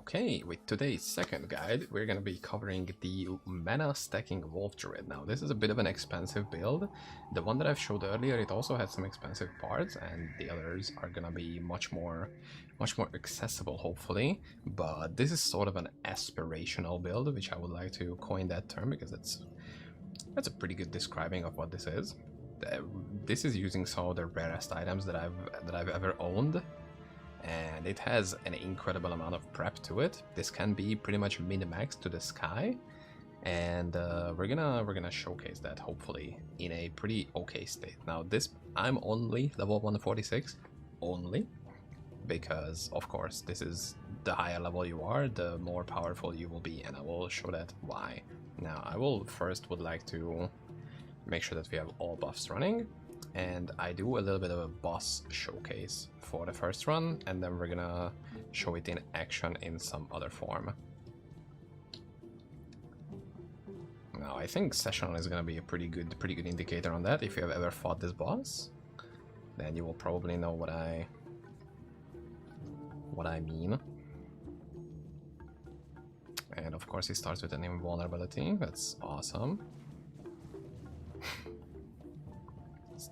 Okay, with today's second guide, we're going to be covering the mana stacking Wolf Druid. Now, this is a bit of an expensive build. The one that I've showed earlier, it also had some expensive parts, and the others are going to be much more accessible, hopefully. But this is sort of an aspirational build, which I would like to coin that term because that's a pretty good describing of what this is. This is using some of the rarest items that I've ever owned. And it has an incredible amount of prep to it. This can be pretty much min-maxed to the sky, and we're gonna showcase that hopefully in a pretty okay state. Now this, I'm only level 146, only, because of course this is the higher level you are, the more powerful you will be, and I will show that why. Now I will would like to make sure that we have all buffs running, and I do a little bit of a boss showcase for the first run, and then we're gonna show it in action in some other form. Now I think session is gonna be a pretty good indicator on that. If you have ever fought this boss, then you will probably know what I mean. And of course he starts with an invulnerability. That's awesome.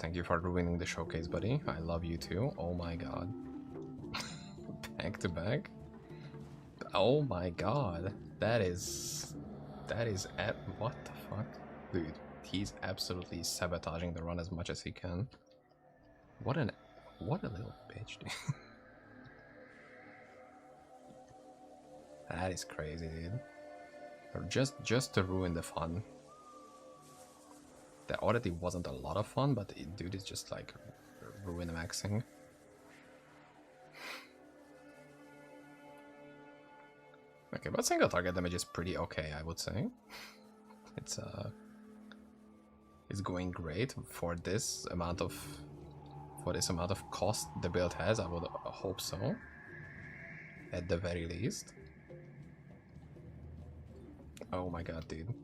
Thank you for ruining the showcase, buddy. I love you too. Oh my god. Back to back. Oh my god. That is at what the fuck? Dude, he's absolutely sabotaging the run as much as he can. What a little bitch, dude. That is crazy, dude. Or just to ruin the fun. That already wasn't a lot of fun, but dude is just like ruin maxing. Okay, but single target damage is pretty okay, I would say. It's going great for this amount of cost the build has. I would hope so, at the very least. Oh my god, dude.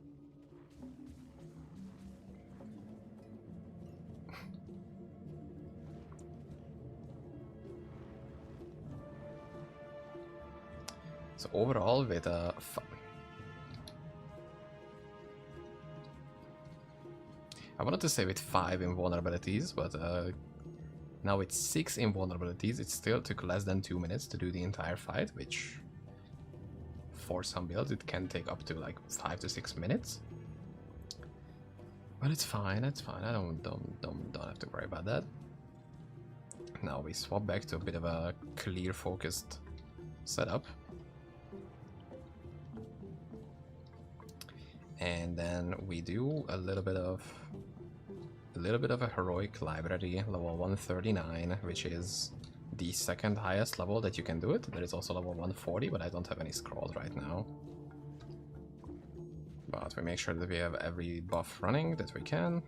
So overall, with I wanted to say with 5 invulnerabilities, but now with 6 invulnerabilities, it still took less than 2 minutes to do the entire fight, which for some builds it can take up to like 5 to 6 minutes. But it's fine, it's fine. I don't have to worry about that. Now we swap back to a bit of a clear focused setup. And then we do a little bit of a heroic library, level 139, which is the second highest level that you can do it. There is also level 140, but I don't have any scrolls right now. But we make sure that we have every buff running that we can.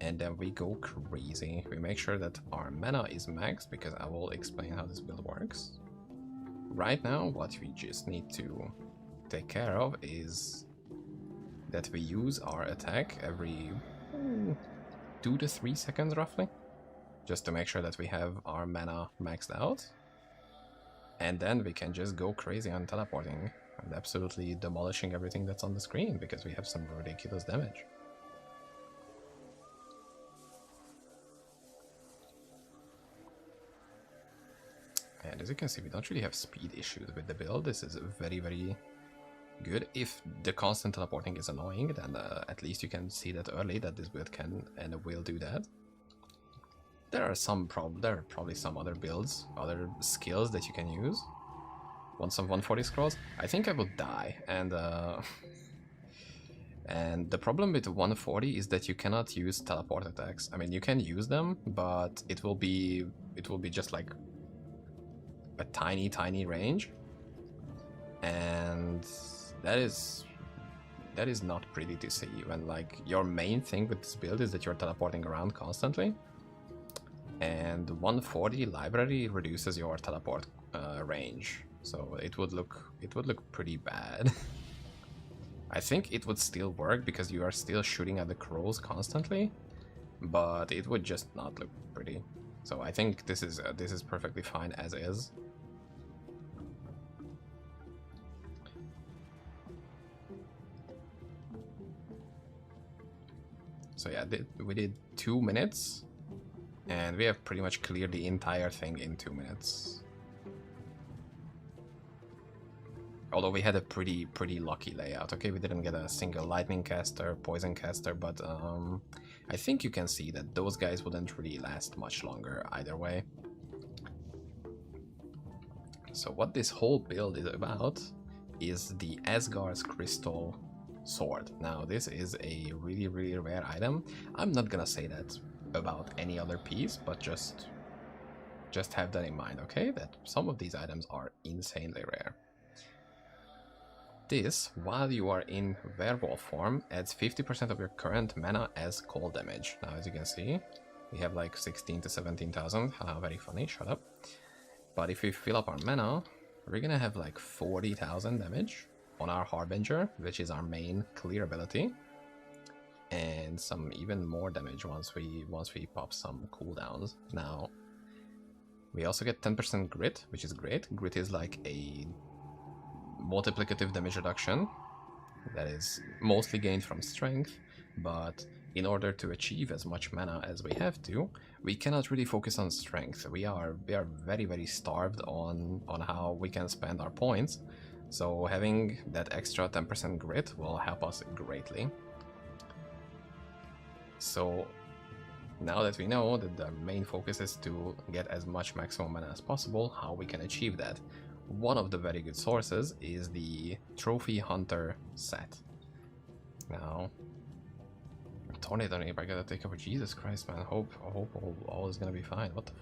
And then we go crazy. We make sure that our mana is maxed, because I will explain how this build works. Right now, what we just need to take care of is that we use our attack every 2 to 3 seconds roughly, just to make sure that we have our mana maxed out, and then we can just go crazy on teleporting and absolutely demolishing everything that's on the screen, because we have some ridiculous damage. And as you can see, we don't really have speed issues with the build. This is very, very good. If the constant teleporting is annoying, then at least you can see that early that this build can and will do that. There are probably some other builds, other skills that you can use. Want some 140 scrolls? I think I will die, and and the problem with 140 is that you cannot use teleport attacks. I mean, you can use them, but it will be just like a tiny range, and that is not pretty to see when like your main thing with this build is that you're teleporting around constantly, and 140 library reduces your teleport range, so it would look pretty bad. I think it would still work because you are still shooting at the crows constantly, but it would just not look pretty. So I think this is perfectly fine as is. So yeah, we did 2 minutes, and we have pretty much cleared the entire thing in 2 minutes. Although we had a pretty lucky layout. Okay, we didn't get a single lightning caster, poison caster, but I think you can see that those guys wouldn't really last much longer either way. So what this whole build is about is the Asgard's Crystal Sword. Now this is a really rare item. I'm not gonna say that about any other piece, but just have that in mind, okay? That some of these items are insanely rare. This, while you are in werewolf form, adds 50% of your current mana as cold damage. Now as you can see, we have like 16 to 17,000. Very funny, shut up. But if we fill up our mana, we're gonna have like 40,000 damage on our Harbinger, which is our main clear ability, and some even more damage once we pop some cooldowns. Now we also get 10% grit, which is great. Grit is like a multiplicative damage reduction that is mostly gained from strength, but in order to achieve as much mana as we have to, we cannot really focus on strength. We are very starved on how we can spend our points. So having that extra 10% grit will help us greatly. So now that we know that the main focus is to get as much maximum mana as possible, how we can achieve that? One of the very good sources is the Trophy Hunter set. Now, Tornado Neighbor, I gotta take over. Jesus Christ, man. Hope all is gonna be fine. What the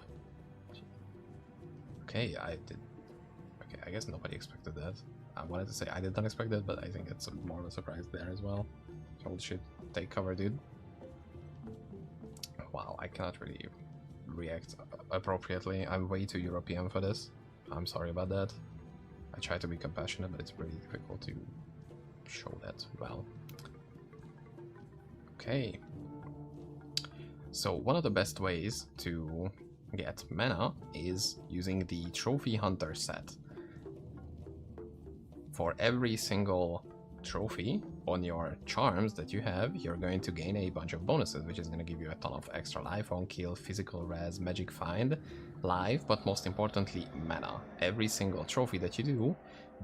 Okay, I guess nobody expected that. I wanted to say I did not expect that, but I think it's more of a surprise there as well. Holy shit, take cover, dude. Wow, I cannot really react appropriately. I'm way too European for this. I'm sorry about that. I try to be compassionate, but it's pretty difficult to show that well. Okay. So one of the best ways to get mana is using the Trophy Hunter set. for every single trophy on your charms that you have, you're going to gain a bunch of bonuses, which is going to give you a ton of extra life on kill, physical res, magic find, life, but most importantly, mana. Every single trophy that you do,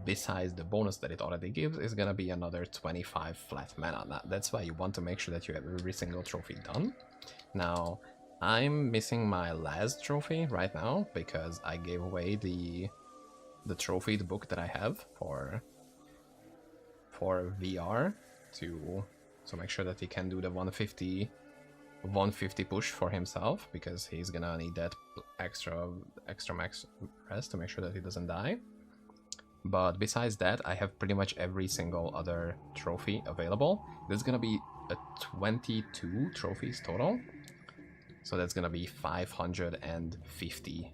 besides the bonus that it already gives, is going to be another 25 flat mana. Now, that's why you want to make sure that you have every single trophy done. Now, I'm missing my last trophy right now because I gave away the trophy, the book that I have for VR to make sure that he can do the 150 push for himself, because he's gonna need that extra max rest to make sure that he doesn't die. But besides that, I have pretty much every single other trophy available. There's gonna be 22 trophies total, so that's gonna be 550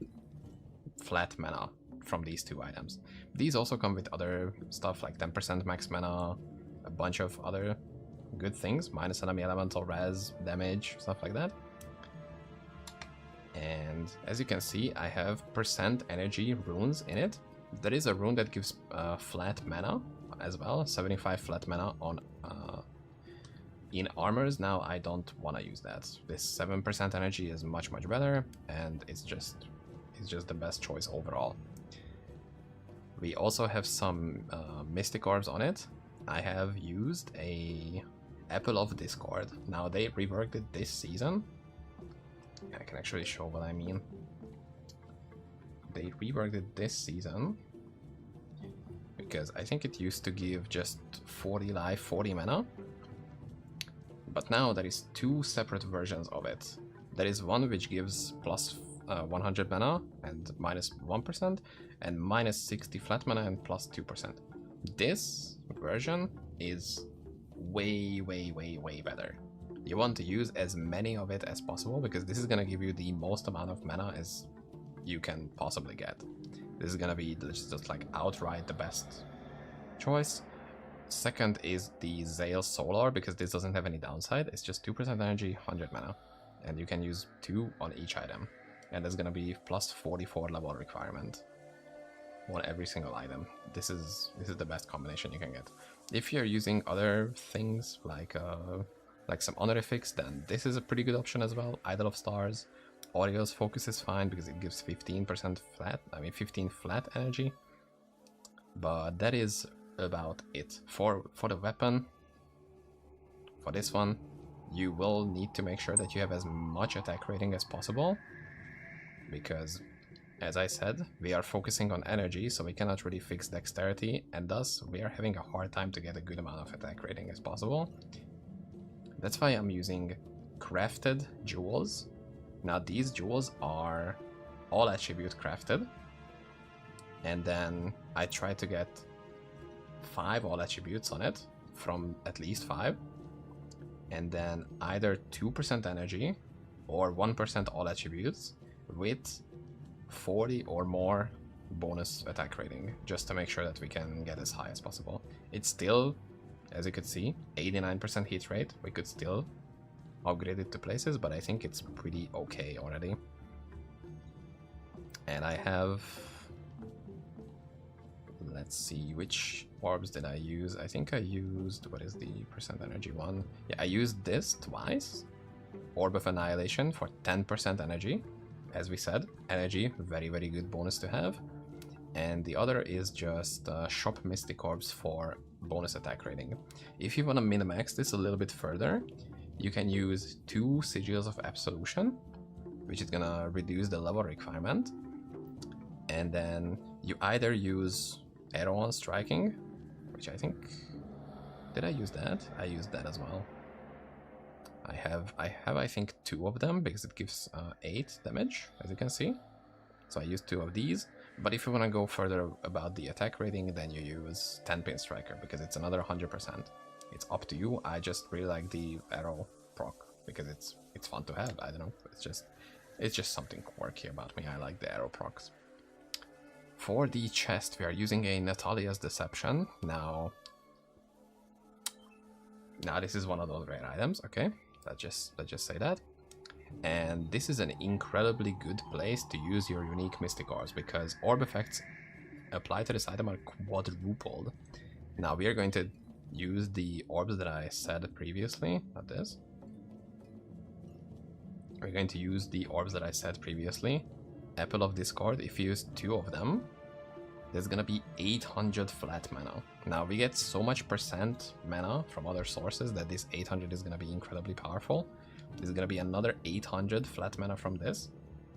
flat mana from these 2 items. These also come with other stuff like 10% max mana, a bunch of other good things, minus enemy elemental res, damage, stuff like that. And as you can see, I have percent energy runes in it. There is a rune that gives flat mana as well, 75 flat mana on in armors. Now I don't want to use that. This 7% energy is much better, and it's just the best choice overall. We also have some mystic orbs on it. I have used a Apple of Discord. Now they reworked it this season. I can actually show what I mean. They reworked it this season because I think it used to give just 40 life, 40 mana. But now there is 2 separate versions of it. There is one which gives plus 100 mana and minus 1%, and minus 60 flat mana and plus 2%. This version is way better. You want to use as many of it as possible, because this is going to give you the most amount of mana as you can possibly get. This is going to be just like outright the best choice. Second is the Zale Solar, because this doesn't have any downside. It's just 2% energy, 100 mana, and you can use 2 on each item. And there's gonna be plus 44 level requirement on every single item. This is the best combination you can get. If you're using other things like some honorifics, then this is a pretty good option as well. Idol of Stars, Aureol's Focus is fine because it gives 15% flat. 15 flat energy. But that is about it for the weapon. For this one, you will need to make sure that you have as much attack rating as possible, because, as I said, we are focusing on energy, so we cannot really fix dexterity, and thus we are having a hard time to get a good amount of attack rating as possible. That's why I'm using crafted jewels. Now these jewels are all attribute crafted, and then I try to get 5 all attributes on it, from at least 5, and then either 2% energy or 1% all attributes with 40 or more bonus attack rating, just to make sure that we can get as high as possible. It's still, as you could see, 89% hit rate. We could still upgrade it to places, but I think it's pretty okay already. And I have, let's see, which orbs did I use? I think I used, what is the percent energy one? Yeah, I used this twice. Orb of Annihilation for 10% energy. As we said, energy, very good bonus to have. And the other is just Shop Mystic Orbs for bonus attack rating. If you want to min-max this a little bit further, you can use 2 Sigils of Absolution, which is gonna reduce the level requirement. And then you either use Arrow on Striking, which I think... Did I use that? I used that as well. I have I think 2 of them, because it gives 8 damage, as you can see. So I used 2 of these. But if you want to go further about the attack rating, then you use 10-pin Striker, because it's another 100%. It's up to you. I just really like the arrow proc, because it's fun to have. I don't know. It's just something quirky about me. I like the arrow procs. For the chest, we are using a Natalia's Deception. Now this is one of those rare items, okay? Let's just say that. And this is an incredibly good place to use your unique Mystic Orbs, because orb effects apply to this item are quadrupled. Now we are going to use the orbs that I said previously, not this. We're going to use the orbs that I said previously. Apple of Discord, if you use 2 of them, there's gonna be 800 flat mana. Now we get so much percent mana from other sources that this 800 is gonna be incredibly powerful. There's gonna be another 800 flat mana from this.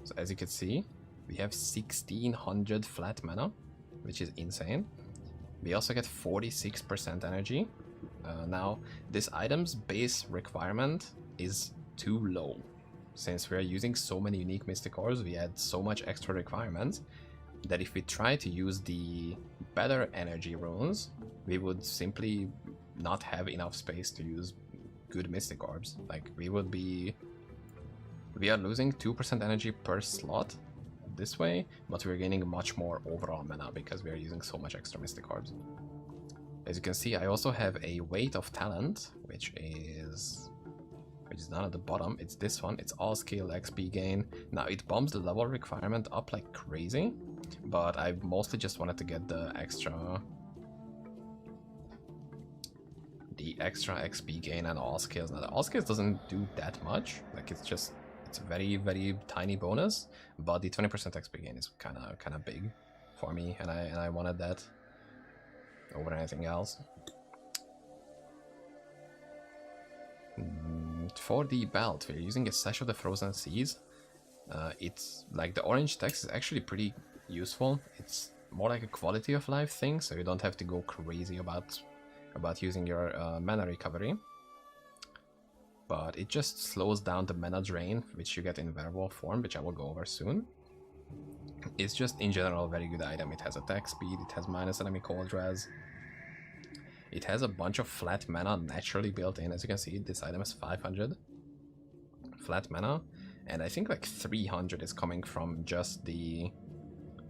So as you can see, we have 1600 flat mana, which is insane. We also get 46% energy. Now, this item's base requirement is too low. Since we are using so many unique mystic ores, we add so much extra requirements that if we try to use the better energy runes, we would simply not have enough space to use good mystic orbs. Like, we are losing 2% energy per slot this way, but we're gaining much more overall mana because we are using so much extra mystic orbs. As you can see, I also have a weight of talent, which is down at the bottom. It's this one. It's all skill XP gain. Now it bumps the level requirement up like crazy, but I mostly just wanted to get the extra XP gain and all skills. Now the all skills doesn't do that much. Like it's a very, very tiny bonus, but the 20% XP gain is kind of big for me, and I wanted that over anything else. For the belt, we're using a Sash of the Frozen Seas. It's like the orange text is actually pretty useful. It's more like a quality of life thing, so you don't have to go crazy about using your mana recovery. But it just slows down the mana drain, which you get in werewolf form, which I will go over soon. It's just in general a very good item. It has attack speed, it has minus enemy cold res. It has a bunch of flat mana naturally built in. As you can see, this item has 500 flat mana, and I think like 300 is coming from just the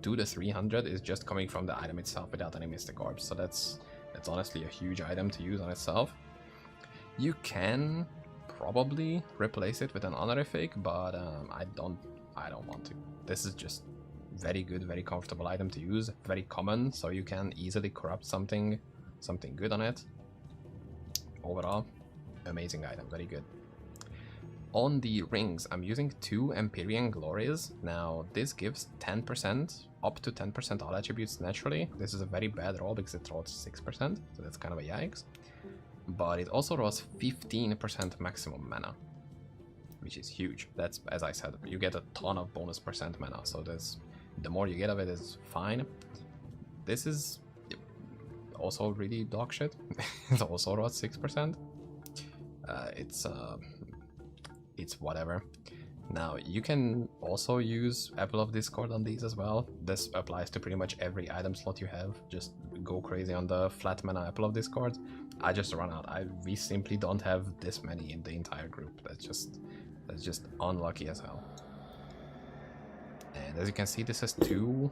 2 to 300 is just coming from the item itself without any mystic orbs. So that's honestly a huge item to use on itself. You can probably replace it with an honorific, but I don't want to. This is just very good, very comfortable item to use, very common, so you can easily corrupt something good on it. Overall, amazing item, very good. On the rings, I'm using 2 Empyrean Glories. Now, this gives 10%, up to 10% all attributes naturally. This is a very bad roll because it rolls 6%, so that's kind of a yikes. But it also rolls 15% maximum mana, which is huge. That's, as I said, you get a ton of bonus percent mana, so the more you get of it is fine. This is also really dog shit. It also rolls 6%. It's whatever. Now, you can also use Apple of Discord on these as well. This applies to pretty much every item slot you have. Just go crazy on the flat mana Apple of Discord. I just run out. We simply don't have this many in the entire group. That's just unlucky as hell. And as you can see, this has two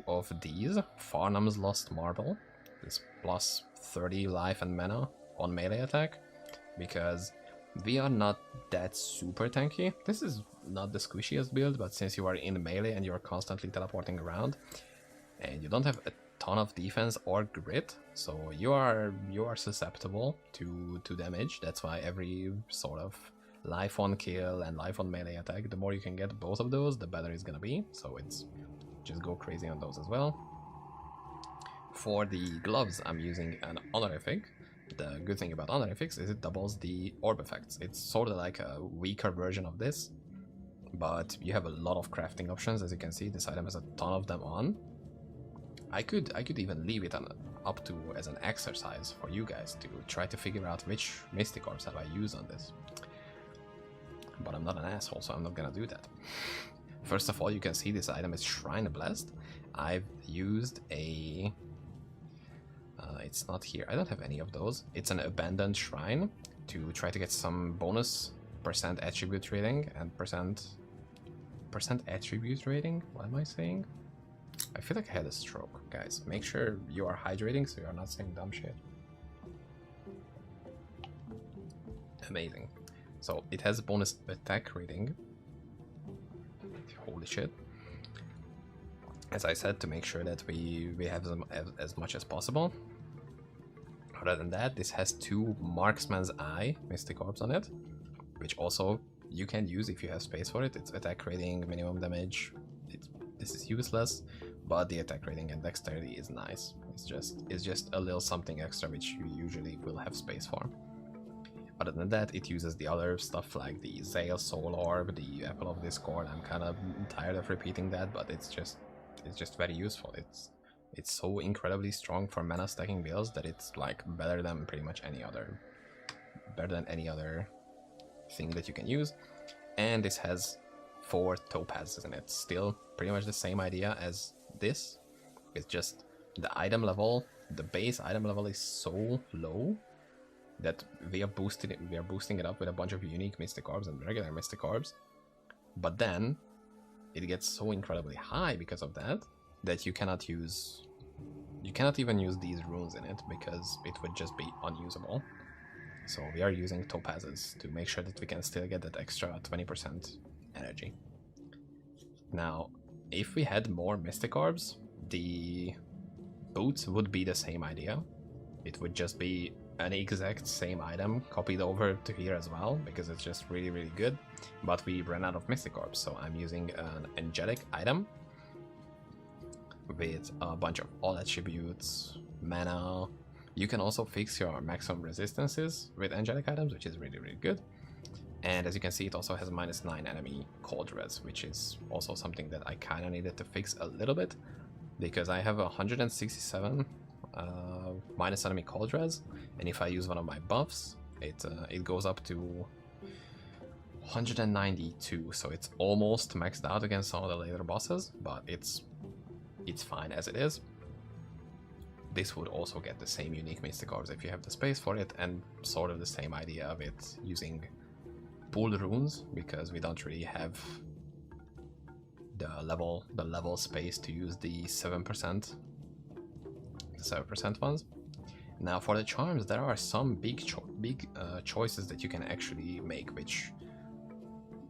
of these. Farnham's Lost Marble. This plus 30 life and mana on melee attack, because we are not that super tanky. This is not the squishiest build, but since you are in melee and you're constantly teleporting around, and you don't have a ton of defense or grit, so you are susceptible to damage. That's why every sort of life on kill and life on melee attack, the more you can get both of those, the better it's gonna be. So it's just go crazy on those as well. For the gloves, I'm using an honorific. The good thing about honorifics is it doubles the orb effects. It's sort of like a weaker version of this, but you have a lot of crafting options. As you can see, this item has a ton of them on. I could even leave it up to as an exercise for you guys to try to figure out which mystic orbs have I used on this. But I'm not an asshole, so I'm not gonna do that. First of all, you can see this item is Shrine Blessed. I've used a... it's not here. I don't have any of those. It's an abandoned shrine to try to get some bonus percent attribute rating and percent attribute rating. What am I saying? I feel like I had a stroke, guys. Make sure you are hydrating so you are not saying dumb shit. Amazing. So it has a bonus attack rating. Holy shit. as I said, to make sure that we have them as much as possible. Other than that, this has 2 Marksman's Eye Mystic Orbs on it, which also you can use if you have space for it. It's attack rating, minimum damage. This is useless, but the attack rating and dexterity is nice. It's just a little something extra which you usually will have space for. Other than that, it uses the other stuff like the Zale Soul Orb, the Apple of Discord. I'm kind of tired of repeating that, but it's just very useful. It's so incredibly strong for mana stacking builds that it's like better than pretty much any other thing that you can use. And this has 4 topazes in it. Still pretty much the same idea as this. It's just the item level, the base item level is so low that we are boosting it up with a bunch of unique Mystic Orbs and regular Mystic Orbs. But then it gets so incredibly high because of that you cannot even use these runes in it because it would just be unusable. So we are using topazes to make sure that we can still get that extra 20% energy. Now, if we had more Mystic Orbs, the boots would be the same idea. It would just be an exact same item copied over to here as well, because it's just really good. But we ran out of Mystic Orbs, so I'm using an angelic item with a bunch of all attributes, mana. You can also fix your maximum resistances with angelic items, which is really good. And as you can see, it also has -9 enemy cold res, which is also something that I kind of needed to fix a little bit, because I have 167 minus enemy cold res, and if I use one of my buffs, it goes up to 192, so it's almost maxed out against some of the later bosses, but it's fine as it is. This would also get the same unique Mystic Orbs if you have the space for it, and sort of the same idea of it using pool runes, because we don't really have the level space to use the 7% ones. Now for the charms, there are some big choices that you can actually make, which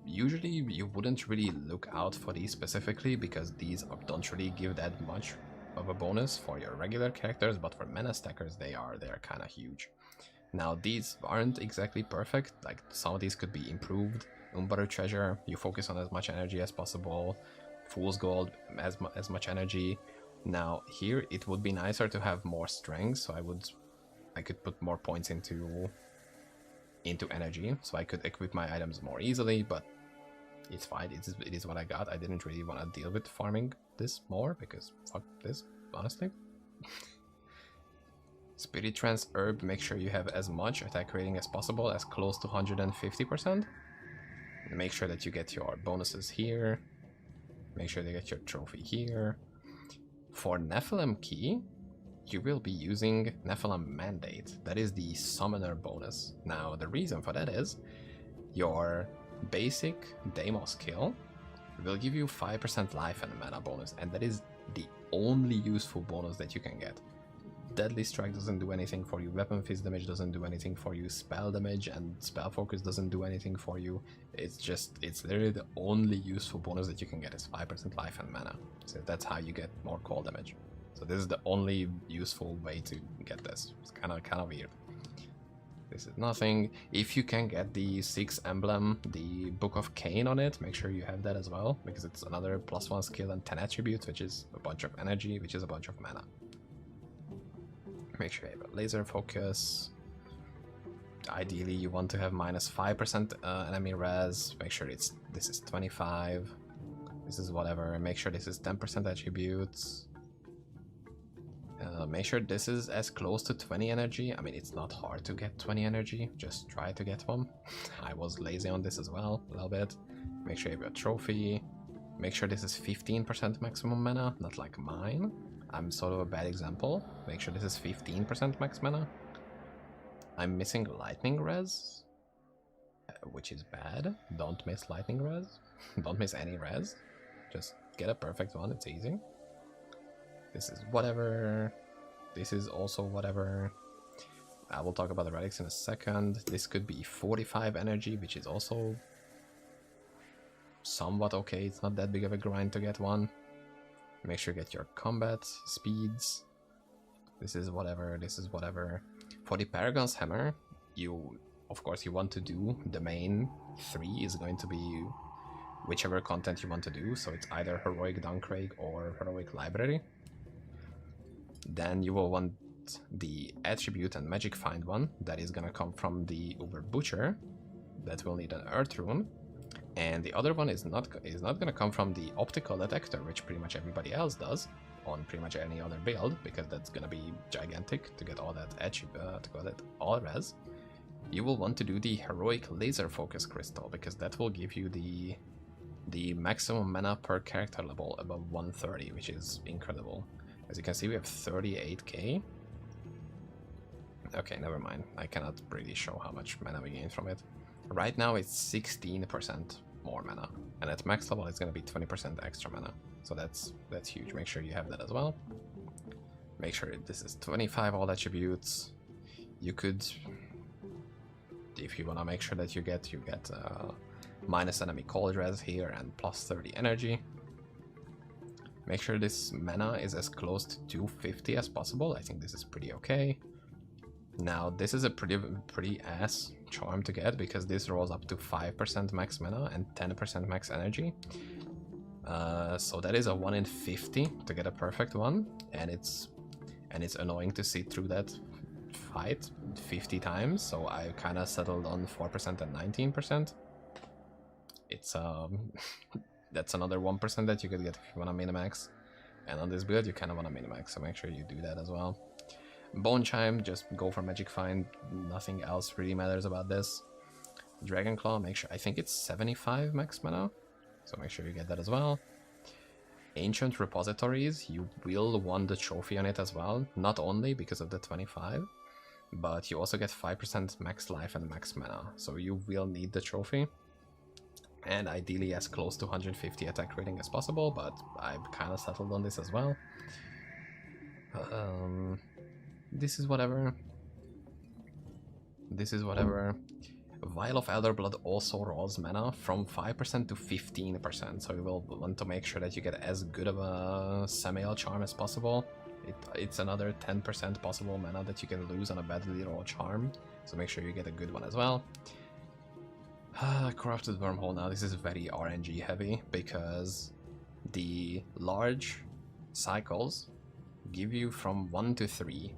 usually you wouldn't really look out for these specifically, because these don't really give that much of a bonus for your regular characters, but for mana stackers they're kind of huge. Now these aren't exactly perfect, like some of these could be improved. Umbaru Treasure, you focus on as much energy as possible. Fool's Gold, as much energy. Now here it would be nicer to have more strength, so I could put more points into energy, so I could equip my items more easily, but it's fine. It is what I got. I didn't really want to deal with farming this more, because fuck this, honestly. Spirit Trance Herb, make sure you have as much attack rating as possible, as close to 150%. Make sure that you get your bonuses here. Make sure you get your trophy here. For Nephilim Key, you will be using Nephilim Mandate. That is the summoner bonus. Now, the reason for that is your basic Deimos skill will give you 5% life and mana bonus, and that is the only useful bonus that you can get. Deadly Strike doesn't do anything for you, Weapon Fist damage doesn't do anything for you, Spell damage and Spell Focus doesn't do anything for you. It's literally the only useful bonus that you can get is 5% life and mana. So that's how you get more cold damage. So this is the only useful way to get this. It's kind of weird. This is nothing. If you can get the 6 emblem, the Book of Cain on it, make sure you have that as well, because it's another +1 skill and 10 attributes, which is a bunch of energy, which is a bunch of mana. Make sure you have a laser focus. Ideally, you want to have -5% enemy res. Make sure this is 25. This is whatever. Make sure this is 10% attributes. Make sure this is as close to 20 energy. I mean, it's not hard to get 20 energy. Just try to get one. I was lazy on this as well, a little bit. Make sure you have a trophy. Make sure this is 15% maximum mana, not like mine. I'm sort of a bad example. Make sure this is 15% max mana. I'm missing lightning res, which is bad. Don't miss lightning res. Don't miss any res. Just get a perfect one, it's easy. This is whatever. This is also whatever. I will talk about the relics in a second. This could be 45 energy, which is also somewhat okay. It's not that big of a grind to get one. Make sure you get your combat speeds. This is whatever, this is whatever. For the Paragon's Hammer, of course you want to do the main 3 is going to be whichever content you want to do, so it's either Heroic Duncraig or Heroic Library. Then you will want the Attribute and Magic Find one, that is gonna come from the Uber Butcher, that will need an Earth Rune. And the other one is not gonna come from the Optical Detector, which pretty much everybody else does on pretty much any other build, because that's gonna be gigantic to get all that to get it all res. You will want to do the Heroic Laser Focus Crystal, because that will give you the maximum mana per character level above 130, which is incredible. As you can see, we have 38k. Okay, never mind. I cannot really show how much mana we gain from it. Right now it's 16% more mana, and at max level it's going to be 20% extra mana. So that's huge. Make sure you have that as well. Make sure this is 25 all attributes. You could, if you want to make sure that you get minus enemy cold res here and plus 30 energy. Make sure this mana is as close to 250 as possible. I think this is pretty okay. Now this is a pretty ass charm to get, because this rolls up to 5% max mana and 10% max energy. So that is a 1 in 50 to get a perfect one, and it's annoying to sit through that fight 50 times. So I kind of settled on 4% and 19%. It's that's another 1% that you could get if you want to minimax, and on this build you kind of want to minimax, so make sure you do that as well. Bone Chime, just go for Magic Find, nothing else really matters about this. Dragon Claw, make sure, I think it's 75 max mana, so make sure you get that as well. Ancient Repositories, you will want the trophy on it as well, not only because of the 25, but you also get 5% max life and max mana, so you will need the trophy. And ideally as close to 150 attack rating as possible, but I've kind of settled on this as well. This is whatever. This is whatever. Vial of Elder Blood also rolls mana from 5% to 15%, so you will want to make sure that you get as good of a Samael charm as possible. It's another 10% possible mana that you can lose on a badly rolled charm, so make sure you get a good one as well. Corrupted Wormhole, now this is very RNG heavy, because the large cycles give you from 1 to 3.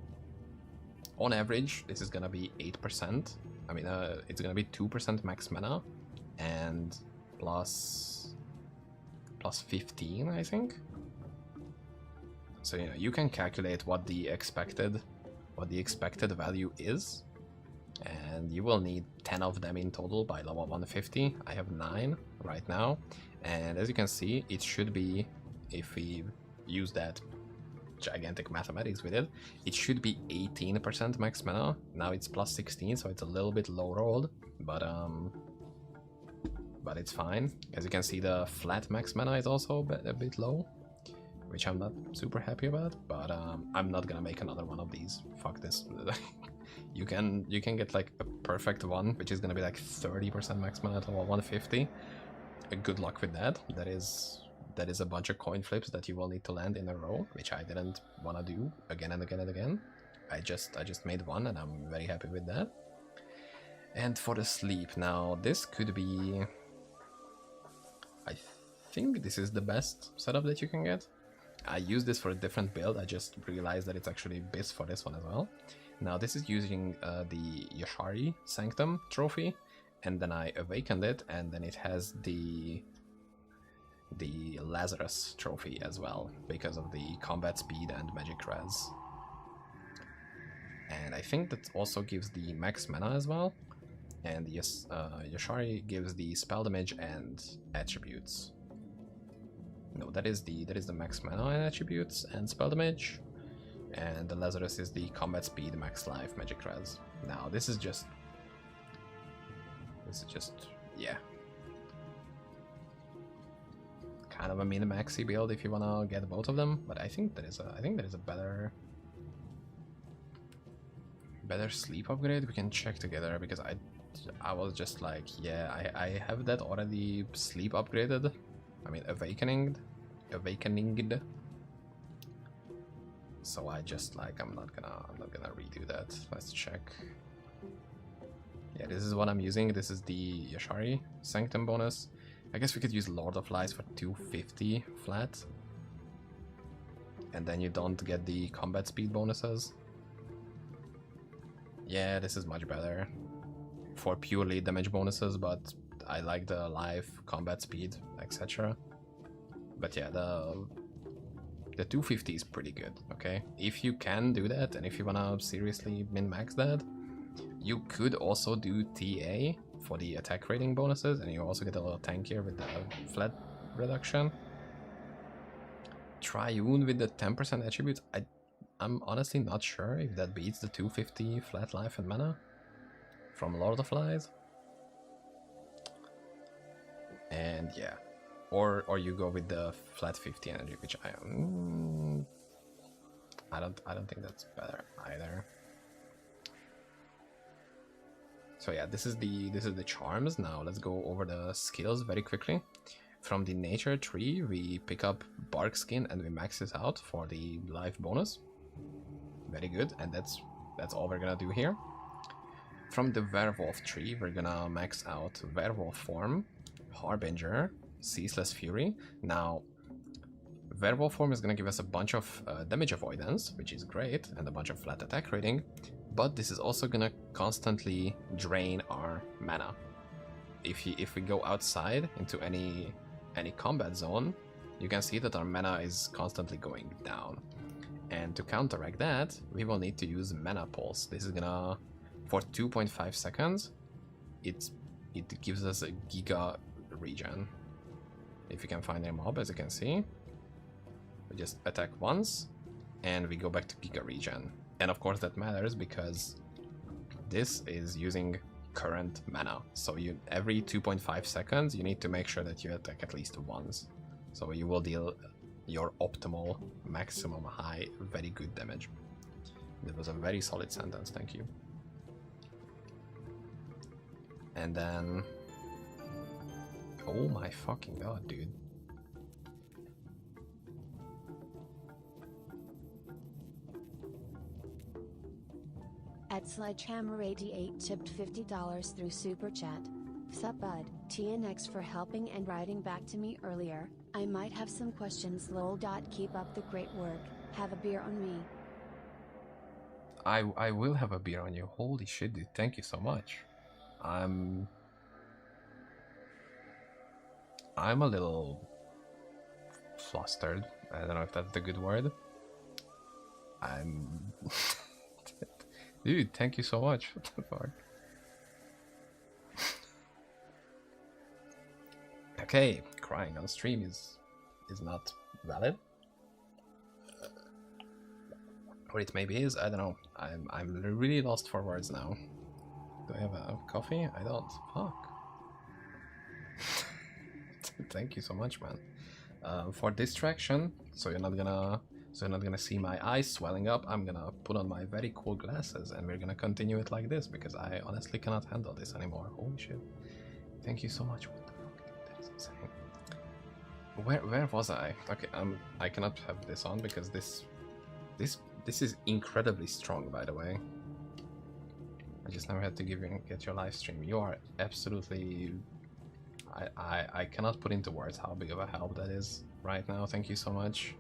On average, this is gonna be 8%. I mean, it's gonna be 2% max mana, and plus 15, I think. So you can calculate what the expected value is, and you will need 10 of them in total by level 150. I have 9 right now, and as you can see, it should be, if we use that gigantic mathematics with it, it should be 18% max mana. Now it's plus 16, so it's a little bit low rolled, but it's fine. As you can see, the flat max mana is also a bit low, which I'm not super happy about, but I'm not gonna make another one of these. Fuck this. You can get like a perfect one, which is gonna be like 30% max mana to 150. Good luck with that. That is a bunch of coin flips that you will need to land in a row, which I didn't want to do again and again and again. I just made one, and I'm very happy with that. And for the sleep, now this could be, I think this is the best setup that you can get. I use this for a different build. I just realized that it's actually BIS for this one as well. Now this is using the Yashari Sanctum trophy, and then I awakened it, and then it has the Lazarus trophy as well, because of the combat speed and magic res. And I think that also gives the max mana as well. And yes, Yashari gives the spell damage and attributes. No, that is the max mana and attributes and spell damage. And the Lazarus is the combat speed, max life, magic res. Now this is just yeah, kind of a min-maxy build if you wanna get both of them. But I think there is a better sleep upgrade. We can check together, because I was just like, yeah, I have that already sleep upgraded. I mean awakeninged. So I just like I'm not gonna redo that. Let's check. Yeah, this is what I'm using. This is the Yashari Sanctum bonus. I guess we could use Lord of Lies for 250 flat. And then you don't get the combat speed bonuses. Yeah, this is much better for purely damage bonuses, but I like the life, combat speed, etc. But yeah, the 250 is pretty good, okay? If you can do that, and if you wanna seriously min-max that, you could also do TA for the attack rating bonuses, and you also get a little tankier with the flat reduction. Triune with the 10% attributes, I'm honestly not sure if that beats the 250 flat life and mana from Lord of Lies. And yeah, or you go with the flat 50 energy, which I don't think that's better either. So yeah, this is the charms. Now let's go over the skills very quickly. From the nature tree, we pick up bark skin and we max it out for the life bonus. Very good, and that's all we're gonna do here. From the werewolf tree, we're gonna max out werewolf form, harbinger, ceaseless fury. Now, werewolf form is gonna give us a bunch of damage avoidance, which is great, and a bunch of flat attack rating. But this is also gonna constantly drain our mana. If we go outside into any combat zone, you can see that our mana is constantly going down. And to counteract that, we will need to use mana pulse. This is gonna, for 2.5 seconds, it gives us a giga regen. If you can find a mob, as you can see, we just attack once, and we go back to giga regen. And of course that matters because this is using current mana. So you every 2.5 seconds you need to make sure that you attack at least once. So you will deal your optimal maximum high very good damage. That was a very solid sentence, thank you. And then oh my fucking god, dude. At Sledgehammer88 tipped $50 through Super Chat. Sup bud, TNX for helping and writing back to me earlier. I might have some questions lol. Keep up the great work. Have a beer on me. I will have a beer on you. Holy shit, dude. Thank you so much. I'm a little flustered. I don't know if that's the good word. Dude, thank you so much. What the fuck? Okay, crying on stream is not valid. Or it maybe is, I don't know. I'm really lost for words now. Do I have a coffee? I don't. Fuck. Thank you so much, man. For distraction, so you're not gonna see my eyes swelling up, I'm gonna put on my very cool glasses and we're gonna continue it like this because I honestly cannot handle this anymore. Holy shit. Thank you so much. What the fuck? That is insane. Where was I? Okay, I cannot have this on because this is incredibly strong, by the way. I just never had to get your live stream. You are absolutely... I cannot put into words how big of a help that is right now. Thank you so much.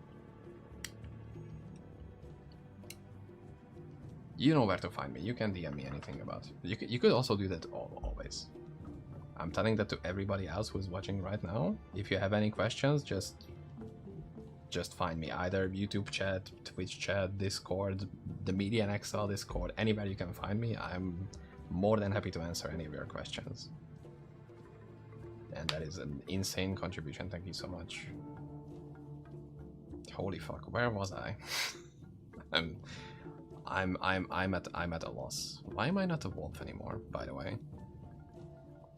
You know where to find me. You can DM me anything about it. You could also do that always. I'm telling that to everybody else who's watching right now. If you have any questions, just find me. Either YouTube chat, Twitch chat, Discord, the Media and Excel Discord, anywhere you can find me. I'm more than happy to answer any of your questions. And that is an insane contribution. Thank you so much. Holy fuck, where was I? I'm at a loss. Why am I not a wolf anymore, by the way?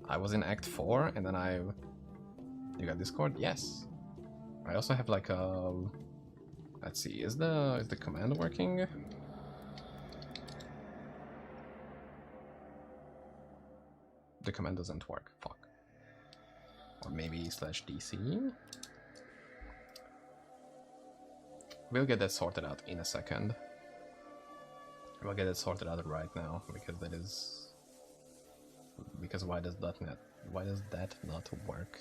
I was in Act 4 and then you got Discord? Yes. I also have like a... Let's see, is the command working? The command doesn't work. Fuck. Or maybe /DC? we'll get that sorted out in a second. We'll get it sorted out right now, because that is... Because why does that not work?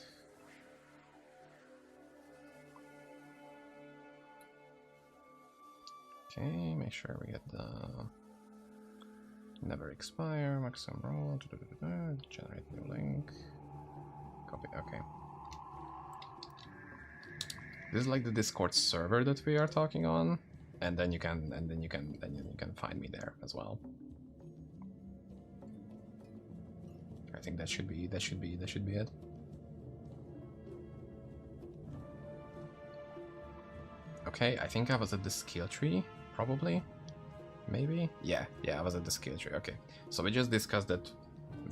Okay, make sure we get the... Never expire, maximum roll, generate new link, copy, okay. This is like the Discord server that we are talking on, and then you can find me there as well. I think that should be it. Okay, I think I was at the skill tree, probably. Maybe? Yeah, I was at the skill tree, okay. So we just discussed that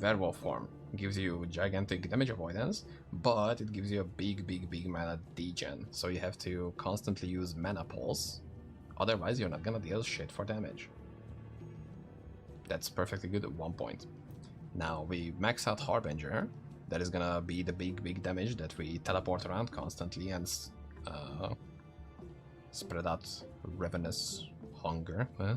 werewolf form gives you gigantic damage avoidance, but it gives you a big mana degen. So you have to constantly use mana pulse, otherwise you're not gonna deal shit for damage. That's perfectly good at 1 point. Now we max out Harbinger, that is gonna be the big damage that we teleport around constantly and spread out ravenous hunger. Huh?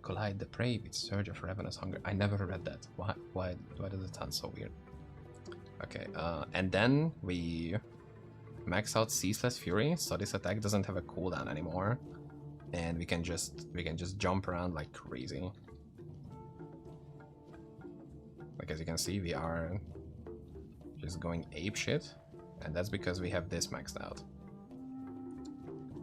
Collide the prey with surge of ravenous hunger. I never read that. Why does it sound so weird? Okay, and then we max out Ceaseless Fury, so this attack doesn't have a cooldown anymore, and we can just jump around like crazy. Like as you can see, we are just going apeshit, and that's because we have this maxed out.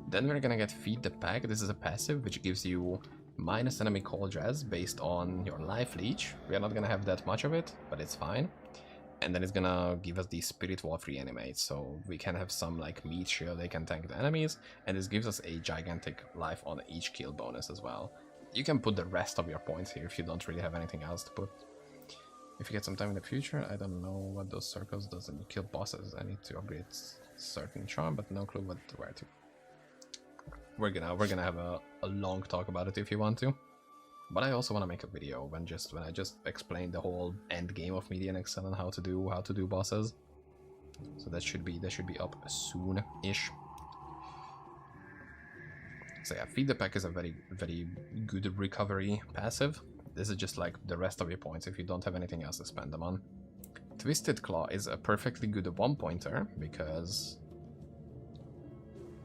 Then we're gonna get Feed the Pack. This is a passive which gives you minus enemy cold res based on your life leech. We are not gonna have that much of it, but it's fine. And then it's gonna give us the Spirit Wolf reanimate, so we can have some like meat shield, they can tank the enemies, and this gives us a gigantic life on each kill bonus as well. You can put the rest of your points here if you don't really have anything else to put. If you get some time in the future, I don't know what those circles does and you kill bosses. I need to upgrade certain charm, but no clue where to. We're gonna have a long talk about it if you want to. But I also want to make a video when I just explain the whole end game of Median Excel and how to do bosses. So that should be up soon-ish. So yeah, Feed the Pack is a very good recovery passive. This is just like the rest of your points if you don't have anything else to spend them on. Twisted Claw is a perfectly good 1-pointer because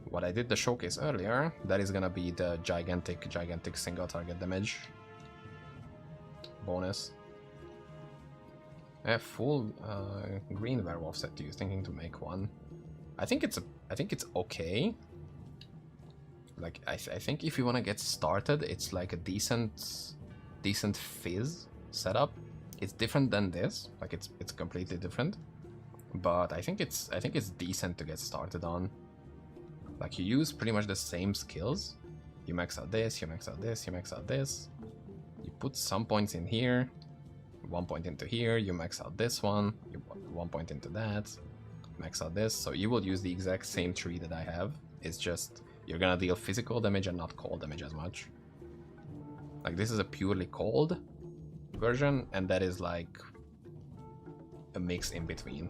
what I did the showcase earlier, that is gonna be the gigantic single target damage bonus. A full green werewolf set to you, thinking to make one. I think it's okay. Like I think if you want to get started, it's like a decent fizz setup. It's different than this, like it's completely different. But I think it's decent to get started on. Like you use pretty much the same skills. You max out this, you max out this, you max out this. You put some points in here, 1 point into here, you max out this one, you put 1 point into that, max out this. So you will use the exact same tree that I have. It's just you're gonna deal physical damage and not cold damage as much. Like this is a purely cold version, and that is like a mix in between.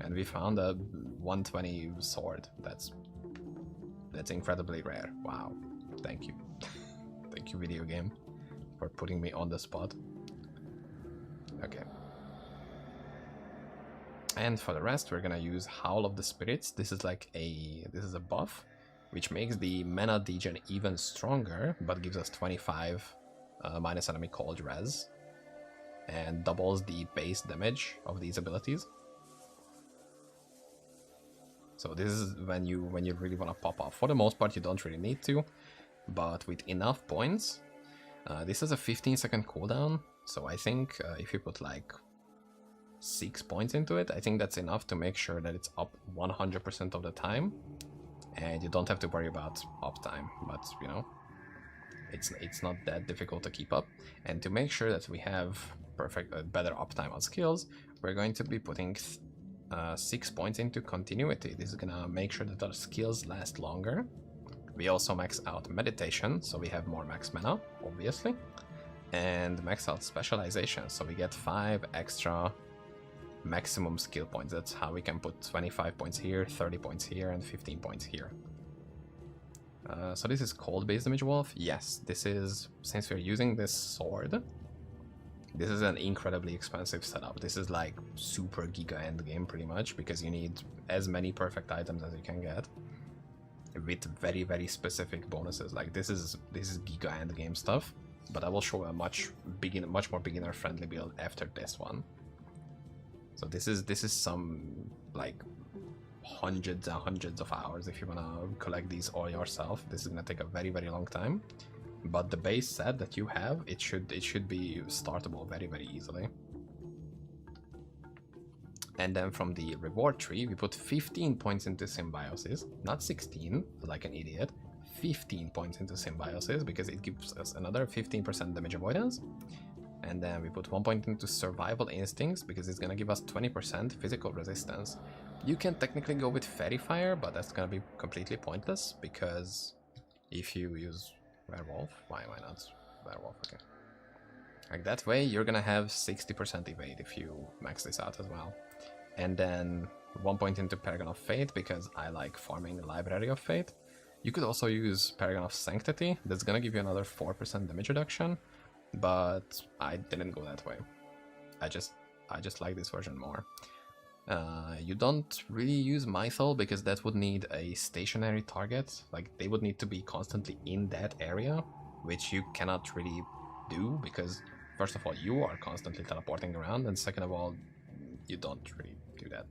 And we found a 120 sword. That's incredibly rare. Wow. Thank you. Thank you, video game, for putting me on the spot. Okay. And for the rest, we're gonna use Howl of the Spirits. This is a buff, which makes the mana degen even stronger, but gives us 25 minus enemy cold res, and doubles the base damage of these abilities. So this is when you really want to pop off. For the most part, you don't really need to, but with enough points, this is a 15-second cooldown. So I think if you put like 6 points into it, I think that's enough to make sure that it's up 100% of the time, and you don't have to worry about uptime. But you know, it's not that difficult to keep up. And to make sure that we have better uptime on skills, we're going to be putting 6 points into continuity. This is gonna make sure that our skills last longer. We also max out meditation, so we have more max mana, obviously, and max out specialization, so we get 5 extra maximum skill points. That's how we can put 25 points here, 30 points here, and 15 points here. So this is cold base damage wolf. Yes, this is, since we're using this sword, this is an incredibly expensive setup. This is like super giga endgame pretty much, because you need as many perfect items as you can get with very, very specific bonuses. Like this is giga endgame stuff, but I will show a much more beginner friendly build after this one. So this is some like hundreds and hundreds of hours if you wanna collect these all yourself. This is gonna take a very, very long time. But the base set that you have, it should be startable very, very easily. And then from the reward tree, we put 15 points into symbiosis, not 16, like an idiot. 15 points into symbiosis because it gives us another 15% damage avoidance. And then we put 1 point into survival instincts because it's gonna give us 20% physical resistance. You can technically go with fairy fire, but that's gonna be completely pointless because if you use werewolf, why not werewolf? Okay. Like that way, you're gonna have 60% evade if you max this out as well. And then 1 point into Paragon of Fate because I like farming the Library of Fate. You could also use Paragon of Sanctity. That's gonna give you another 4% damage reduction, but I didn't go that way. I just like this version more. You don't really use Mythal because that would need a stationary target. Like they would need to be constantly in that area, which you cannot really do because first of all you are constantly teleporting around, and second of all you don't really do that.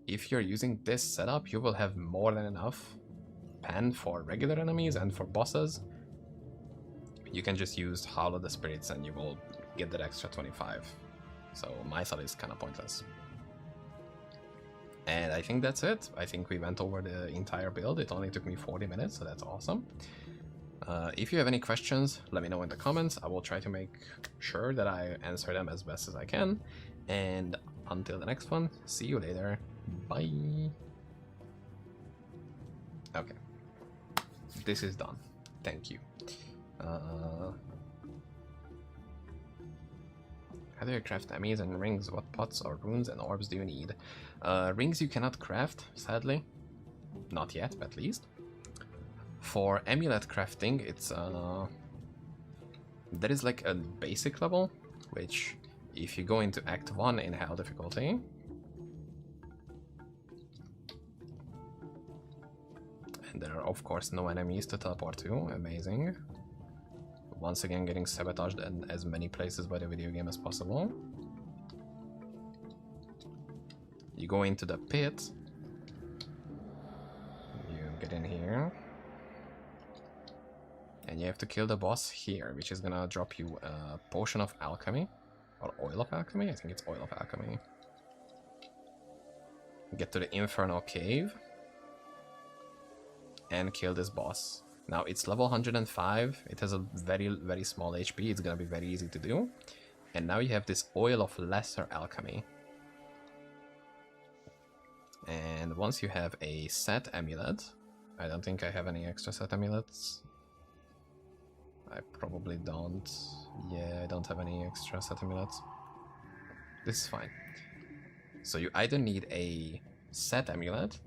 If you're using this setup, you will have more than enough pen for regular enemies and for bosses. You can just use Howl of the Spirits and you will get that extra 25. So Mythal is kind of pointless. And I think that's it. I think we went over the entire build. It only took me 40 minutes, so that's awesome. If you have any questions, let me know in the comments. I will try to make sure that I answer them as best as I can. And until the next one, see you later. Bye. Okay. This is done. Thank you. How do you craft emis and rings? What pots or runes and orbs do you need? Rings you cannot craft, sadly. Not yet, at least. For amulet crafting, it's there is like a basic level, which if you go into Act 1 in Hell difficulty, and there are of course no enemies to teleport to, amazing. Once again getting sabotaged in as many places by the video game as possible. You go into the pit, you get in here, and you have to kill the boss here, which is gonna drop you a potion of alchemy, or oil of alchemy, I think it's oil of alchemy. Get to the infernal cave, and kill this boss. Now it's level 105, it has a very, very small HP, it's gonna be very easy to do. And now you have this oil of lesser alchemy. And once you have a set amulet, I don't think I have any extra set amulets. I probably don't. Yeah, I don't have any extra set amulets. This is fine. So you either need a set amulet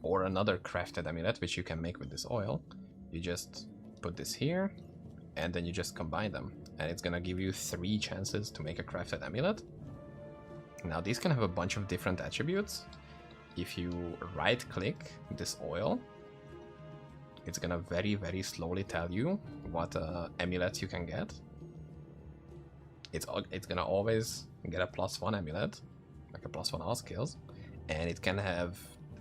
or another crafted amulet, which you can make with this oil. You just put this here, and then you just combine them. And it's gonna give you 3 chances to make a crafted amulet. Now these can have a bunch of different attributes. If you right-click this oil, it's gonna very, very slowly tell you what amulets you can get. It's gonna always get a +1 amulet, like a +1 all skills, and it can have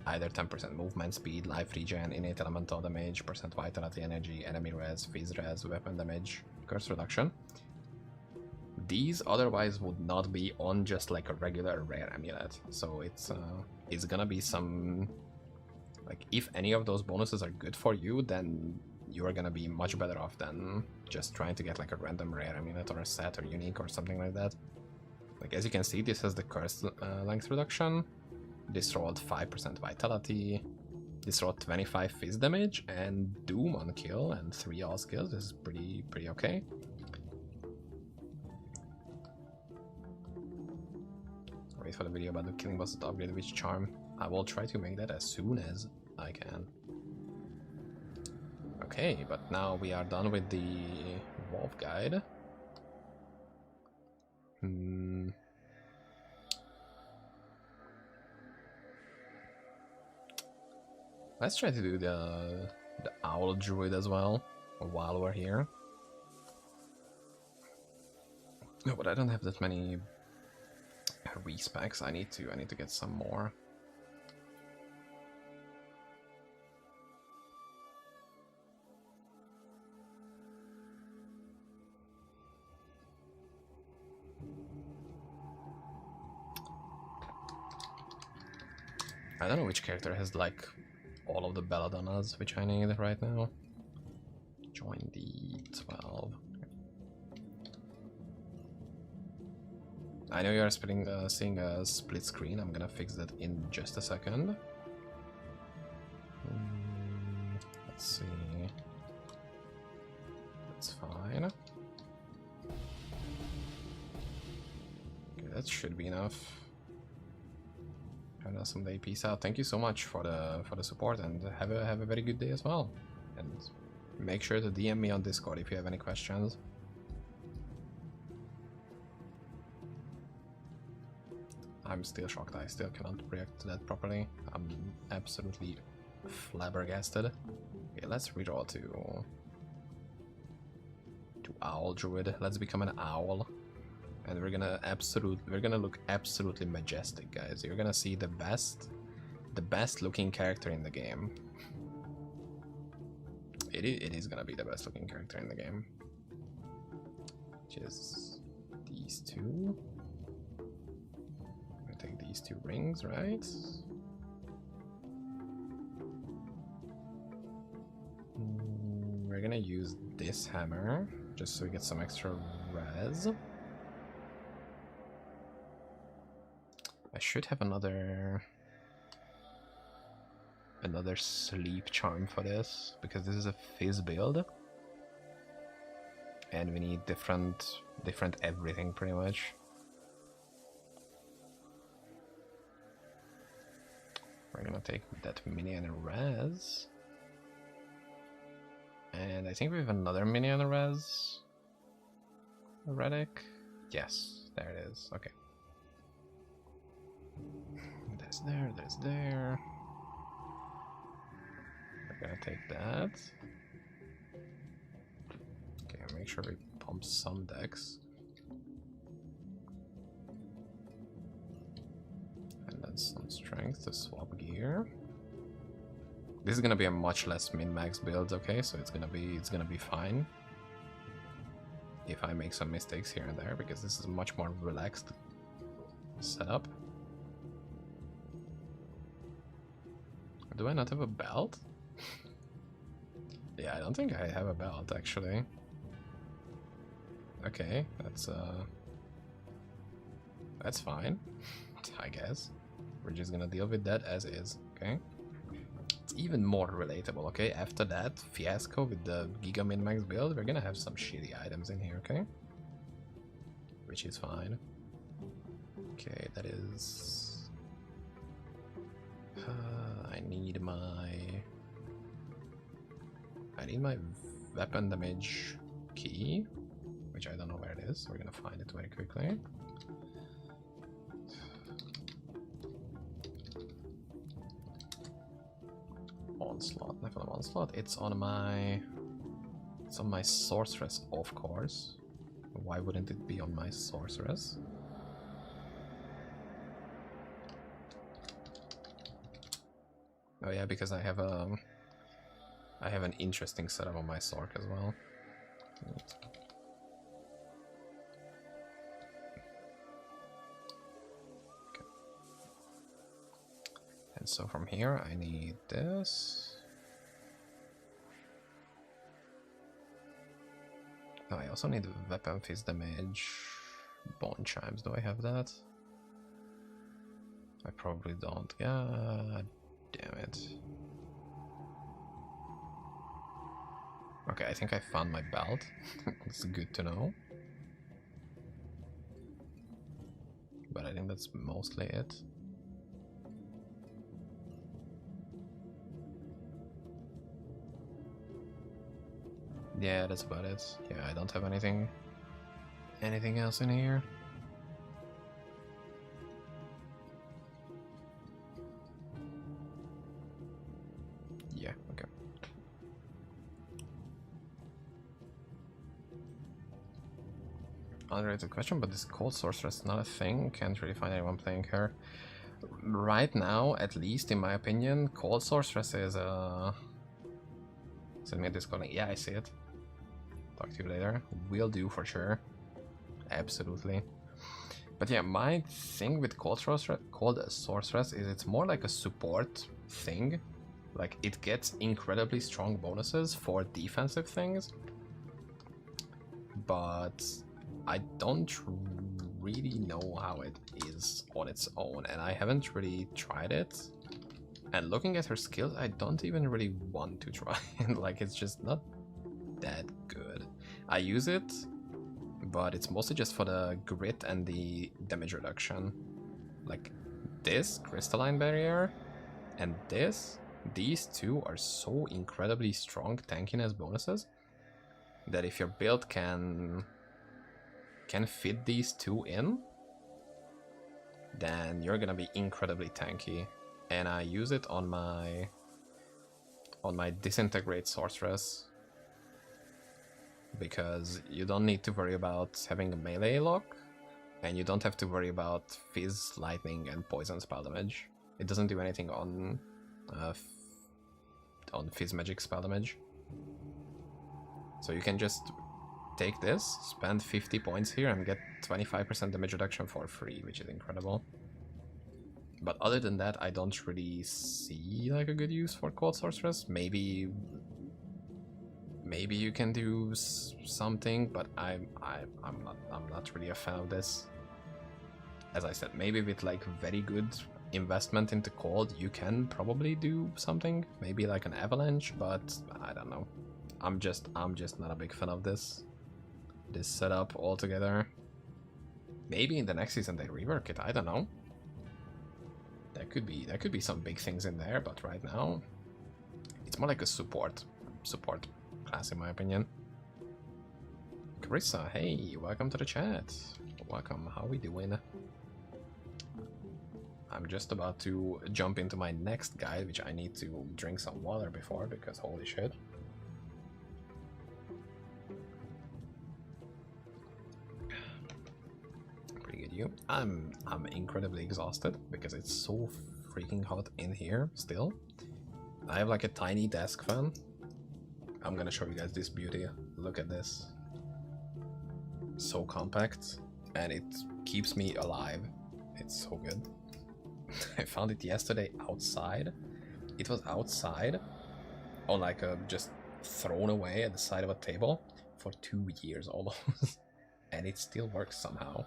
either 10% movement speed, life regen, innate elemental damage, % vitality energy, enemy res, phys res, weapon damage, curse reduction. These otherwise would not be on just like a regular rare amulet, so it's gonna be some, like, if any of those bonuses are good for you, then you are gonna be much better off than just trying to get like a random rare amulet or a set or unique or something like that. Like, as you can see, this has the curse length reduction. This rolled 5% vitality. This rolled 25 phys damage and doom on kill and 3 all skills. This is pretty okay. Wait for the video about the killing bosses to upgrade which charm. I will try to make that as soon as I can. Okay, but now we are done with the Wolf Guide. Let's try to do the Owl Druid as well while we're here. No, but I don't have that many respecs. I need to get some more. I don't know which character has like all of the belladonnas which I need right now. Join the 12. I know you are seeing a split screen. I'm gonna fix that in just a second. Let's see. That's fine. Okay, that should be enough. Have an awesome day. Peace out. Thank you so much for the support, and have a very good day as well. And make sure to DM me on Discord if you have any questions. I'm still shocked. I still cannot react to that properly. I'm absolutely flabbergasted. Okay, let's redraw to Owl Druid. Let's become an owl. And we're gonna look absolutely majestic, guys. You're gonna see the best looking character in the game. It is gonna be the best looking character in the game. Which is these two. I'm gonna take these two rings, right? We're gonna use this hammer just so we get some extra res. I should have another sleep charm for this, because this is a fizz build and we need different everything pretty much. We're gonna take that minion res, and I think we have another minion res. Relic? Yes, there it is. Okay. There's there. We're gonna take that. Okay, make sure we pump some decks. And then some strength to swap gear. This is gonna be a much less min-max build, okay? So it's gonna be fine. If I make some mistakes here and there, because this is a much more relaxed setup. Do I not have a belt? Yeah, I don't think I have a belt, actually. Okay, that's fine, I guess. We're just gonna deal with that as is, okay? It's even more relatable, okay? After that fiasco with the Giga Min-Max build, we're gonna have some shitty items in here, okay? Which is fine. Okay, that is... I need my weapon damage key, which I don't know where it is. We're gonna find it very quickly. Onslaught, Nephilim Onslaught. It's on my sorceress, of course. Why wouldn't it be on my sorceress? Oh yeah, because I have an interesting setup on my Sorc as well. Okay. And so from here I need this. Oh, I also need weapon fizz damage, bone chimes. Do I have that? I probably don't. Yeah. Damn it. Okay, I think I found my belt. It's good to know. But I think that's mostly it. Yeah, that's about it. Yeah, I don't have anything else in here. Yeah, okay. Unrelated question, but this cold sorceress is not a thing. Can't really find anyone playing her. Right now, at least in my opinion, cold sorceress is send me a Discord link. Yeah, I see it. Talk to you later. Will do for sure. Absolutely. But yeah, my thing with cold sorceress is it's more like a support thing. Like, it gets incredibly strong bonuses for defensive things, but I don't really know how it is on its own, and I haven't really tried it. And looking at her skills, I don't even really want to try it. Like, it's just not that good. I use it, but it's mostly just for the grit and the damage reduction. Like, this crystalline barrier and these two are so incredibly strong tankiness bonuses that if your build can fit these two in, then you're gonna be incredibly tanky. And I use it on my disintegrate sorceress, because you don't need to worry about having a melee lock, and you don't have to worry about fizz, lightning, and poison spell damage. It doesn't do anything on fizz magic spell damage. So you can just take this, spend 50 points here, and get 25% damage reduction for free, which is incredible. But other than that, I don't really see like a good use for cold sorceress. Maybe you can do something, but I'm not really a fan of this. As I said, maybe with like very good investment into cold, you can probably do something, maybe like an avalanche, but I don't know. I'm just not a big fan of this setup altogether. Maybe in the next season they rework it. I don't know. There could be some big things in there, but right now it's more like a support class in my opinion. Carissa, hey, welcome to the chat. Welcome. How we doing? I'm just about to jump into my next guide, which I need to drink some water before, because holy shit. Pretty good, you. I'm incredibly exhausted because it's so freaking hot in here still. I have like a tiny desk fan. I'm gonna show you guys this beauty. Look at this. So compact, and it keeps me alive. It's so good. I found it yesterday outside. It was outside on like a just thrown away at the side of a table for 2 years almost. And it still works somehow.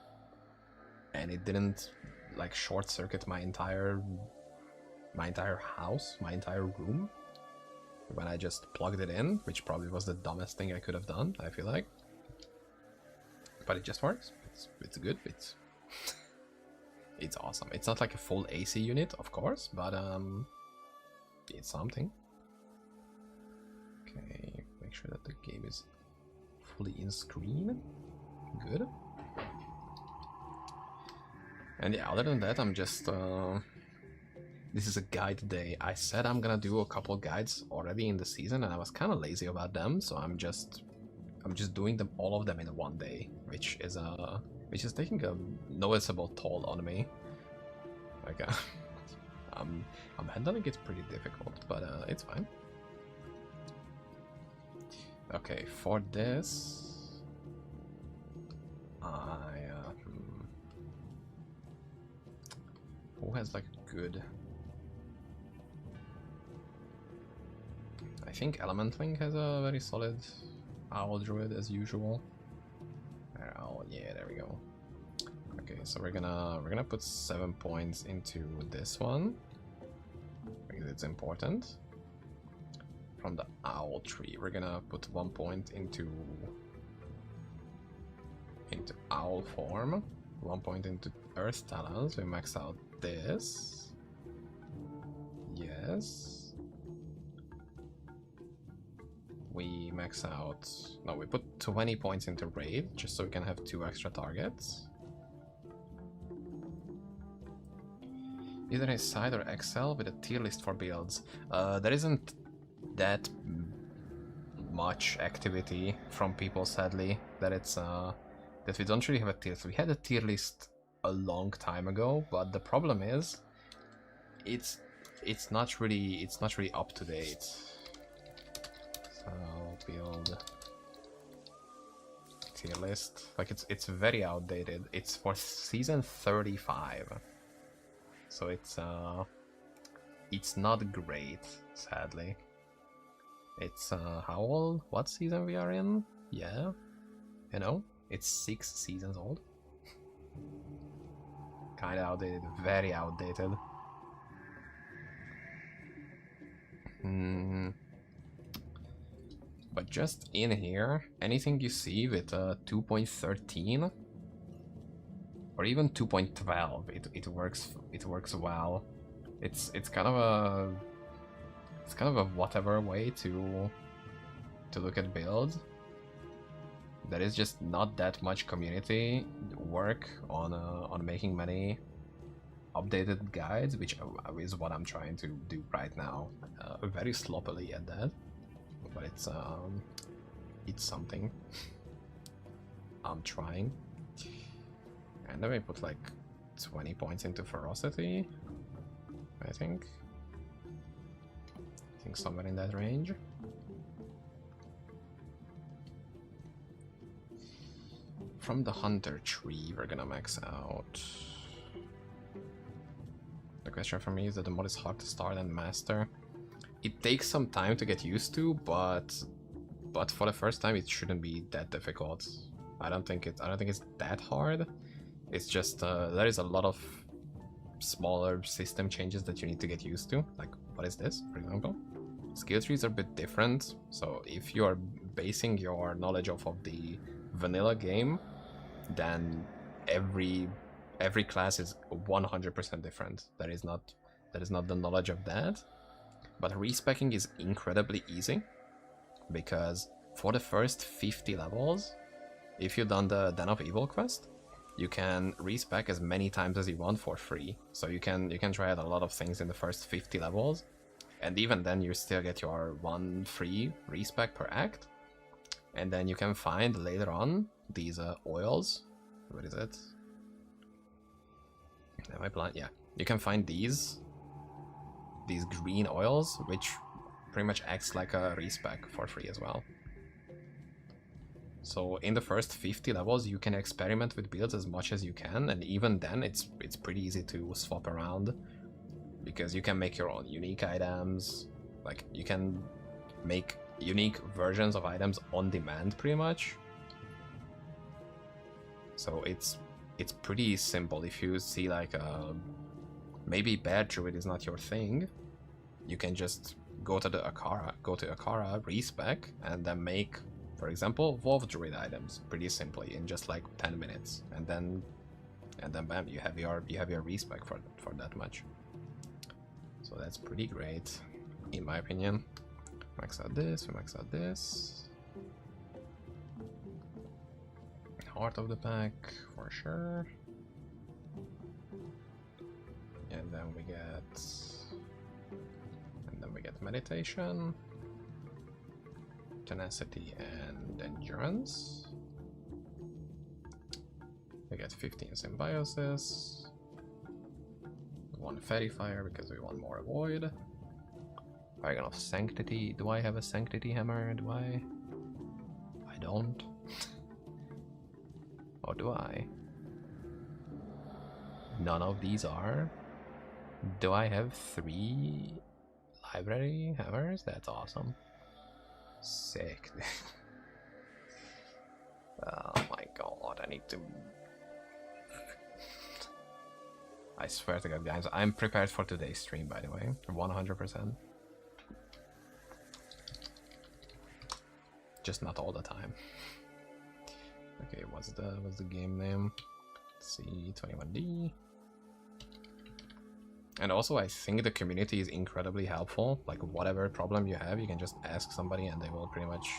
And it didn't like short circuit my entire house, my entire room when I just plugged it in, which probably was the dumbest thing I could have done, I feel like. But it just works. It's good. It's awesome. It's not like a full AC unit, of course, but it's something. Okay, make sure that the game is fully in screen. Good. And yeah, other than that, I'm just this is a guide day. I said I'm gonna do a couple guides already in the season, and I was kind of lazy about them, so I'm just doing them, all of them, in one day, which is taking a noticeable toll on me. Like, I'm handling it pretty difficult, but it's fine. Okay, for this, who has like good? I think Elementling has a very solid Owl Druid as usual. Oh yeah, there we go. Okay, so we're gonna put 7 points into this one because it's important. From the Owl tree, we're gonna put 1 point into Owl form, 1 point into Earth Talons. We max out this. Yes. We max out... No, we put 20 points into raid, just so we can have 2 extra targets. Either a side or XL with a tier list for builds. There isn't that much activity from people, sadly, that it's that we don't really have a tier list. We had a tier list a long time ago, but the problem is it's not really up to date. So build tier list, like it's very outdated. It's for season 35, so it's not great, sadly. It's how old? What season we are in? Yeah, you know, it's 6 seasons old. Kinda outdated, very outdated. But just in here, anything you see with 2.13 or even 2.12, it works well. It's kind of a whatever way to look at builds. There is just not that much community work on making many updated guides, which is what I'm trying to do right now. Very sloppily at that, but it's something. I'm trying. And then we put like 20 points into ferocity, I think somewhere in that range. From the hunter tree, we're gonna max out. The question for me is that the mod is hard to start and master. It takes some time to get used to, but for the first time it shouldn't be that difficult. I don't think it's that hard. It's just there is a lot of smaller system changes that you need to get used to. Like, what is this, for example? Skill trees are a bit different, so if you are basing your knowledge off of the vanilla game, then every class is 100% different. That is not the knowledge of that. But respecking is incredibly easy, because for the first 50 levels, if you've done the Den of Evil quest, you can respec as many times as you want for free. So you can try out a lot of things in the first 50 levels, and even then you still get your 1 free respec per act. And then you can find later on these oils. What is it? Am I blind? Yeah. You can find these green oils, which pretty much acts like a respec for free as well. So in the first 50 levels you can experiment with builds as much as you can, and even then it's pretty easy to swap around, because you can make your own unique items. Like, you can make unique versions of items on demand pretty much. So it's pretty simple. If you see like maybe Bear Druid is not your thing, you can just go to Akara, respec, and then make, for example, Wolf Druid items pretty simply in just like 10 minutes, and then bam, you have your respec for that much. So that's pretty great, in my opinion. Max out this, we max out this. Heart of the pack for sure. And then we get meditation, tenacity, and endurance. We get 15 symbiosis, 1 fairy fire because we want more void. Paragon of Sanctity. Do I have a Sanctity hammer? Do I? I don't. Or do I? None of these are. Do I have 3 library hammers? That's awesome. Sick. Oh my god, I need to... I swear to god, guys, I'm prepared for today's stream, by the way. 100%. Just not all the time. Okay, what's the game name? Let's see, 21D. And also, I think the community is incredibly helpful. Like, whatever problem you have, you can just ask somebody and they will pretty much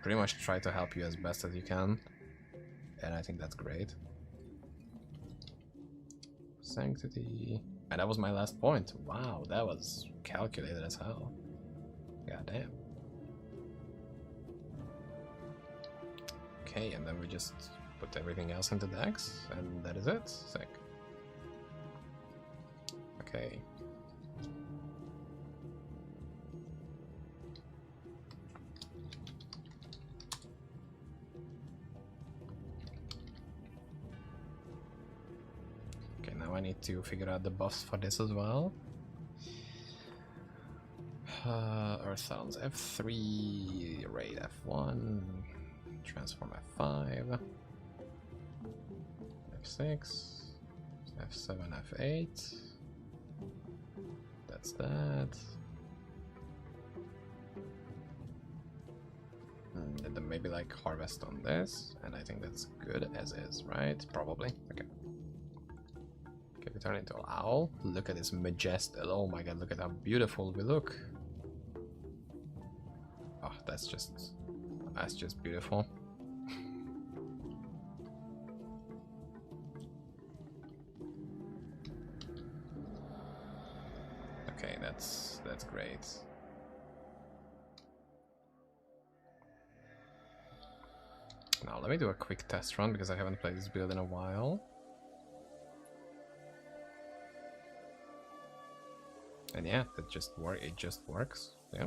pretty much try to help you as best as you can, and I think that's great. Sanctity, and that was my last point. Wow, that was calculated as hell. God damn. Okay, and then we just put everything else into decks, and that is it. Sick. Okay. Okay, now I need to figure out the buffs for this as well. Earth Sounds F3, Raid F1, Transform F5, F6, F7, F8. That's that. And then maybe like Harvest on this, and I think that's good as is, right? Probably. Okay. Okay, we turn into an owl. Look at this majestic. Oh my god, look at how beautiful we look. Oh, that's just beautiful. Okay, that's great. Now let me do a quick test run because I haven't played this build in a while. And yeah, it just works. Yeah.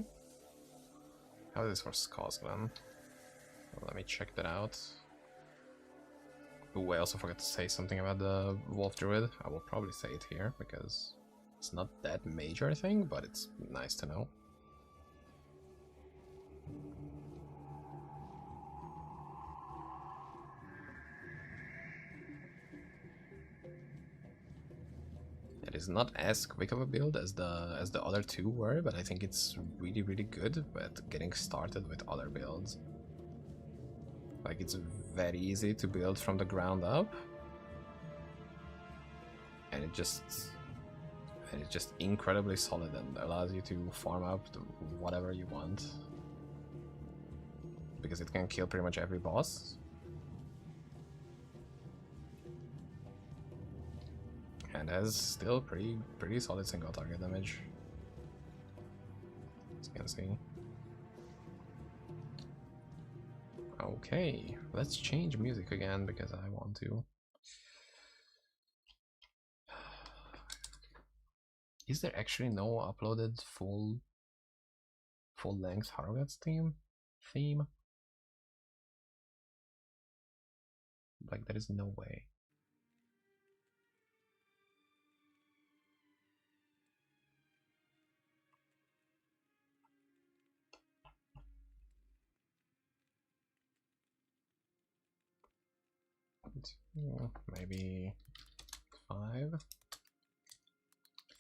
How is this for Scotland? Well, let me check that out. Ooh, I also forgot to say something about the Wolf Druid. I will probably say it here because it's not that major thing, but it's nice to know. It is not as quick of a build as the other two were, but I think it's really, really good at getting started with other builds. Like, it's very easy to build from the ground up, and it's just incredibly solid and allows you to farm up to whatever you want, because it can kill pretty much every boss. And has still pretty solid single target damage, as you can see. Okay, let's change music again because I want to. Is there actually no uploaded full-length Harrogate theme? Like, there is no way. Maybe 5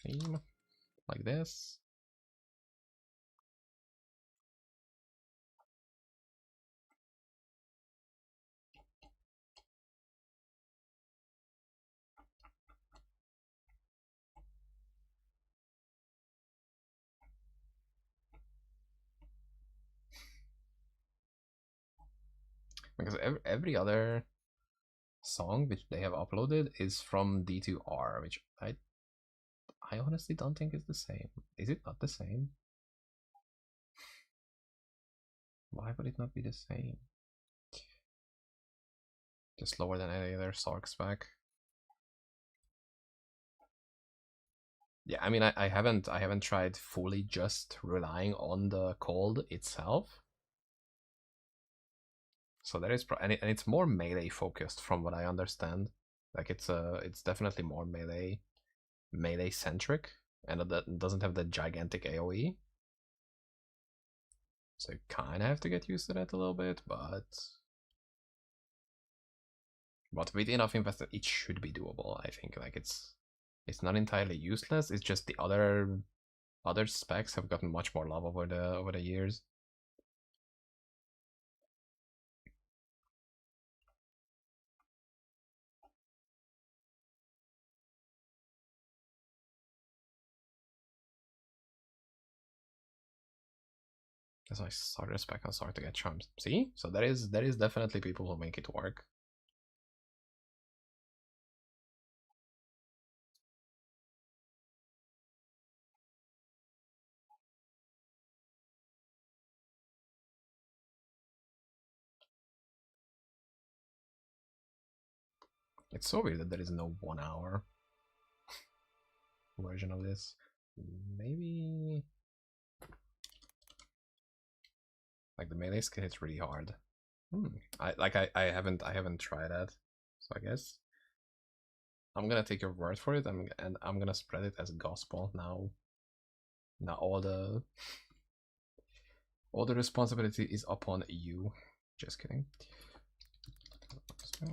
theme like this. Because every other song which they have uploaded is from D2R, which I honestly don't think is the same. Is it not the same? Why would it not be the same? Just lower than any other Sark spec. Yeah, I mean, I haven't tried fully just relying on the cold itself. So there is, and it's more melee focused from what I understand. Like, it's definitely more melee centric, and that doesn't have the gigantic AoE. So you kind of have to get used to that a little bit, but with enough investment, it should be doable. I think, like, it's not entirely useless. It's just the other specs have gotten much more love over the years. That's why starter spec and start to get charms. See? So there is definitely people who make it work. It's so weird that there is no 1 hour version of this. Maybe like the melee skill hits really hard. I haven't tried that, so I guess I'm gonna take your word for it, and I'm gonna spread it as gospel now. Now all the responsibility is upon you. Just kidding. So...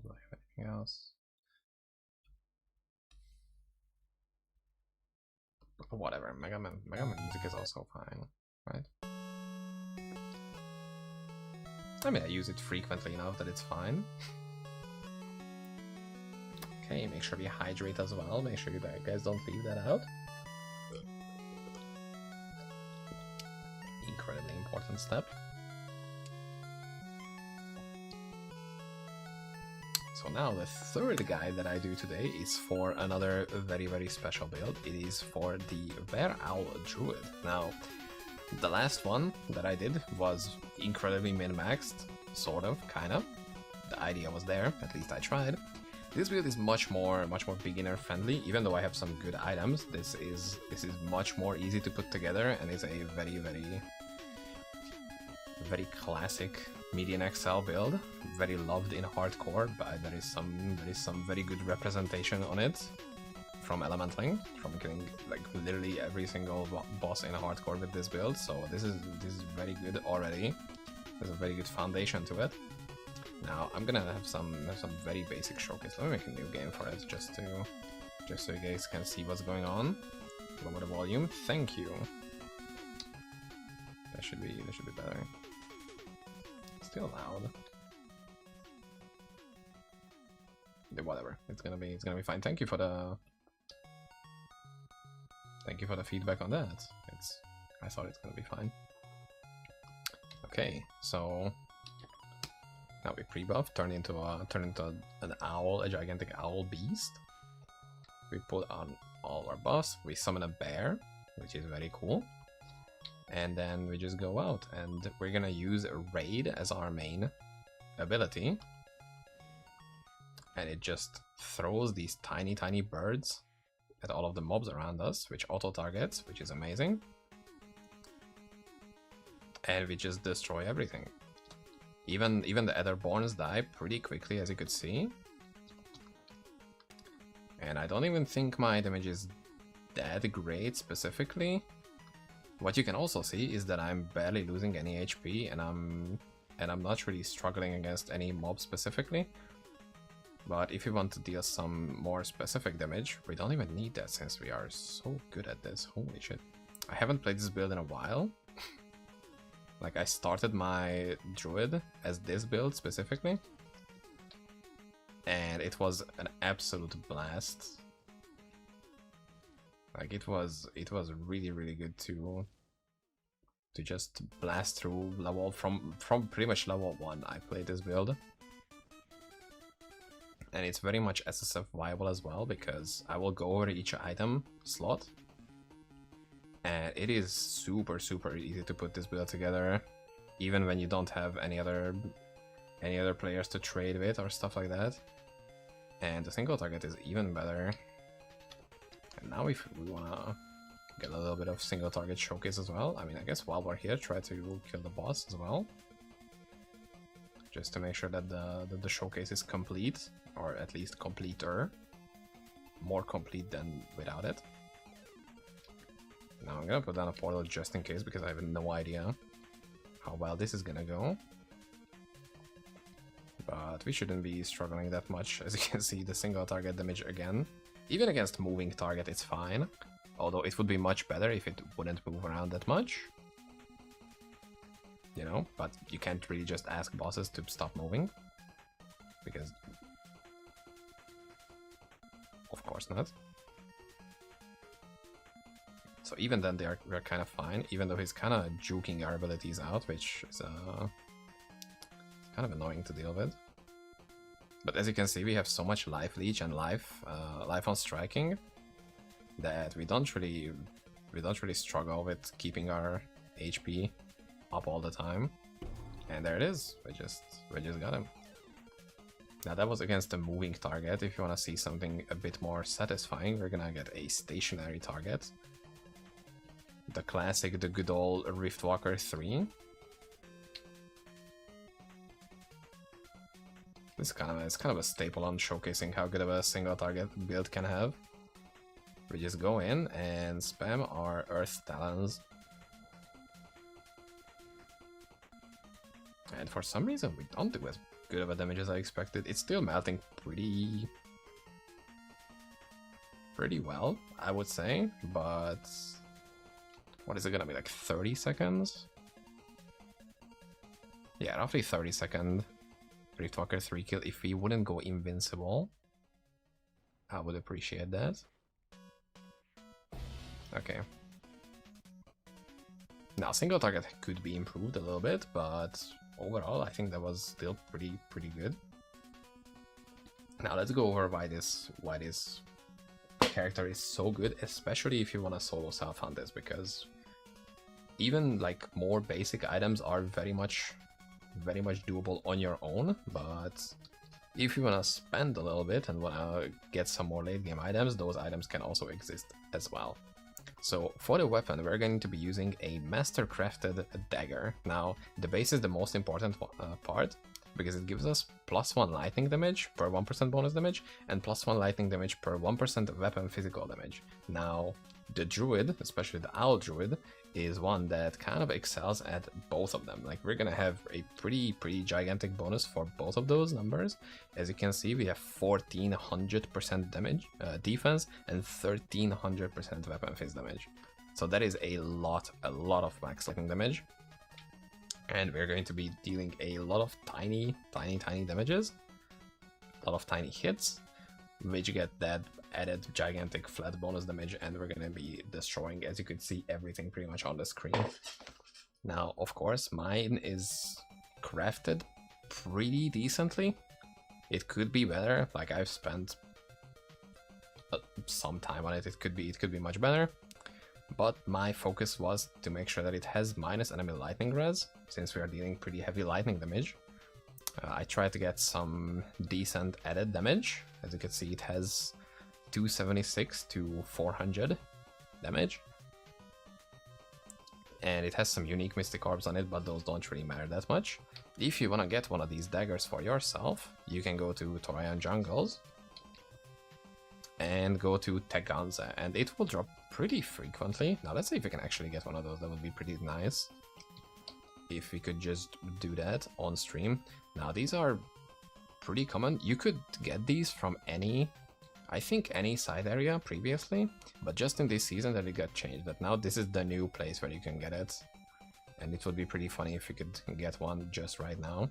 do I have anything else? Whatever, Mega Man music is also fine, right? I mean, I use it frequently enough that it's fine. Okay, make sure we hydrate as well. Make sure you guys don't leave that out. Incredibly important step. So now the third guide that I do today is for another very, very special build. It is for the Bear Owl Druid. Now, the last one that I did was incredibly min-maxed, sort of, kind of. The idea was there, at least I tried. This build is much more beginner friendly. Even though I have some good items, this is much more easy to put together, and it's a very, very, very classic median XL build. Very loved in hardcore, but there is some very good representation on it from Elementling, from killing like literally every single boss in hardcore with this build. So this is very good already. There's a very good foundation to it. Now I'm gonna have some very basic showcase. Let me make a new game for it, just so you guys can see what's going on. Lower the volume. Thank you. That should be better. Still loud. Yeah, whatever. It's gonna be fine. Thank you for the feedback on that. I thought it's gonna be fine. Okay, so now we pre-buff, turn into an owl, a gigantic owl beast. We put on all our buffs. We summon a bear, which is very cool. And then we just go out, and we're gonna use Raid as our main ability. And it just throws these tiny birds at all of the mobs around us, which auto-targets, which is amazing. And we just destroy everything. Even the Etherborns die pretty quickly, as you could see. And I don't even think my damage is that great specifically. What you can also see is that I'm barely losing any HP, and I'm not really struggling against any mob specifically. But if you want to deal some more specific damage, we don't even need that since we are so good at this. Holy shit. I haven't played this build in a while. Like, I started my druid as this build specifically, and it was an absolute blast. Like, it was really good to just blast through level from pretty much level 1. I played this build, and it's very much SSF viable as well, because I will go over each item slot. And it is super easy to put this build together, even when you don't have any other players to trade with or stuff like that. And the single target is even better. And now if we wanna get a little bit of single target showcase as well. I mean, I guess while we're here, try to kill the boss as well. Just to make sure that the showcase is complete, or at least completer. More complete than without it. Now I'm gonna put down a portal just in case, because I have no idea how well this is gonna go. But we shouldn't be struggling that much. As you can see, the single target damage again. Even against moving target, it's fine. Although it would be much better if it wouldn't move around that much. You know, but you can't really just ask bosses to stop moving. Because... of course not. So even then we're kind of fine, even though he's kind of juking our abilities out, which is kind of annoying to deal with. But as you can see, we have so much life leech and life on striking that we don't really struggle with keeping our HP up all the time. And there it is. We just got him. Now that was against a moving target. If you want to see something a bit more satisfying, we're gonna get a stationary target. The classic, the good old Riftwalker 3. It's kind of a staple on showcasing how good of a single target build can have. We just go in and spam our Earth Talons. And for some reason we don't do as good of a damage as I expected. It's still melting pretty well, I would say, but what is it gonna be, like 30 seconds? Yeah, roughly 30-second Riftwalker 3 kill. If we wouldn't go invincible, I would appreciate that. Okay. Now, single target could be improved a little bit, but overall, I think that was still pretty good. Now, let's go over why this character is so good, especially if you want to solo self-hunt this, because even like more basic items are very much doable on your own, but if you want to spend a little bit and want to get some more late game items, those items can also exist as well. So for the weapon, we're going to be using a master crafted dagger. Now the base is the most important part, because it gives us +1 lightning damage per 1% bonus damage and +1 lightning damage per 1% weapon physical damage. Now the druid, especially the owl druid, is one that kind of excels at both of them. Like, we're gonna have a pretty gigantic bonus for both of those numbers. As you can see, we have 1400% damage defense and 1300% weapon phase damage. So that is a lot of max lightning damage. And we're going to be dealing a lot of tiny damages, a lot of tiny hits, which get that added gigantic flat bonus damage, and we're gonna be destroying, as you can see, everything pretty much on the screen. Now, of course, mine is crafted pretty decently. It could be better. Like, I've spent some time on it. It could be much better. But my focus was to make sure that it has minus enemy lightning res, since we are dealing pretty heavy lightning damage. I tried to get some decent added damage. As you can see, it has 276 to 400 damage. And it has some unique mystic orbs on it, but those don't really matter that much. If you want to get one of these daggers for yourself, you can go to Torian Jungles and go to Teganza, and it will drop pretty frequently. Now let's see if we can actually get one of those. That would be pretty nice if we could just do that on stream. Now these are pretty common. You could get these from any side area previously, but just in this season that it got changed, that now this is the new place where you can get it. And it would be pretty funny if we could get one just right now,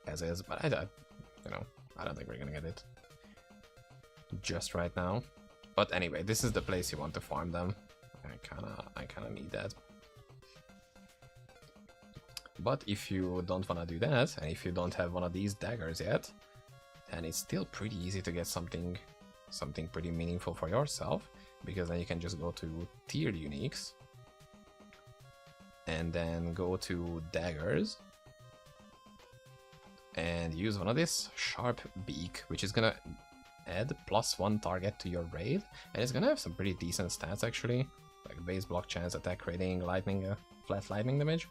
as is, but I don't think we're gonna get it just right now. But anyway, this is the place you want to farm them. I kinda need that. But if you don't wanna do that, and if you don't have one of these daggers yet, then it's still pretty easy to get something pretty meaningful for yourself, because then you can just go to tiered uniques and then go to daggers and use one of this sharp beak, which is gonna add +1 target to your raid, and it's gonna have some pretty decent stats actually. like base block chance, attack rating, lightning, flat lightning damage.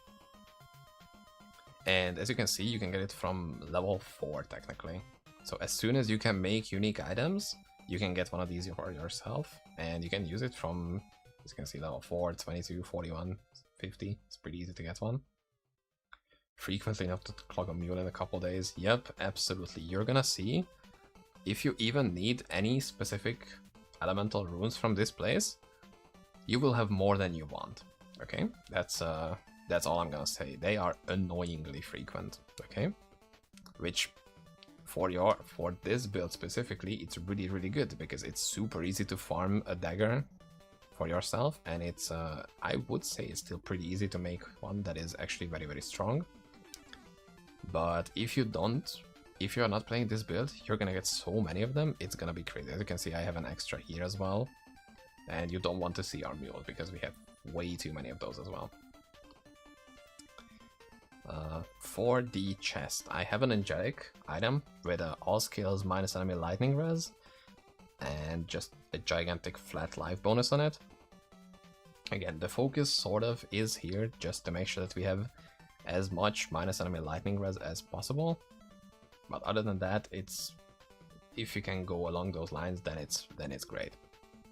And as you can see, you can get it from level 4 technically. So as soon as you can make unique items, you can get one of these for yourself, and you can use it from, as you can see, level 4, 22, 41, 50. It's pretty easy to get one. Frequently enough to clog a mule in a couple days. Yep, absolutely. You're gonna see, if you even need any specific elemental runes from this place, you will have more than you want. Okay, that's all I'm gonna say. They are annoyingly frequent. Okay, which for this build specifically, it's really good because it's super easy to farm a dagger for yourself, and it's I would say it's still pretty easy to make one that is actually very strong. But if you're not playing this build, you're gonna get so many of them, it's gonna be crazy. As you can see, I have an extra here as well, and you don't want to see our mules because we have way too many of those as well. For the chest, I have an angelic item with all skills minus enemy lightning res and just a gigantic flat life bonus on it. Again, the focus sort of is here just to make sure that we have as much minus enemy lightning res as possible. But other than that, it's, if you can go along those lines, then it's great.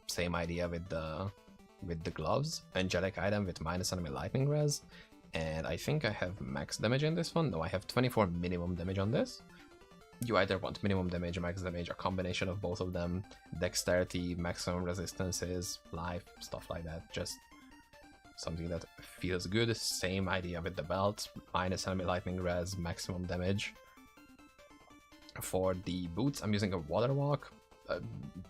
Same idea with the gloves, angelic item with minus enemy lightning res, and I think I have max damage in this one. No, I have 24 minimum damage on this. You either want minimum damage or max damage, a combination of both of them, dexterity, maximum resistances, life, stuff like that. Just something that feels good. Same idea with the belt, minus enemy lightning res, maximum damage. For the boots, I'm using a water walk.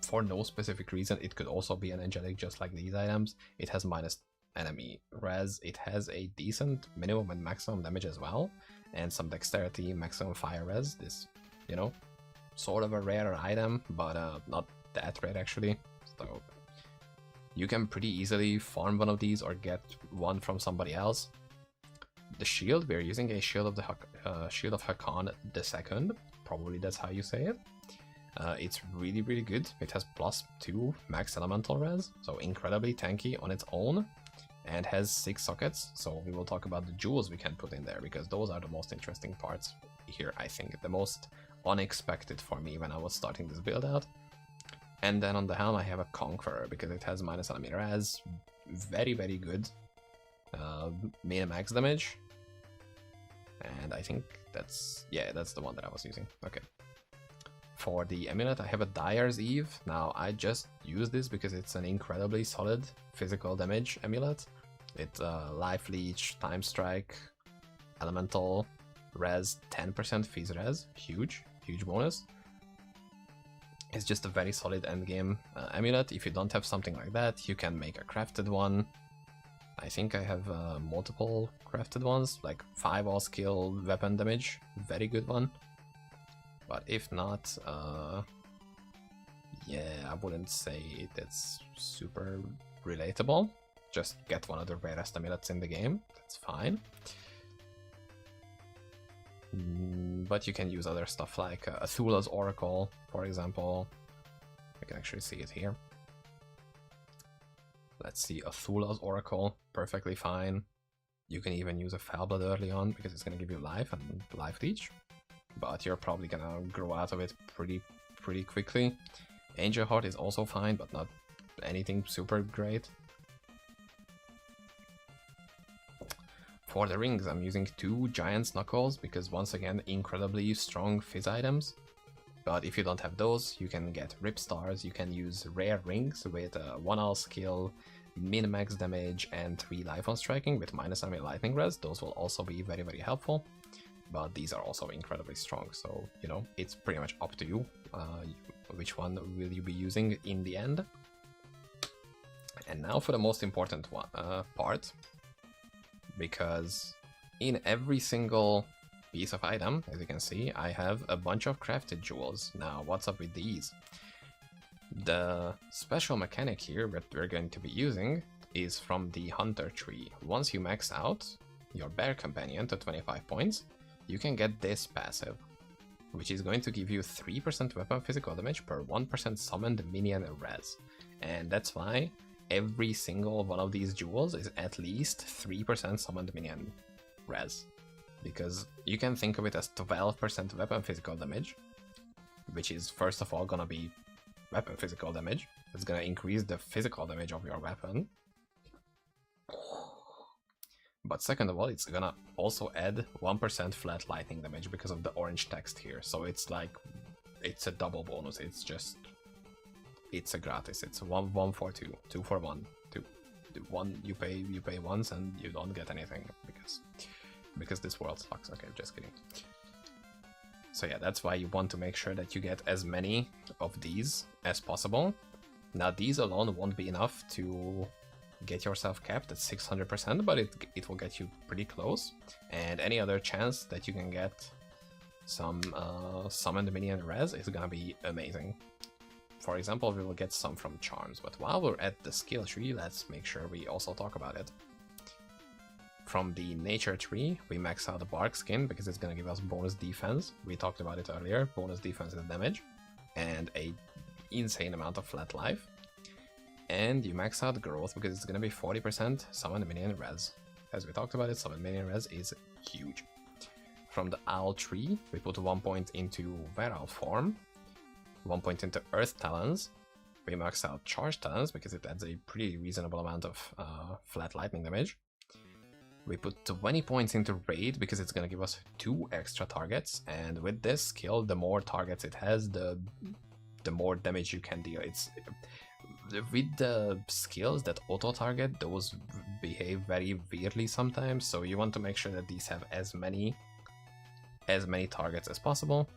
For no specific reason. It could also be an angelic, just like these items. It has minus enemy res, it has a decent minimum and maximum damage as well, and some dexterity, maximum fire res. This, you know, sort of a rarer item, but not that rare actually. So you can pretty easily farm one of these or get one from somebody else. The shield, we're using a shield of the shield of Hakan II. Probably that's how you say it. It's really good. It has +2 max elemental res, so incredibly tanky on its own, and has 6 sockets. So we will talk about the jewels we can put in there, because those are the most interesting parts here, I think. The most unexpected for me when I was starting this build out. And then on the helm I have a Conqueror, because it has minus enemy res, very good, min max damage, and I think that's the one that I was using. Okay. For the amulet, I have a Dyer's Eve. Now, I just use this because it's an incredibly solid physical damage amulet. It's life leech, time strike, elemental res, 10% phys res, huge bonus. It's just a very solid endgame amulet. If you don't have something like that, you can make a crafted one. I think I have multiple crafted ones, like 5 all skill weapon damage, very good one. But if not, yeah, I wouldn't say that's super relatable. Just get one of the rarest amulets in the game, that's fine. But you can use other stuff like Athula's Oracle, for example. You can actually see it here. Let's see, Athula's Oracle, perfectly fine. You can even use a Foulblood early on because it's going to give you life and life leech. But you're probably gonna grow out of it pretty quickly. Angel Heart is also fine, but not anything super great. For the rings, I'm using 2 Giant's Knuckles because, once again, incredibly strong fizz items. But if you don't have those, you can get Rip Stars. You can use rare rings with 1 all skill, min-max damage, and 3 life on striking with minus enemy lightning res. Those will also be very helpful. But these are also incredibly strong, so, you know, it's pretty much up to you which one will you be using in the end. And now for the most important one, part, because in every single piece of item, as you can see, I have a bunch of crafted jewels. Now, what's up with these? The special mechanic here that we're going to be using is from the Hunter tree. Once you max out your Bear Companion to 25 points, you can get this passive, which is going to give you 3% weapon physical damage per 1% summoned minion res. And that's why every single one of these jewels is at least 3% summoned minion res. Because you can think of it as 12% weapon physical damage, which is first of all gonna be weapon physical damage. It's gonna increase the physical damage of your weapon. But second of all, it's gonna also add 1% flat lightning damage because of the orange text here. So it's like, it's a double bonus. It's just, it's a gratis. It's 1 for 2, 2 for 1, 2. 1 you pay once and you don't get anything because this world sucks. Okay, just kidding. So yeah, that's why you want to make sure that you get as many of these as possible. Now these alone won't be enough to get yourself capped at 600%, but it will get you pretty close. And any other chance that you can get some summoned minion res is gonna be amazing. For example, we will get some from charms, but while we're at the skill tree, let's make sure we also talk about it. From the nature tree, we max out the bark skin because it's gonna give us bonus defense. We talked about it earlier, bonus defense and damage, and a insane amount of flat life. And you max out growth because it's gonna be 40% summon minion res. As we talked about it, summon minion res is huge. From the owl tree, we put 1 point into Wereowl form, 1 point into earth talons. We max out charge talons because it adds a pretty reasonable amount of flat lightning damage. We put 20 points into raid because it's gonna give us 2 extra targets, and with this skill, the more targets it has, the more damage you can deal. It's with the skills that auto-target, those behave very weirdly sometimes, so you want to make sure that these have as many targets as possible.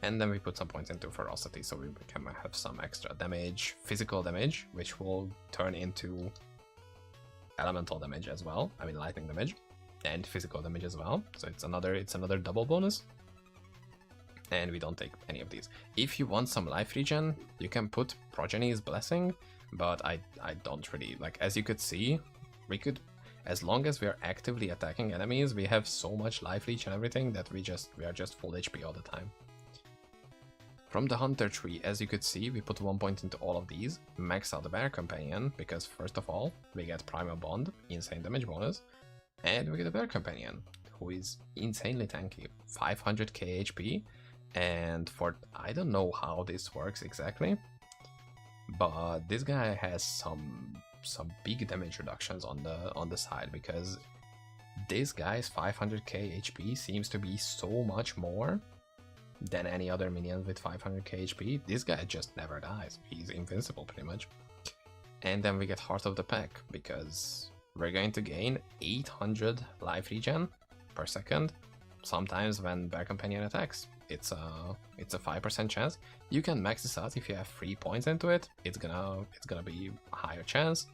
And then we put some points into ferocity, so we can have some extra damage, physical damage, which will turn into elemental damage as well. I mean lightning damage and physical damage as well. So it's another double bonus. And we don't take any of these. If you want some life regen, you can put Progeny's Blessing, but I don't really like. As you could see, we could, as long as we are actively attacking enemies, we have so much life leech and everything that we are just full HP all the time. From the hunter tree, as you could see, we put 1 point into all of these, max out the bear companion, because first of all, we get primal bond, insane damage bonus, and we get a bear companion, who is insanely tanky, 500k HP, and for, I don't know how this works exactly, but this guy has some big damage reductions on the side, because this guy's 500k HP seems to be so much more than any other minion with 500k HP. This guy just never dies. He's invincible pretty much. And then we get Heart of the Pack, because we're going to gain 800 life regen per second. Sometimes when Bear Companion attacks, it's a 5% chance. You can max this out if you have 3 points into it. It's gonna be a higher chance.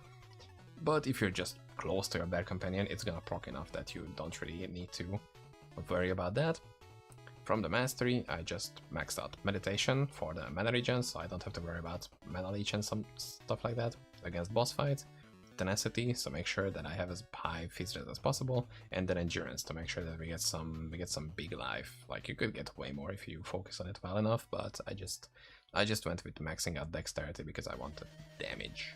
But if you're just close to your Bear Companion, it's gonna proc enough that you don't really need to worry about that. From the mastery, I just maxed out meditation for the mana regen, so I don't have to worry about mana leech and some stuff like that against boss fights. Tenacity, so make sure that I have as high phys res as possible, and then endurance to make sure that we get some big life. Like, you could get way more if you focus on it well enough, but I just went with maxing out dexterity because I wanted damage.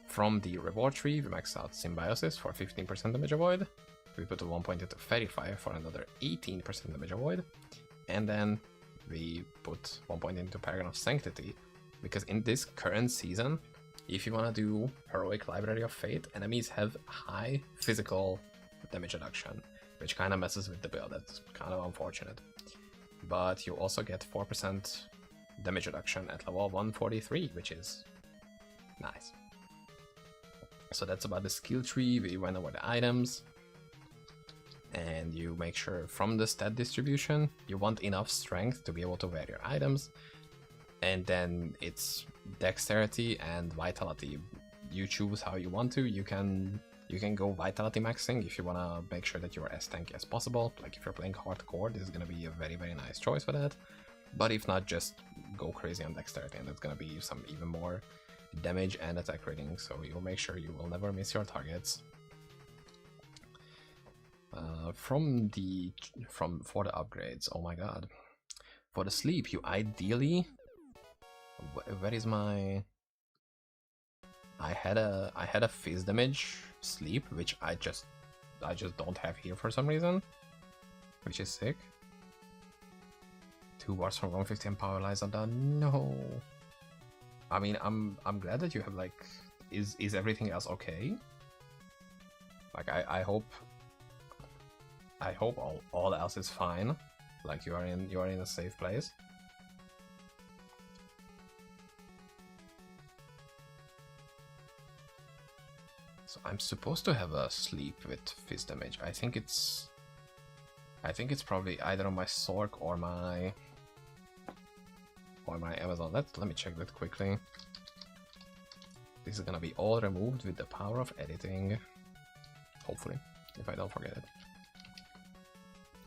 From the reward tree, we maxed out symbiosis for 15% damage avoid. We put 1 point into Fairy Fire for another 18% damage avoid, and then we put 1 point into Paragon of Sanctity, because in this current season, if you want to do Heroic Library of Fate, enemies have high physical damage reduction, which kind of messes with the build. That's kind of unfortunate. But you also get 4% damage reduction at level 143, which is nice. So that's about the skill tree. We went over the items. And you make sure from the stat distribution, you want enough strength to be able to wear your items. And then it's dexterity and vitality. You choose how you want to. You can go vitality maxing if you want to make sure that you're as tanky as possible. Like if you're playing hardcore, this is going to be a very, very nice choice for that. But if not, just go crazy on dexterity, and that's going to be some even more damage and attack rating. So you'll make sure you will never miss your targets. For the upgrades, oh my god. For the sleep, you ideally... Where is my... I had a fizz damage sleep, which I just don't have here for some reason, which is sick. 2 bars from 150 and power lines are done. No. I mean, I'm glad that you have like. Is everything else okay? Like I hope all else is fine. Like you are in a safe place. So I'm supposed to have a sleep with fizz damage. I think it's probably either on my Sork or my Amazon. Let me check that quickly. This is gonna be all removed with the power of editing. Hopefully, if I don't forget it.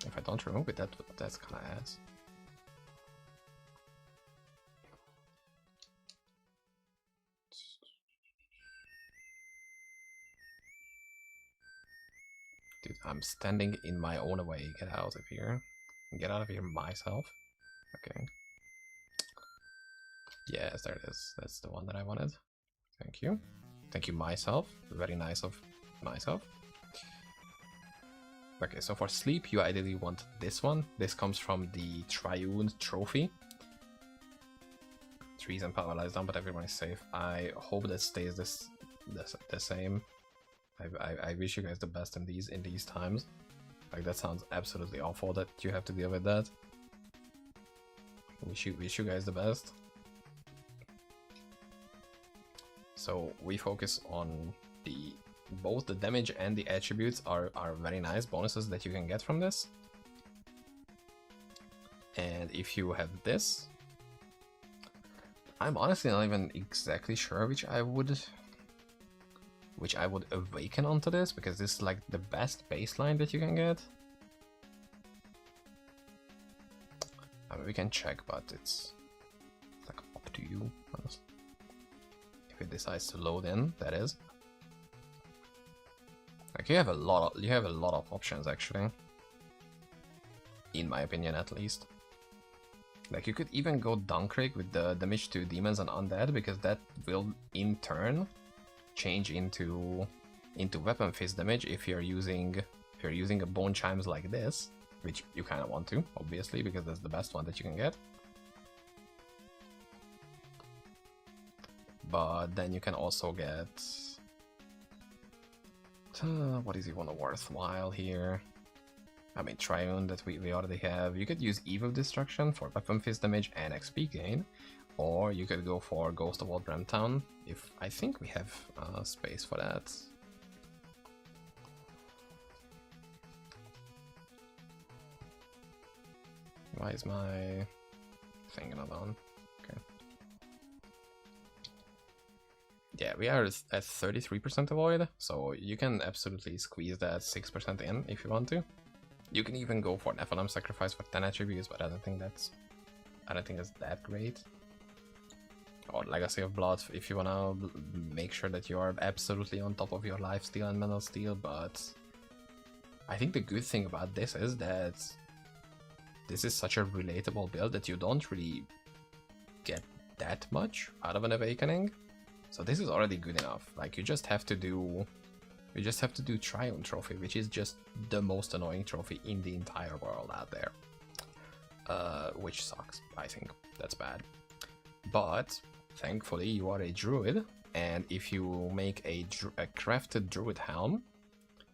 If I don't remove it, that's kinda ass. Dude, I'm standing in my own way. Get out of here. Get out of here myself. Okay. Yes, there it is. That's the one that I wanted. Thank you. Thank you, myself. Very nice of myself. Okay, so for sleep, you ideally want this one. This comes from the Triune Trophy. Trees and power lies down, but everyone is safe. I hope that stays the same. I wish you guys the best in these times. Like, that sounds absolutely awful that you have to deal with that. Wish you guys the best. So we focus on both the damage and the attributes are very nice bonuses that you can get from this. And if you have this, I'm honestly not even exactly sure which I would awaken onto this, because this is like the best baseline that you can get. I mean, we can check, but it's like up to you, honestly. If it decides to load in, that is. Like, you have a lot of options actually. In my opinion, at least. Like, you could even go Dunkrig with the damage to demons and undead, because that will in turn change into weapon fizz damage if you're using a bone chimes like this, which you kind of want to, obviously, because that's the best one that you can get. But then you can also get what is even worthwhile here? I mean, Triune that we already have. You could use Eve of Destruction for weapon fizz damage and XP gain, or you could go for Ghost of Old Bramtown, if I think we have space for that. Why is my thing not on? Okay. Yeah, we are at 33% avoid, so you can absolutely squeeze that 6% in if you want to. You can even go for Nephilim Sacrifice for 10 attributes, but I don't think it's that great. Or Legacy of Blood if you wanna make sure that you are absolutely on top of your lifesteal and mental steel, but I think the good thing about this is that this is such a relatable build that you don't really get that much out of an Awakening. So this is already good enough. Like, you just have to do Triune Trophy, which is just the most annoying trophy in the entire world out there. Which sucks, I think. That's bad. But thankfully you are a druid, and if you make a crafted druid helm,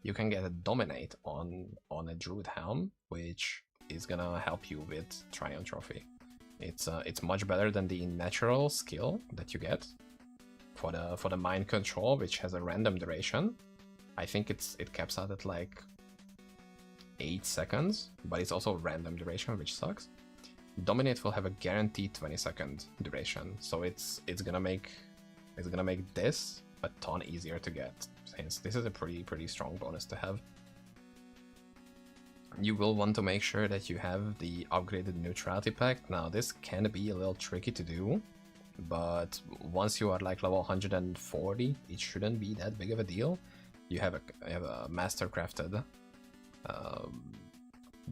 you can get a dominate on a druid helm, which is gonna help you with Triune Trophy. It's much better than the natural skill that you get for the mind control, which has a random duration. I think it caps out at like 8 seconds, but it's also random duration, which sucks. Dominate will have a guaranteed 20-second duration, so it's gonna make this a ton easier to get, since this is a pretty strong bonus to have. You will want to make sure that you have the upgraded neutrality pact. Now, this can be a little tricky to do, but once you are like level 140, it shouldn't be that big of a deal. You have a master crafted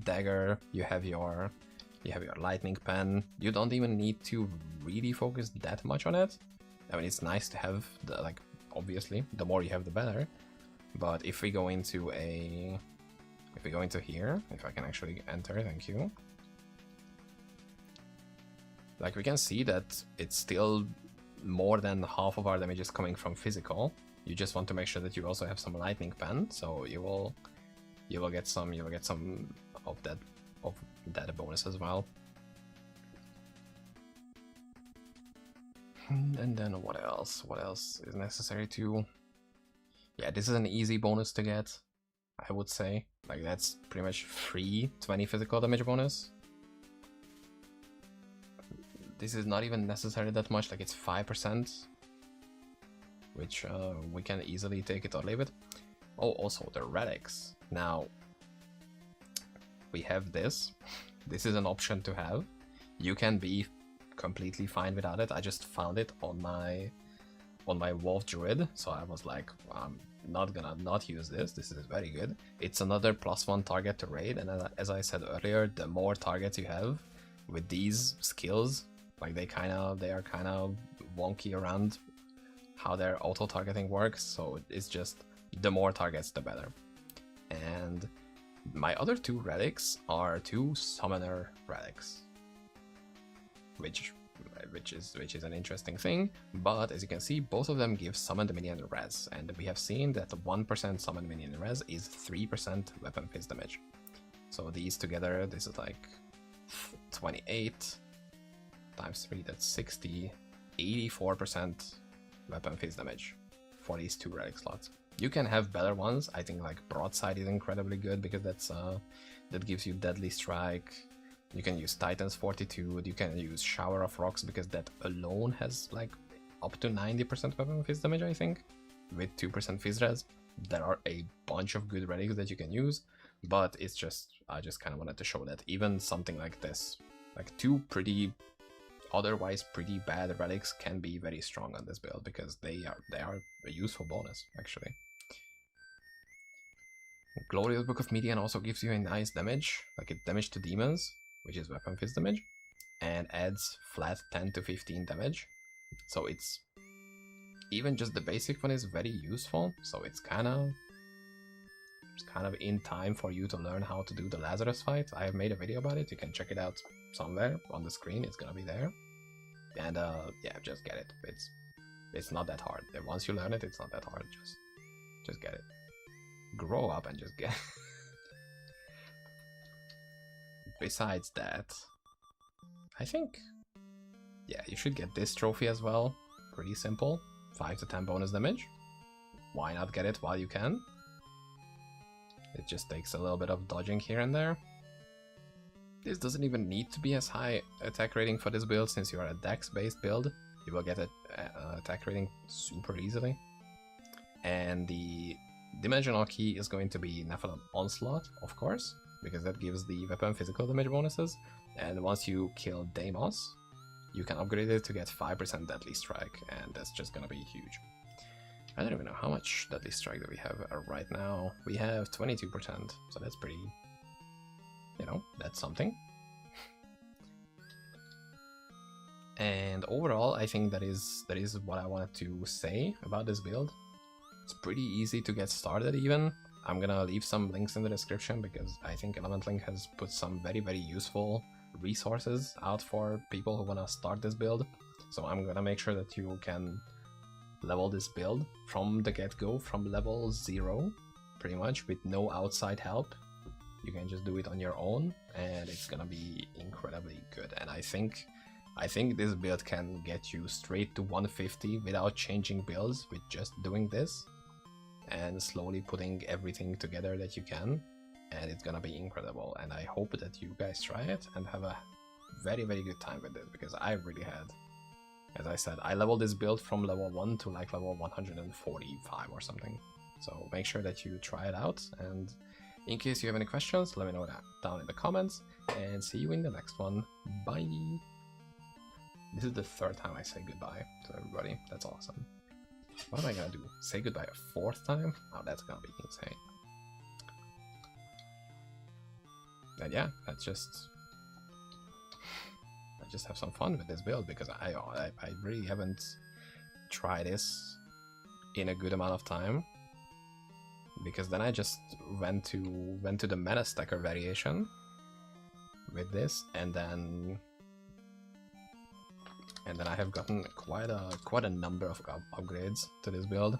dagger. You have your lightning pen. You don't even need to really focus that much on it. I mean, it's nice to have the obviously, the more you have, the better. But if we go into here, if I can actually enter, thank you. Like, we can see that it's still more than half of our damage is coming from physical. You just want to make sure that you also have some lightning pen, so you will get some of that bonus as well. And then what else? What else is necessary to... Yeah, this is an easy bonus to get, I would say. Like, that's pretty much free 20 physical damage bonus. This is not even necessary that much, like it's 5%, which we can easily take it or leave it. Oh, also the relics. Now, we have this. This is an option to have. You can be completely fine without it. I just found it on my Wolf Druid, so I was like, I'm not gonna not use this. This is very good. It's another +1 target to raid, and as I said earlier, the more targets you have with these skills, like they are kind of wonky around how their auto targeting works, so it's just the more targets the better. And my other 2 relics are 2 summoner relics, which is an interesting thing, but as you can see, both of them give summoned minion res, and we have seen that 1% summoned minion res is 3% weapon phase damage. So these together, this is like 28 times 3, that's 60, 84% weapon phase damage for these 2 relic slots. You can have better ones. I think like Broadside is incredibly good because that gives you Deadly Strike. You can use Titan's Fortitude, you can use Shower of Rocks because that alone has like up to 90% weapon phase damage, I think, with 2% phase res. There are a bunch of good relics that you can use, but it's just, I just kind of wanted to show that even something like this, like 2 otherwise pretty bad relics can be very strong on this build because they are a useful bonus, actually. Glorious Book of Median also gives you a nice damage, like it damage to demons, which is weapon phase damage, and adds flat 10 to 15 damage. So it's even just the basic one is very useful. So it's kind of in time for you to learn how to do the Lazarus fight. I have made a video about it. You can check it out somewhere on the screen. It's gonna be there. And yeah, just get it. It's not that hard. Once you learn it, it's not that hard. Just get it. Grow up and just get it. Besides that, I think, yeah, you should get this trophy as well. Pretty simple. 5 to 10 bonus damage. Why not get it while you can? It just takes a little bit of dodging here and there. This doesn't even need to be as high attack rating for this build, since you are a dex-based build. You will get an attack rating super easily. And the dimensional key is going to be Nephilim Onslaught, of course, because that gives the weapon physical damage bonuses. And once you kill Deimos, you can upgrade it to get 5% Deadly Strike, and that's just gonna be huge. I don't even know how much Deadly Strike that we have right now. We have 22%, so that's pretty, you know, that's something. And overall, I think that is what I wanted to say about this build. It's pretty easy to get started even. I'm gonna leave some links in the description because I think Element Link has put some very, very useful resources out for people who wanna start this build. So I'm gonna make sure that you can level this build from the get-go, from level 0, pretty much, with no outside help. You can just do it on your own, and it's gonna be incredibly good. And I think this build can get you straight to 150 without changing builds, with just doing this and slowly putting everything together that you can, and it's gonna be incredible. And I hope that you guys try it and have a very, very good time with it, because I really had. As I said, I leveled this build from level 1 to like level 145 or something. So make sure that you try it out, and in case you have any questions, let me know that down in the comments, and see you in the next one. Bye! This is the 3rd time I say goodbye to everybody. That's awesome. What am I gonna do? Say goodbye a 4th time? Oh, that's gonna be insane. And yeah, I just have some fun with this build, because I really haven't tried this in a good amount of time, because then I just went to the Mana Stacker variation with this, and then I have gotten quite a number of upgrades to this build.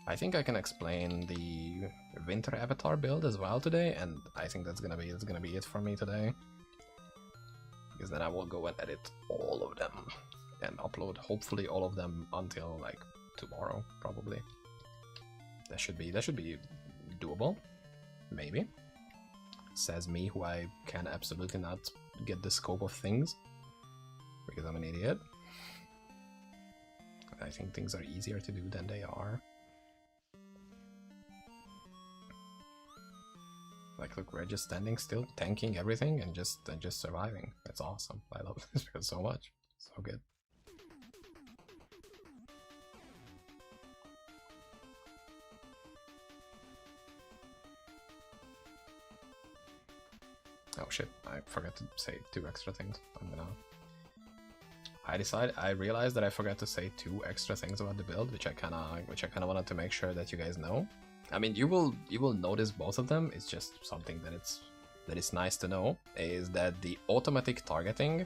I think I can explain the Winter Avatar build as well today, and I think that's gonna be it for me today. Because then I will go and edit all of them and upload hopefully all of them until like tomorrow probably. That should be doable, maybe. Says me, who I can absolutely not get the scope of things because I'm an idiot. I think things are easier to do than they are. Like, look, we're just standing still, tanking everything, and just surviving. That's awesome. I love this build so much. So good. Oh shit, I forgot to say 2 extra things. I realized that I forgot to say 2 extra things about the build, which I kinda wanted to make sure that you guys know. I mean, you will notice both of them. It's just something that is nice to know, is that the automatic targeting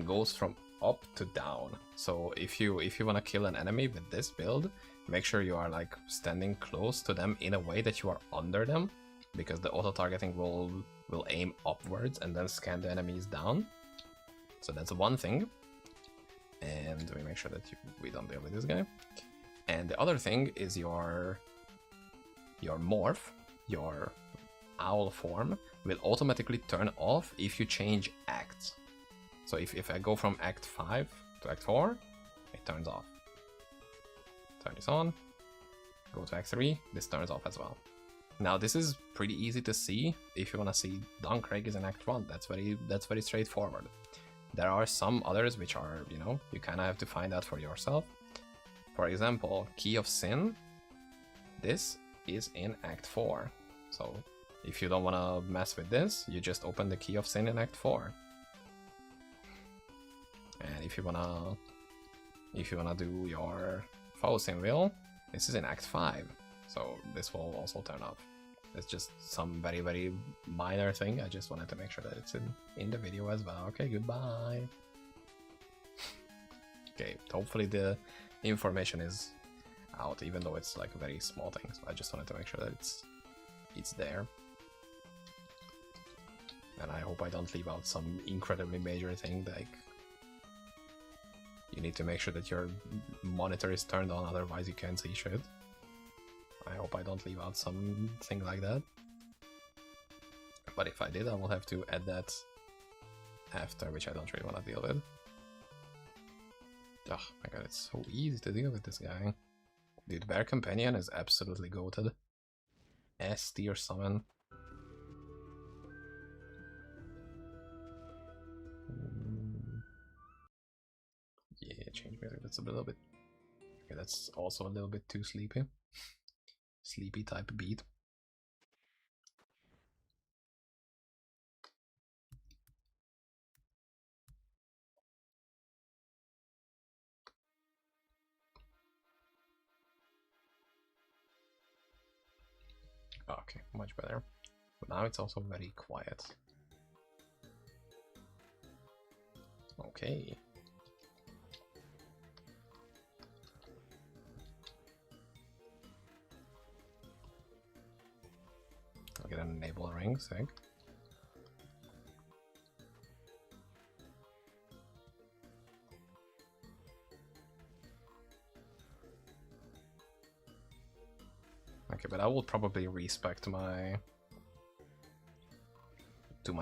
goes from up to down. So if you want to kill an enemy with this build, make sure you are like standing close to them in a way that you are under them, because the auto targeting will aim upwards and then scan the enemies down. So that's one thing. And we make sure that we don't deal with this guy. And the other thing is your morph, your owl form, will automatically turn off if you change acts. So if I go from Act 5 to Act 4, it turns off. Turn this on, go to Act 3, this turns off as well. Now this is pretty easy to see if you want to see Duncraig is in Act 1, that's very straightforward. There are some others which are, you know, you kind of have to find out for yourself. For example, Key of Sin, this is in Act 4. So if you don't want to mess with this, you just open the Key of Sin in Act 4. And if you wanna do your Foes in Will, this is in Act 5. So this will also turn off. It's just some very, very minor thing. I just wanted to make sure that it's in the video as well. Okay, goodbye. Okay, hopefully the information is out, even though it's like a very small thing. So I just wanted to make sure that it's there. And I hope I don't leave out some incredibly major thing, like you need to make sure that your monitor is turned on, otherwise you can't see shit. I hope I don't leave out something like that. But if I did, I will have to add that after, which I don't really want to deal with. Oh my god, it's so easy to deal with this guy. Dude, Bear Companion is absolutely goated. S tier summon. Yeah, change music, that's a little bit... Okay, that's also a little bit too sleepy. Sleepy type beat. Okay, much better. But now it's also very quiet. Okay. I'll get an enable ring, sick. Okay, but I will probably respect my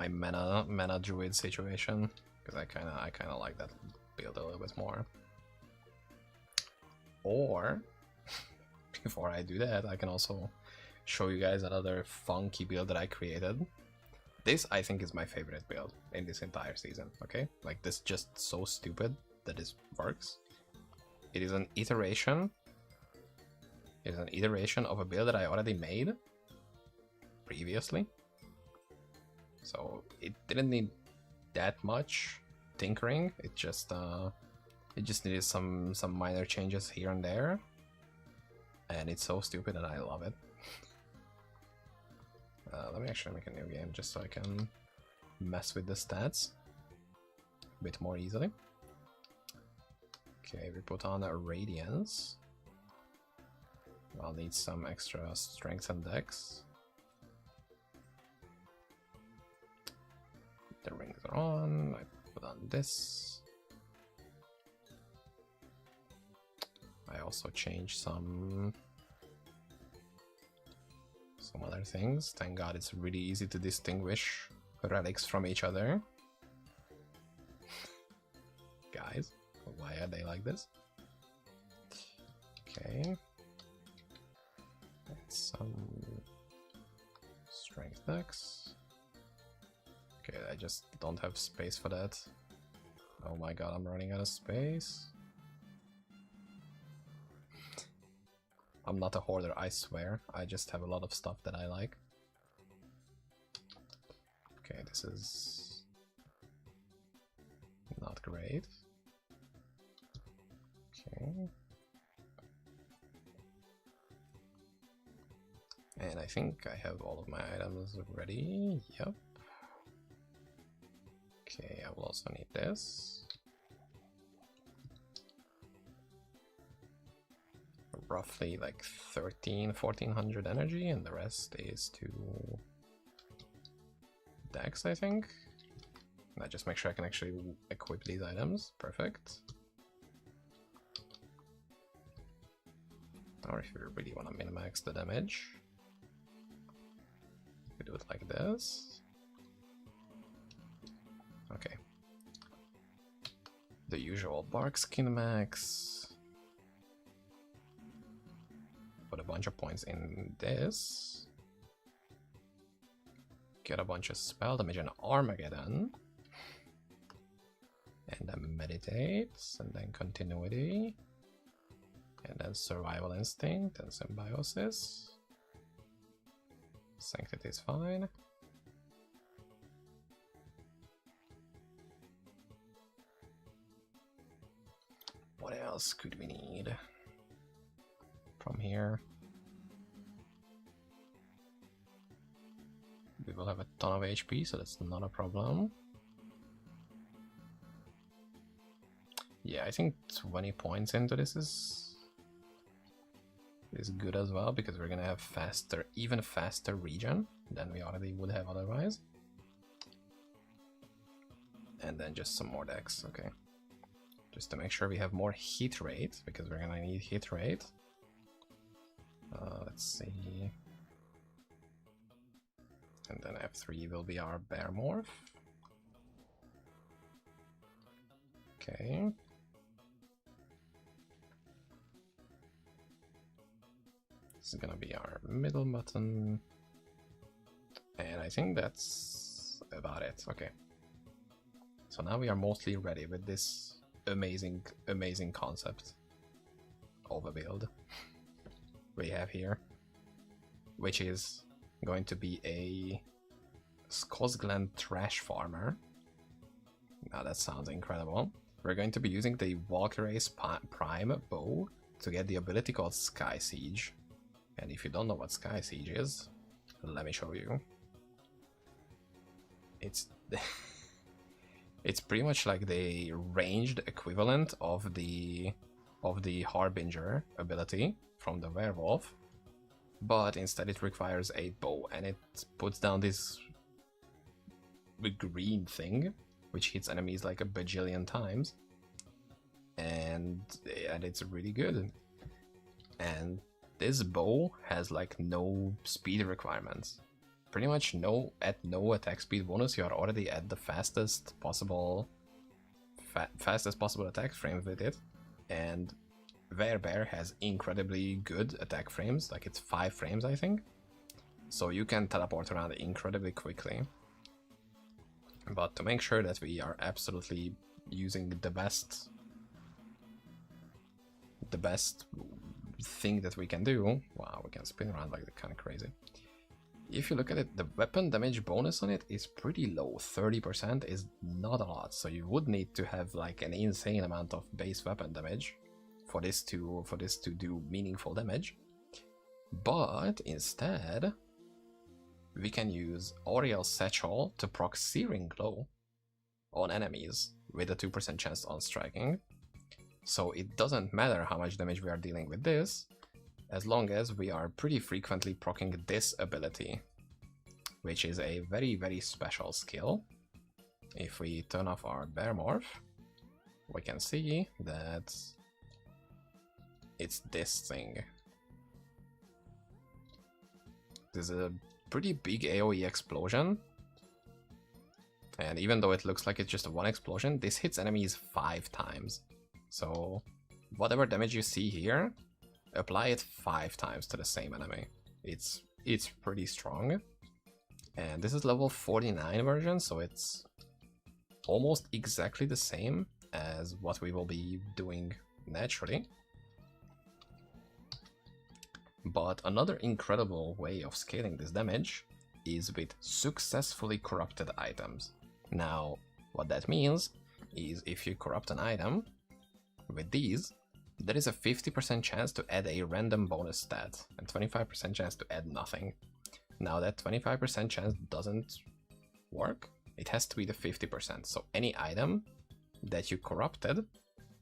mana druid situation, because I kinda like that build a little bit more. Or before I do that, I can also show you guys another funky build that I created. This I think is my favorite build in this entire season. Okay, like this just so stupid that this works. It is an iteration. It's an iteration of a build that I already made previously. So it didn't need that much tinkering. It just needed some minor changes here and there. And it's so stupid and I love it. Let me actually make a new game just so I can mess with the stats a bit more easily. Okay, we put on a Radiance. I'll need some extra strength and dex. The rings are on. I put on this. I also changed some other things. Thank God it's really easy to distinguish relics from each other. Guys, why are they like this? Okay. Some strength dex. Okay, I just don't have space for that. Oh my god, I'm running out of space. I'm not a hoarder, I swear. I just have a lot of stuff that I like. Okay, this is not great. Okay. And I think I have all of my items ready. Yep. Okay, I will also need this. Roughly like 1400 energy, and the rest is to Dex, I think. I just make sure I can actually equip these items. Perfect. Or if you really want to min-max the damage, we do it like this. Okay. The usual bark skin max. Put a bunch of points in this. Get a bunch of spell damage and Armageddon. And then meditate, and then continuity. And then survival instinct and symbiosis. Sanctity is fine. What else could we need from here? We will have a ton of HP, so that's not a problem. Yeah, I think 20 points into this is good as well, because we're gonna have faster, even faster regen than we already would have otherwise. And then just some more dex, okay. Just to make sure we have more hit rate, because we're gonna need hit rate. Let's see. And then F3 will be our bear morph. Okay. This is gonna be our middle button. And I think that's about it. Okay. So now we are mostly ready with this amazing, amazing concept of a build we have here, which is going to be a Skosglen Trash Farmer. Now that sounds incredible. We're going to be using the Valkyrie's Prime bow to get the ability called Sky Siege. And if you don't know what Sky Siege is, let me show you. It's it's pretty much like the ranged equivalent of the Harbinger ability from the werewolf, but instead it requires a bow, and it puts down this green thing which hits enemies like a bajillion times, and it's really good. And this bow has like no speed requirements, pretty much at no attack speed bonus. You are already at the fastest possible attack frame with it, and Bear has incredibly good attack frames, like it's 5 frames I think, so you can teleport around incredibly quickly. But to make sure that we are absolutely using the best thing that we can do, wow, we can spin around like kind of crazy. If you look at it, the weapon damage bonus on it is pretty low. 30% is not a lot, so you would need to have like an insane amount of base weapon damage for this to do meaningful damage. But instead, we can use Auriel Satchel to proc Searing Glow on enemies with a 2% chance on striking. So it doesn't matter how much damage we are dealing with this, as long as we are pretty frequently proccing this ability, which is a very, very special skill. If we turn off our Bear Morph, we can see that it's this thing. This is a pretty big AoE explosion, and even though it looks like it's just one explosion, this hits enemies 5 times. So whatever damage you see here, apply it 5 times to the same enemy. It's pretty strong, and this is level 49 version, so it's almost exactly the same as what we will be doing naturally. But another incredible way of scaling this damage is with successfully corrupted items. Now, what that means is if you corrupt an item with these, there is a 50% chance to add a random bonus stat and 25% chance to add nothing. Now that 25% chance doesn't work, it has to be the 50%. So any item that you corrupted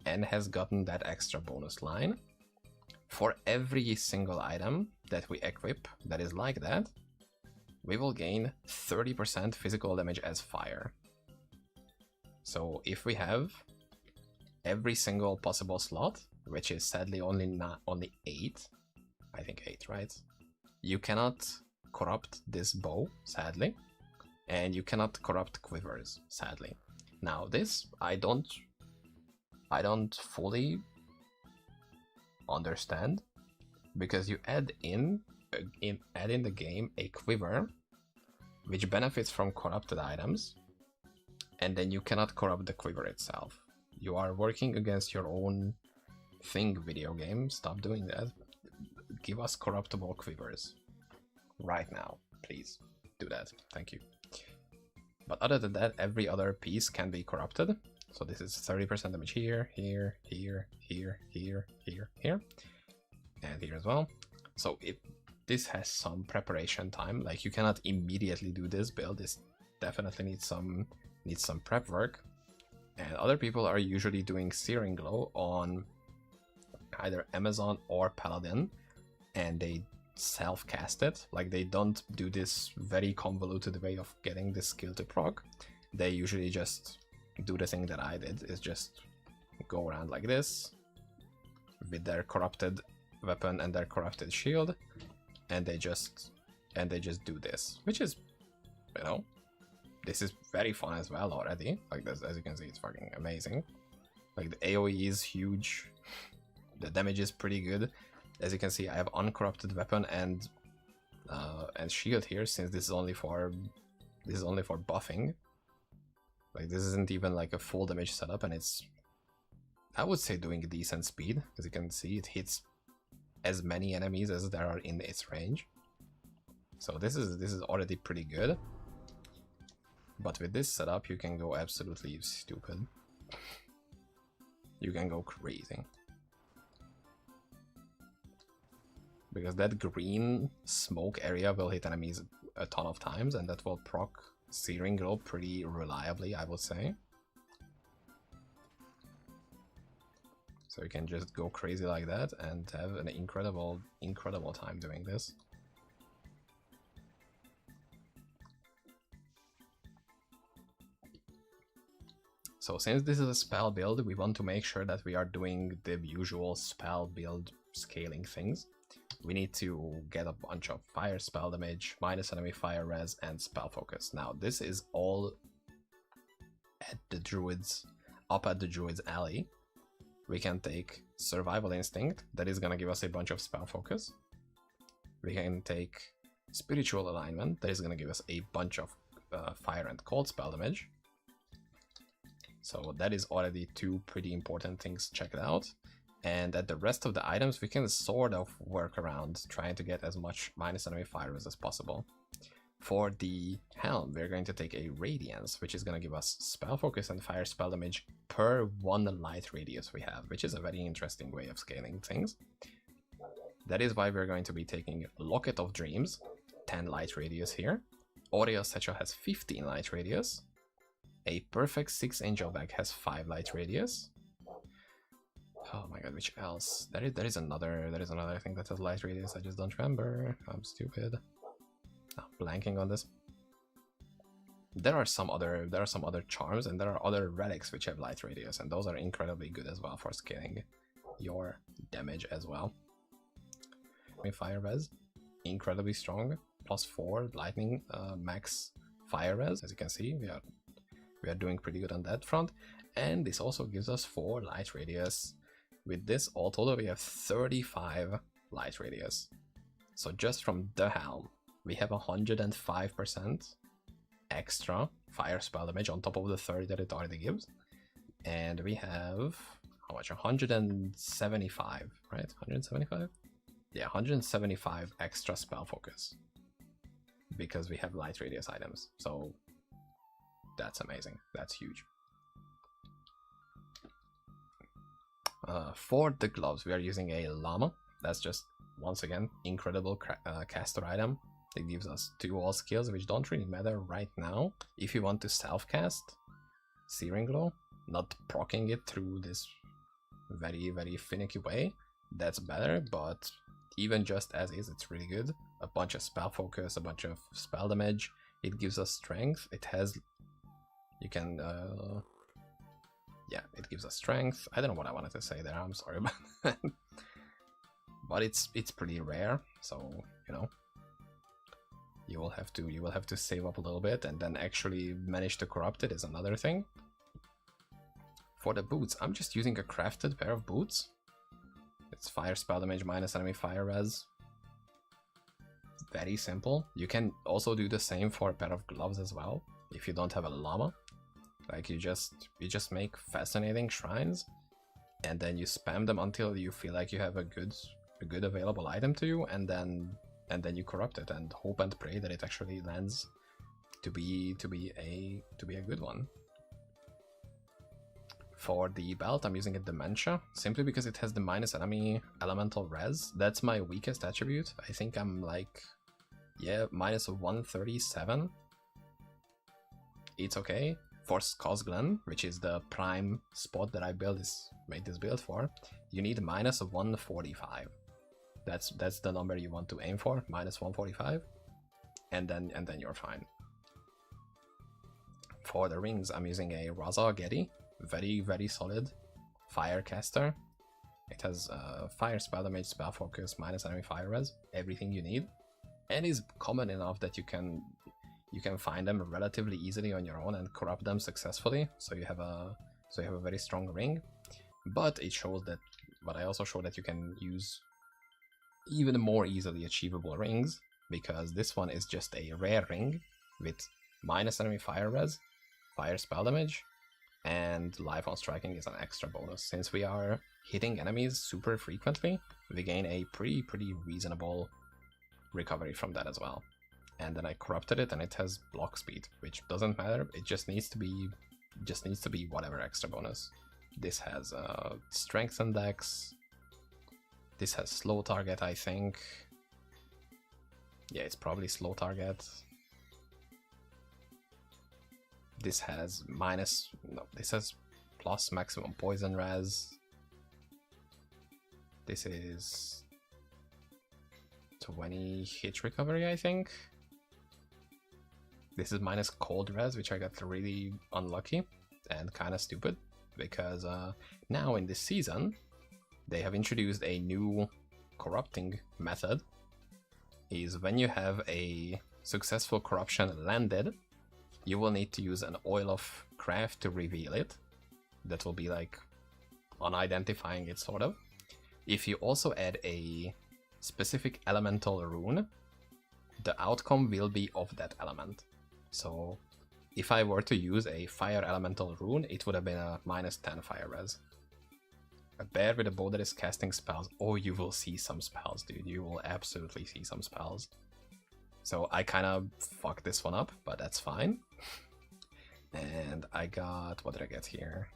and has gotten that extra bonus line, for every single item that we equip that is like that, we will gain 30% physical damage as fire. So if we have every single possible slot, which is sadly only 8, I think 8, right? You cannot corrupt this bow, sadly, and you cannot corrupt quivers, sadly. Now this, I don't fully understand, because you add in the game a quiver which benefits from corrupted items, and then you cannot corrupt the quiver itself. You are working against your own thing, video game. Stop doing that. Give us corruptible quivers right now, please do that. Thank you. But other than that, every other piece can be corrupted. So this is 30% damage here, here, here, here, here, here, here, and here as well. So this has some preparation time. Like, you cannot immediately do this build. This definitely needs some prep work. And other people are usually doing Searing Glow on either Amazon or Paladin, and they self-cast it. Like, they don't do this very convoluted way of getting this skill to proc. They usually just do the thing that I did, is just go around like this with their corrupted weapon and their corrupted shield, and they just do this, which is, you know, this is very fun as well already. Like this, as you can see, it's fucking amazing. Like, the AoE is huge, the damage is pretty good. As you can see, I have uncorrupted weapon and shield here, since this is only for buffing. Like, this isn't even like a full damage setup, and it's, I would say, doing decent speed. As you can see, it hits as many enemies as there are in its range. So this is already pretty good. But with this setup, you can go absolutely stupid. You can go crazy. Because that green smoke area will hit enemies a ton of times, and that will proc Searing Glow pretty reliably, I would say. So you can just go crazy like that and have an incredible time doing this. So since this is a spell build, we want to make sure that we are doing the usual spell build scaling things. We need to get a bunch of fire spell damage, minus enemy fire res, and spell focus. Now this is all at the druids, up at the druids alley. We can take survival instinct, that is gonna give us a bunch of spell focus. We can take spiritual alignment, that is gonna give us a bunch of fire and cold spell damage. So that is already 2 pretty important things checked out. And at the rest of the items, we can sort of work around trying to get as much minus enemy fire as possible. For the helm, we're going to take a radiance, which is going to give us spell focus and fire spell damage per 1 light radius we have, which is a very interesting way of scaling things. That is why we're going to be taking Locket of Dreams, 10 light radius here. Aureus Satchel has 15 light radius. A perfect 6 Angel Bag has 5 light radius. Oh my god, which else? There is another thing that has light radius, I just don't remember. I'm stupid. I'm blanking on this. There are some other charms, and there are other relics which have light radius, and those are incredibly good as well for scaling your damage as well. Fire res, incredibly strong, +4 lightning max fire res. As you can see, we are doing pretty good on that front, and this also gives us 4 light radius. With this, all total, we have 35 light radius. So just from the helm, we have 105% extra fire spell damage on top of the 30 that it already gives, and we have how much? 175, right? 175? Yeah, 175 extra spell focus because we have light radius items. So that's amazing. That's huge. For the gloves, we are using a llama. That's just, once again, incredible caster item. It gives us 2 all skills, which don't really matter right now. If you want to self-cast Searing Glow, not proccing it through this very, very finicky way, that's better, but even just as is, it's really good. A bunch of spell focus, a bunch of spell damage. It gives us strength. It has... You can... yeah, it gives us strength. I don't know what I wanted to say there, I'm sorry about that. But it's pretty rare, so, you know. You will have to save up a little bit, and then actually manage to corrupt it is another thing. For the boots, I'm just using a crafted pair of boots. It's fire spell damage minus enemy fire res. Very simple. You can also do the same for a pair of gloves as well, if you don't have a llama. Like you just make fascinating shrines, and then you spam them until you feel like you have a good available item to you, and then you corrupt it and hope and pray that it actually lands to be a good one. For the belt, I'm using a Dementia, simply because it has the minus enemy elemental res. That's my weakest attribute. I think I'm like, yeah, minus 137. It's okay. For Skosglen, which is the prime spot that I made this build for, you need minus 145. That's the number you want to aim for, minus 145, and then you're fine. For the rings, I'm using a Raza Getty, very, very solid fire caster. It has fire spell damage, spell focus, minus enemy fire res, everything you need, and is common enough that you can find them relatively easily on your own and corrupt them successfully. So you have a very strong ring. But it shows that, but I also show that you can use even more easily achievable rings, because this one is just a rare ring with minus enemy fire res, fire spell damage, and life on striking is an extra bonus. Since we are hitting enemies super frequently, we gain a pretty reasonable recovery from that as well. And then I corrupted it, and it has block speed, which doesn't matter. It just needs to be whatever extra bonus. This has strength and dex. This has slow target, I think. Yeah, it's probably slow target. This has this has plus maximum poison res. This is 20 hit recovery, I think. This is minus cold res, which I got really unlucky and kind of stupid, because now in this season they have introduced a new corrupting method. Is when you have a successful corruption landed, you will need to use an oil of craft to reveal it. That will be like unidentifying it, sort of. If you also add a specific elemental rune, the outcome will be of that element. So if I were to use a fire elemental rune, it would have been a minus 10 fire res. A bear with a bow that is casting spells. Oh, you will see some spells, dude. You will absolutely see some spells. So I kind of fucked this one up, but that's fine. And I got... what did I get here?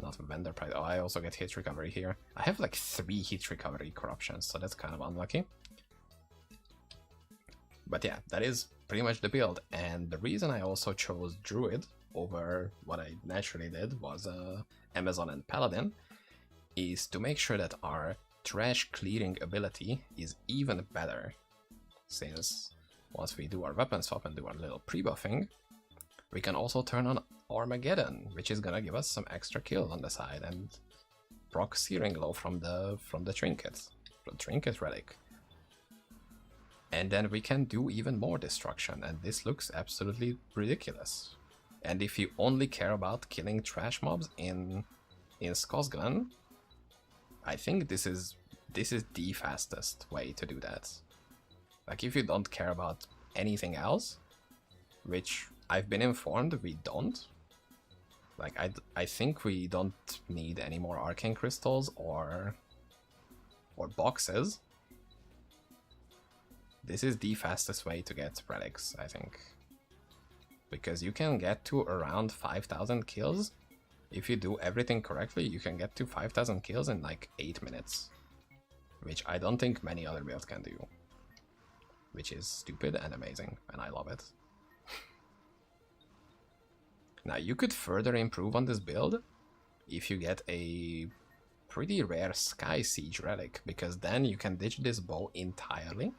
Not vendor price. Oh, I also get hit recovery here. I have like 3 hit recovery corruptions, so that's kind of unlucky. But yeah, that is pretty much the build. And the reason I also chose Druid over what I naturally did was Amazon and Paladin is to make sure that our trash clearing ability is even better. Since once we do our weapon swap and do our little pre-buffing, we can also turn on Armageddon, which is gonna give us some extra kills on the side and proc Searing Glow from the trinket, the trinket relic. And then we can do even more destruction, and this looks absolutely ridiculous. And if you only care about killing trash mobs in Skosglen, I think this is the fastest way to do that. Like, if you don't care about anything else, which I've been informed we don't. Like, I think we don't need any more arcane crystals or boxes. This is the fastest way to get relics, I think. Because you can get to around 5,000 kills. If you do everything correctly, you can get to 5,000 kills in like 8 minutes. Which I don't think many other builds can do. Which is stupid and amazing, and I love it. Now, you could further improve on this build if you get a pretty rare Sky Siege relic, because then you can ditch this bow entirely.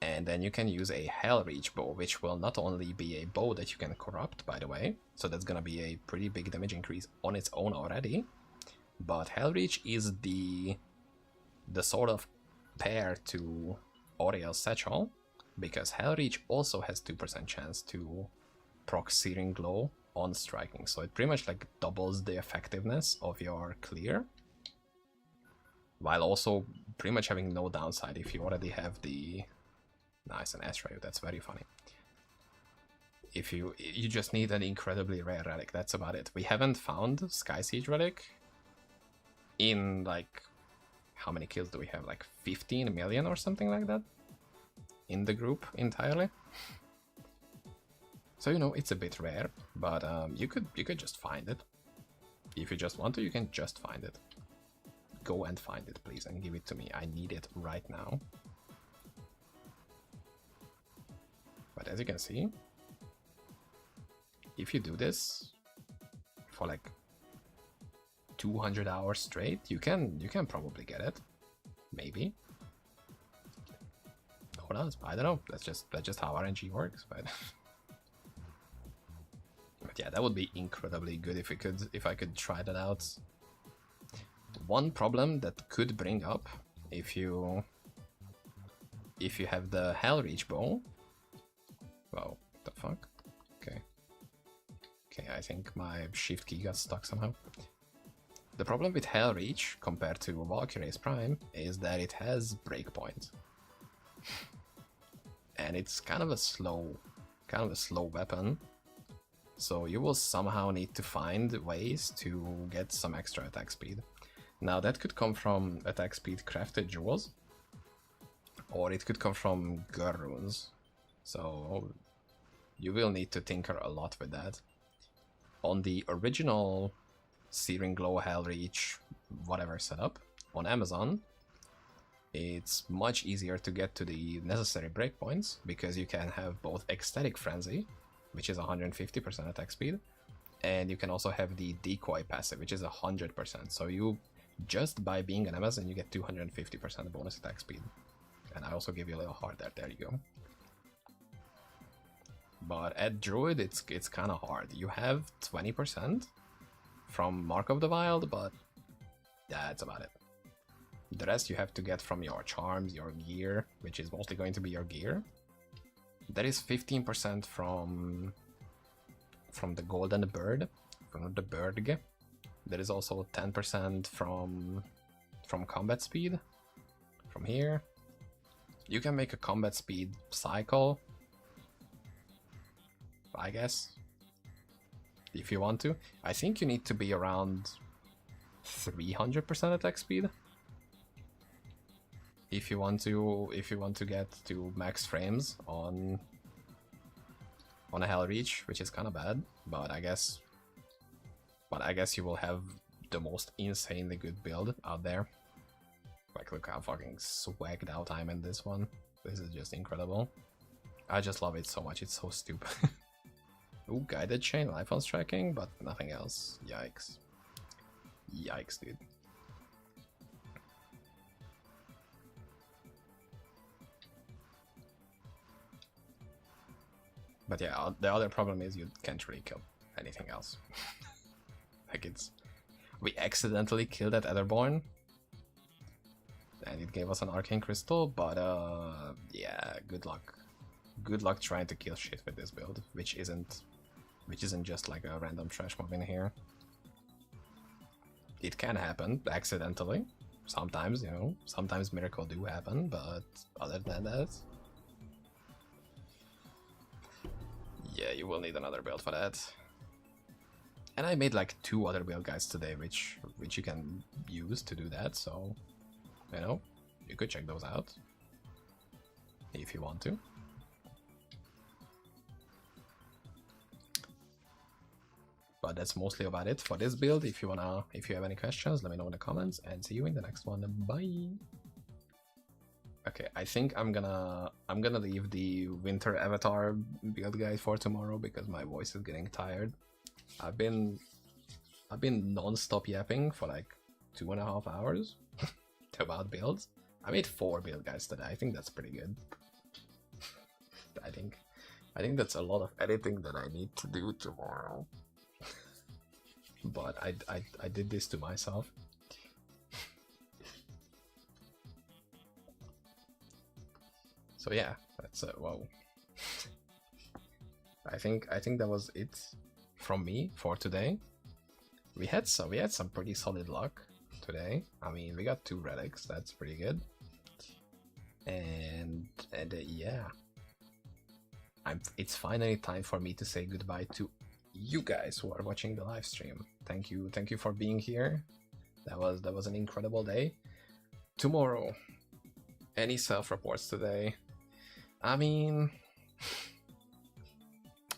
And then you can use a Hellreach bow, which will not only be a bow that you can corrupt, by the way, so that's gonna be a pretty big damage increase on its own already, but Hellreach is the sort of pair to Auriel's Satchel, because Hellreach also has 2% chance to proc Searing Glow on striking, so it pretty much like doubles the effectiveness of your clear, while also pretty much having no downside if you already have the... Nice, an Ashrayu, that's very funny. If you just need an incredibly rare relic, that's about it. We haven't found Sky Siege relic in like... How many kills do we have? Like 15 million or something like that? In the group entirely? So, you know, it's a bit rare, but you could just find it. If you just want to, you can just find it. Go and find it, please, and give it to me. I need it right now. But as you can see, if you do this for like 200 hours straight, you can probably get it. Maybe. Who knows? I don't know. That's just how RNG works, but but yeah, that would be incredibly good if I could try that out. One problem that could bring up if you have the Hellreach bow. Whoa, the fuck? Okay. Okay, I think my shift key got stuck somehow. The problem with Hellreach compared to Valkyrie's Prime is that it has breakpoint. And it's kind of a slow weapon. So you will somehow need to find ways to get some extra attack speed. Now that could come from attack speed crafted jewels, or it could come from Gur runes. So you will need to tinker a lot with that. On the original Searing Glow, Hellreach, whatever setup on Amazon, it's much easier to get to the necessary breakpoints because you can have both Ecstatic Frenzy, which is 150% attack speed, and you can also have the Decoy passive, which is 100%. So you, just by being an Amazon, you get 250% bonus attack speed. And I also give you a little heart there. There you go. But at Druid, it's kind of hard. You have 20% from Mark of the Wild, but that's about it. The rest you have to get from your charms, your gear, which is mostly going to be your gear. That is 15% from the Golden Bird, from the Berg. There is also 10% from combat speed, from here. You can make a combat speed cycle, I guess, if you want to. I think you need to be around 300% attack speed if you want to get to max frames on a Hellreach, which is kind of bad, but I guess But I guess you will have the most insanely good build out there. Like, look how fucking swagged out I'm in this one. This is just incredible. I just love it so much, it's so stupid. Ooh, guided chain, life on tracking, but nothing else. Yikes. Yikes, dude. But yeah, the other problem is you can't really kill anything else. Like it's... We accidentally killed that Etherborn. And it gave us an Arcane Crystal, but yeah, good luck. Good luck trying to kill shit with this build, which isn't just like a random trash mob in here. It can happen accidentally. Sometimes, you know, sometimes miracles do happen, but other than that... Yeah, you will need another build for that. And I made like 2 other build guides today, which you can use to do that, so... You know, you could check those out. If you want to. But that's mostly about it for this build. If you have any questions, let me know in the comments, and see you in the next one. Bye. Okay, I think I'm gonna leave the Winter Avatar build guide for tomorrow because my voice is getting tired. I've been non-stop yapping for like 2.5 hours about builds. I made 4 build guides today. I think that's pretty good. I think that's a lot of editing that I need to do tomorrow. But I did this to myself. So yeah, that's whoa. I think that was it from me for today. We had some pretty solid luck today. I mean, we got 2 relics, that's pretty good. And yeah, it's finally time for me to say goodbye to you guys who are watching the live stream. Thank you for being here. That was an incredible day. Tomorrow, any self-reports today? I mean,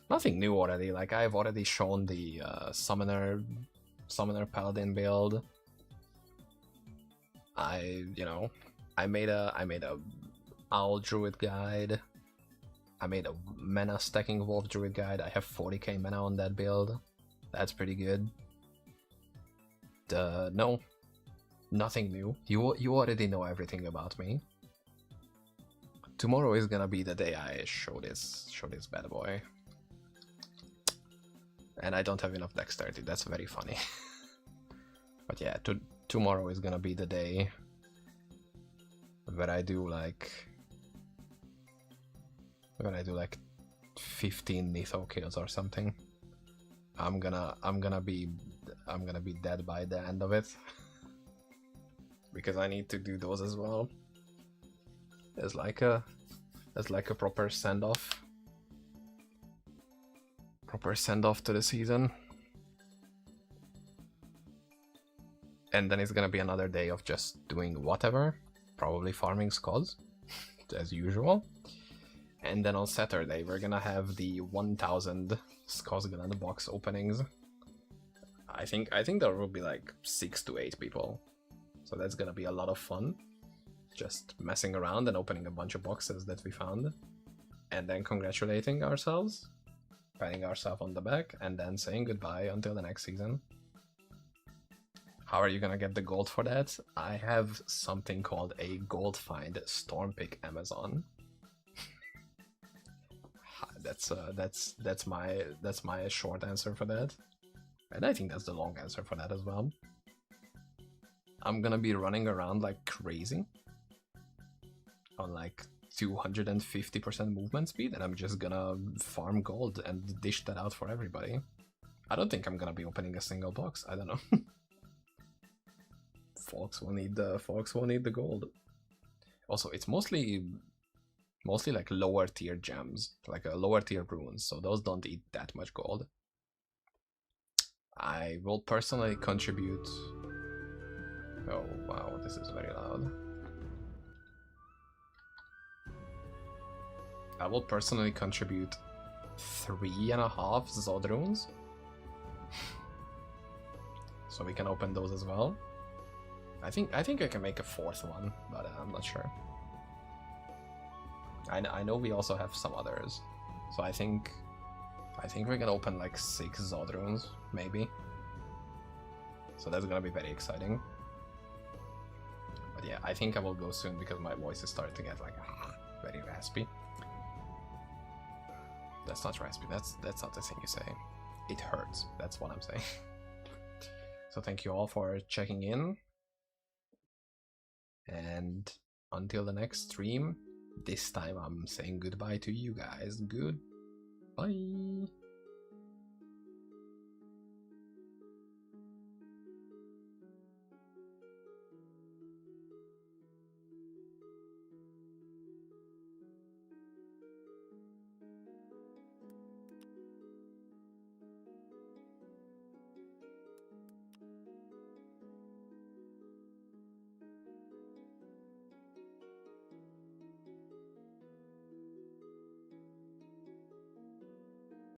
nothing new already. Like I've already shown the summoner paladin build. I made a owl druid guide. I made a mana stacking wolf druid guide. I have 40k mana on that build. That's pretty good. No, nothing new. You already know everything about me. Tomorrow is gonna be the day I show this bad boy. And I don't have enough dexterity. That's very funny. But yeah, tomorrow is gonna be the day where I do like 15 Nitho kills or something. I'm gonna be dead by the end of it. Because I need to do those as well. There's like a proper send-off. Proper send-off to the season. And then it's gonna be another day of just doing whatever. Probably farming squads, as usual. And then on Saturday we're gonna have the 1000 Skosgland box openings. I think there will be like 6 to 8 people. So that's gonna be a lot of fun. Just messing around and opening a bunch of boxes that we found. And then congratulating ourselves. Patting ourselves on the back. And then saying goodbye until the next season. How are you gonna get the gold for that? I have something called a gold find Stormpick Amazon. That's my short answer for that. And I think that's the long answer for that as well. I'm gonna be running around like crazy on like 250% movement speed, and I'm just gonna farm gold and dish that out for everybody. I don't think I'm gonna be opening a single box. I don't know. Folks will need the gold. Also, it's mostly like lower tier gems, like a lower tier runes, so those don't eat that much gold. I will personally contribute. Oh wow, this is very loud. I will personally contribute 3.5 Zod runes. so we can open those as well. I think I can make a fourth one, but I'm not sure. I know we also have some others, so I think we can open like 6 Zod runes, maybe. So that's gonna be very exciting. But yeah, I think I will go soon because my voice is starting to get like very raspy. That's not raspy. That's not the thing you say. It hurts. That's what I'm saying. So thank you all for checking in. And until the next stream, this time I'm saying goodbye to you guys. Goodbye.